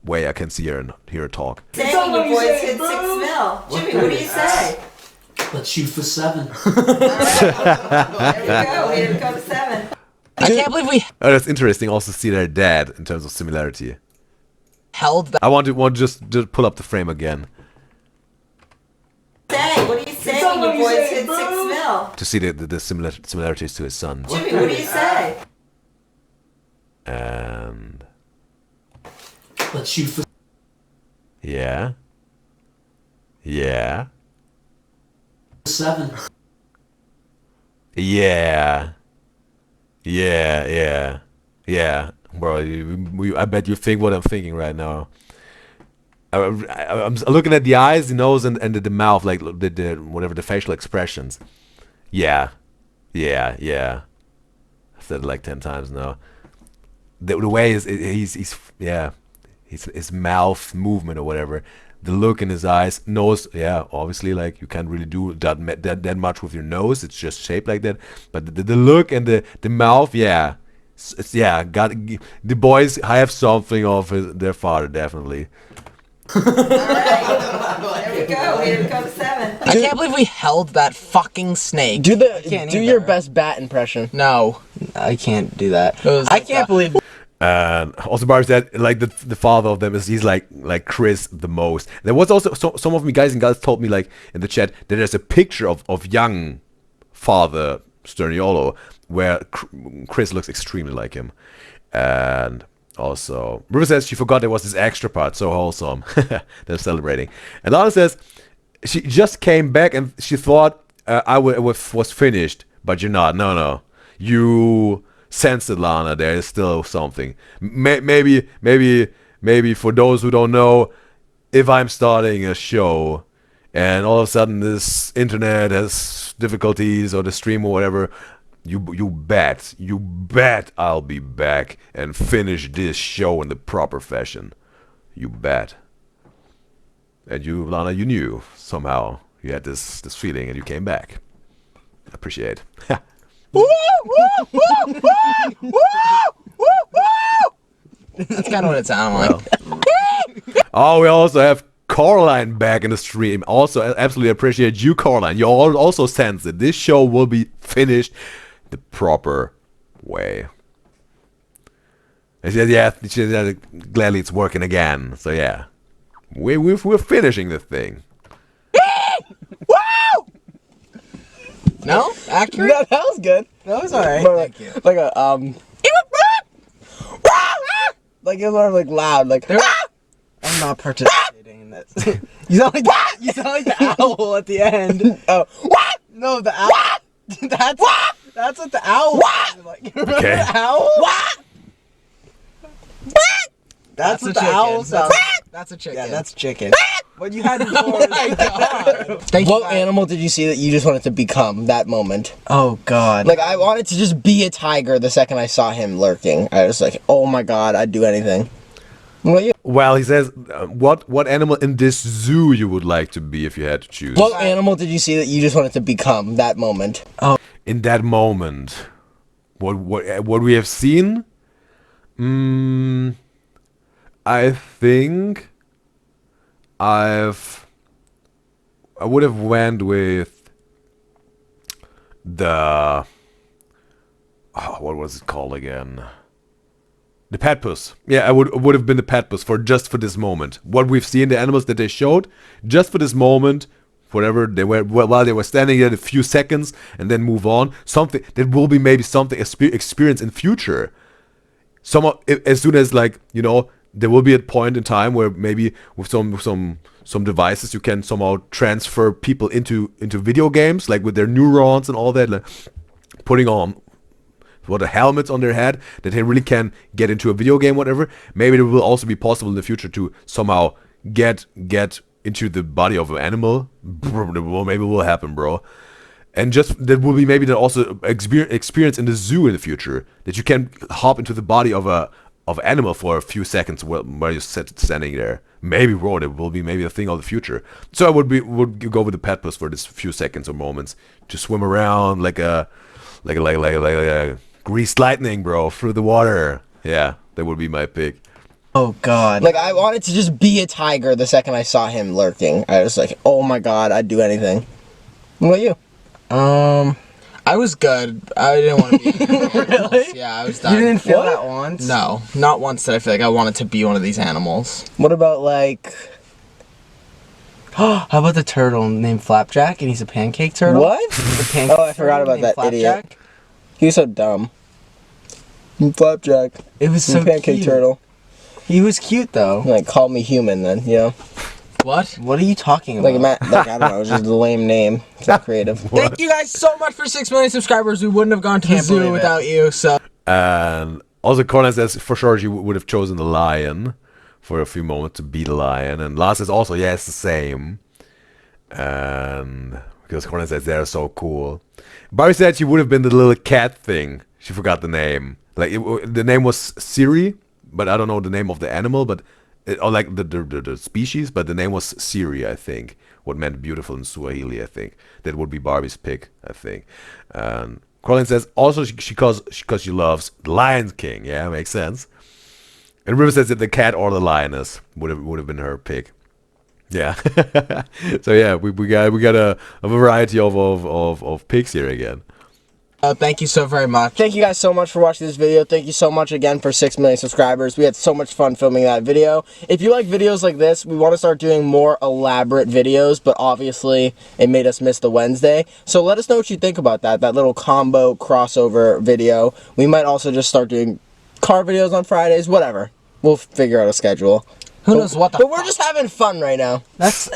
way I can see her and hear her talk. Saying your boys hit 6 mil. Jimmy, what do you say? Let's shoot for 7. Here we go. Here comes 7. I can't believe we Oh, that's interesting. Also see their dad in terms of similarity. held that. I want to just pull up the frame again Say, what do you say when your boys hit 6 mil? to see the similarities to his son. Jimmy, what do you say? And Let's shoot for yeah. 7. Yeah. Bro, I bet you think what I'm thinking right now. I'm looking at the eyes, the nose, and the mouth, like the whatever the facial expressions. Yeah. I've said it like 10 times now. The way his mouth movement or whatever, the look in his eyes, nose, obviously, like you can't really do that much with your nose. It's just shaped like that. But the look and the mouth, the boys have something of their father, definitely. All right. Here we go. Here comes 7. I can't believe we held that fucking snake. Do your best bat impression. No, I can't do that. I can't believe. And also Barbie said like the father of them he's like Chris the most. There was also some of me guys and girls told me like in the chat that there's a picture of young father Sturniolo where Chris looks extremely like him. And also River says she forgot there was this extra part, so wholesome. They're celebrating. And Lana says she just came back and she thought I was finished, but you're not. No, you sensed it, Lana. There is still something. Maybe for those who don't know, if I'm starting a show and all of a sudden this internet has difficulties or the stream or whatever, you bet I'll be back and finish this show in the proper fashion. You bet. And you, Lana, you knew somehow. You had this feeling and you came back. I appreciate. That's kind of what it sounded like. Oh, we also have Coraline back in the stream. Also, absolutely appreciate you, Coraline. You all also sense that this show will be finished the proper way. And she said, yeah, gladly it's working again. So yeah, we're finishing the thing. No? Accurate? No, that was good. That was alright. Thank you. Like a like it was like loud, like I'm not participating in this. You sound like the owl at the end. Oh, no, the owl. That's what the owl sounded like. You remember Okay. the owl? That's what the owl sounds like. That's a chicken. yeah, that's chicken. What you had before. Oh my god. What animal did you see that you just wanted to become that moment? Oh god. Like, I wanted to just be a tiger the second I saw him lurking. I was like, oh my god, I'd do anything. What about you? Well, he says, what animal in this zoo you would like to be if you had to choose? What animal did you see that you just wanted to become that moment? Oh. In that moment, what we have seen? I think I would have went with the what was it called again? The platypus. Yeah, I would have been the platypus for this moment. What we've seen, the animals that they showed, just for this moment, whatever they were, while they were standing there a few seconds and then move on. Something that will be maybe something experience in future. As soon as, like, you know, there will be a point in time where maybe with some devices you can somehow transfer people into video games, like with their neurons and all that, like putting on the helmets on their head that they really can get into a video game, whatever. Maybe it will also be possible in the future to somehow get into the body of an animal. Maybe it will happen, bro. And just that will be maybe then also experience in the zoo in the future, that you can hop into the body of an animal for a few seconds while you're standing there. Maybe, bro, it will be maybe a thing of the future. So I would go with the platypus for this few seconds or moments to swim around like a greased lightning, bro, through the water. Yeah, that would be my pick. Oh god. Like, I wanted to just be a tiger the second I saw him lurking. I was like, oh my god, I'd do anything. What about you? I was good. I didn't want to be Really? Yeah, I was done. You didn't feel that once? No, not once did I feel like I wanted to be one of these animals. What about, like... How about the turtle named Flapjack, and he's a pancake turtle? What? The pancake Oh, I forgot about that Flapjack. idiot. He was so dumb. Flapjack. It was so pancake cute. turtle. He was cute though. Like, call me human then, you know? What? What are you talking about? Like, I don't know, it was just a lame name. It's not creative. Thank you guys so much for 6 million subscribers. We wouldn't have gone to the zoo without you, so... And also Conan says for sure she would have chosen the lion for a few moments to be the lion. And Lars says also, yeah, it's the same. And because Conan says they're so cool. Barry said she would have been the little cat thing. She forgot the name. Like, the name was Siri, but I don't know the name of the animal, but... or like the species, but the name was Siri, I think. What meant beautiful in Swahili, I think. That would be Barbie's pick, I think. And Colin says also because she loves the Lion King. Yeah, makes sense. And River says that the cat or the lioness would have been her pick. Yeah. So yeah, we got a variety of picks here again. Thank you so very much. Thank you guys so much for watching this video. Thank you so much again for 6 million subscribers. We had so much fun filming that video. If you like videos like this, we want to start doing more elaborate videos, but obviously it made us miss the Wednesday. So let us know what you think about that little combo crossover video. We might also just start doing car videos on Fridays, whatever. We'll figure out a schedule. Who knows what the But we're just having fun right now. That's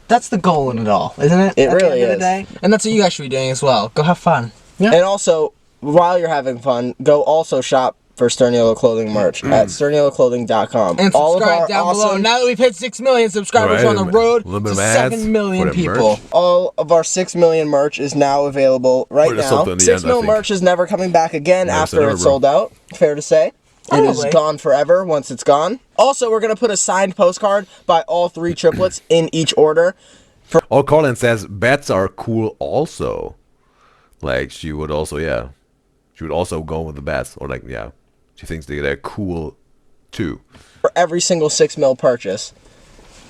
the goal in it all, isn't it? It At really the end of the day? And that's what you guys should be doing as well. Go have fun. Yeah. And also, while you're having fun, go also shop for Sturniolo clothing merch at sturnioloclothing.com. And subscribe down below. Now that we've hit 6 million subscribers, we're on the road to 7 million people. All of our 6 million merch is now available right now. 6 mil merch is never coming back again after it's sold out. Fair to say. It is gone forever once it's gone. Also, we're going to put a signed postcard by all 3 triplets in each order. Oh, Colin says bats are cool also. Like, she would also, yeah. She would also go with the bats. Or like, yeah. She thinks they're cool too. For every single 6 mil purchase.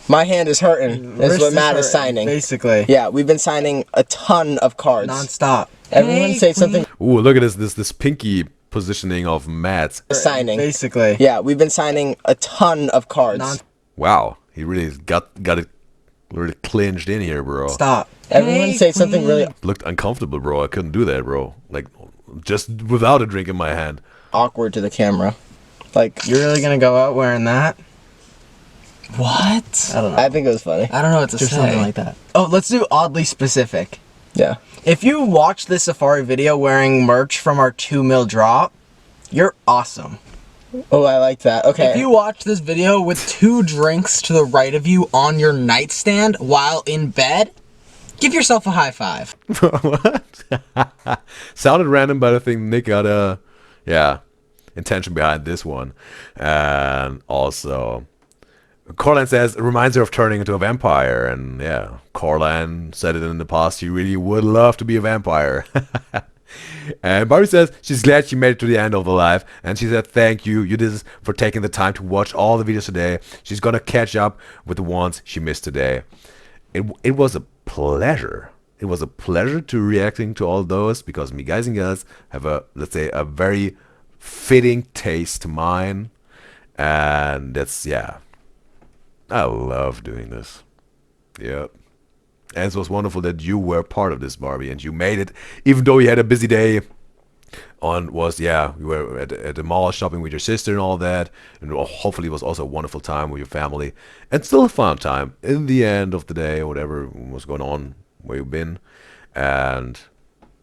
My hand is hurting. That's what Matt is signing. Basically. Yeah, we've been signing a ton of cards. Non-stop. Everyone say something. Ooh, look at this pinky positioning of Matt's. Signing. Basically. Yeah, we've been signing a ton of cards. Wow. He really got it really clinched in here, bro. Stop. Everyone say something really looked uncomfortable, bro. I couldn't do that, bro. Like, just without a drink in my hand. Awkward to the camera. Like, you're really gonna go out wearing that? What? I don't know. I think it was funny. I don't know what to say. Something like that. Oh, let's do oddly specific. Yeah. If you watch this Safari video wearing merch from our 2 mil drop, you're awesome. Oh, I like that. Okay. If you watch this video with 2 drinks to the right of you on your nightstand while in bed, give yourself a high five. What? Sounded random, but I think Nick got intention behind this one. And also, Corlan says it reminds her of turning into a vampire. And yeah, Corlan said it in the past. He really would love to be a vampire. And Barbie says she's glad she made it to the end of the live, and she said thank you UDYZYZ for taking the time to watch all the videos today. She's gonna catch up with the ones she missed today. It was a pleasure. It was a pleasure to reacting to all those, because me guys and girls have a, let's say, a very fitting taste to mine, and that's, yeah, I love doing this. Yep. And it was wonderful that you were part of this, Barbie, and you made it, even though you had a busy day. You were at the mall shopping with your sister and all that, and hopefully it was also a wonderful time with your family, and still a fun time in the end of the day, or whatever was going on where you've been, and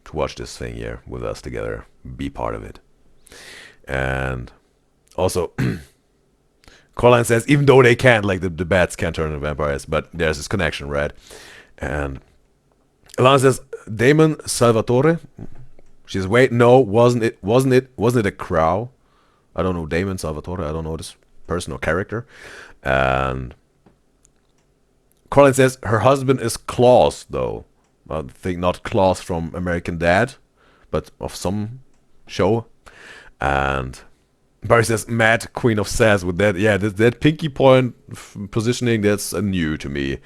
to watch this thing here with us together, be part of it. And also, Corlan says, even though they can't, like the bats can't turn into vampires, but there's this connection, right? And Alana says, Damon Salvatore. She says, wait, no, wasn't it a crow? I don't know Damon Salvatore. I don't know this person or character. And Corlan says her husband is Klaus, though. I think not Klaus from American Dad, but of some show. And Barry says, Matt, Queen of Sass, with that, yeah, that pinky point positioning, that's new to me.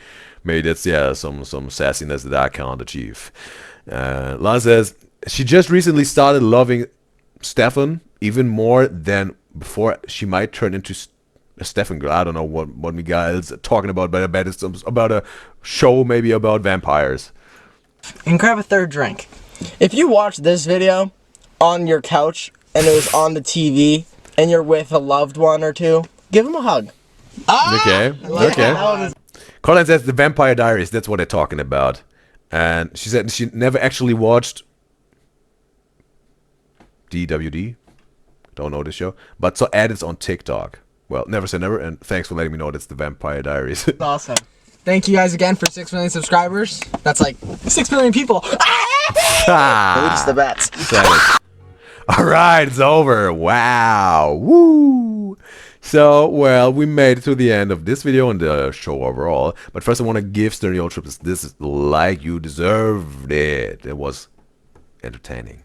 Maybe that's, yeah, some sassiness that I can't achieve. Lana says, she just recently started loving Stefan even more than before. She might turn into a Stefan girl. I don't know what Miguel's talking about, but I bet it's about a show maybe about vampires. And grab a 3rd drink. If you watch this video on your couch and it was on the TV and you're with a loved one or two, give them a hug. Okay. Colin says the Vampire Diaries, that's what they're talking about. And she said she never actually watched DWD. Don't know this show. But so it's on TikTok. Well, never say never, and thanks for letting me know that's the Vampire Diaries. Awesome. Thank you guys again for 6 million subscribers. That's like 6 million people. It's the bats. Alright, it's over. Wow. Woo. So, well, we made it to the end of this video and the show overall. But first I want to give Sturniolo Triplets this like you deserved it. It was entertaining.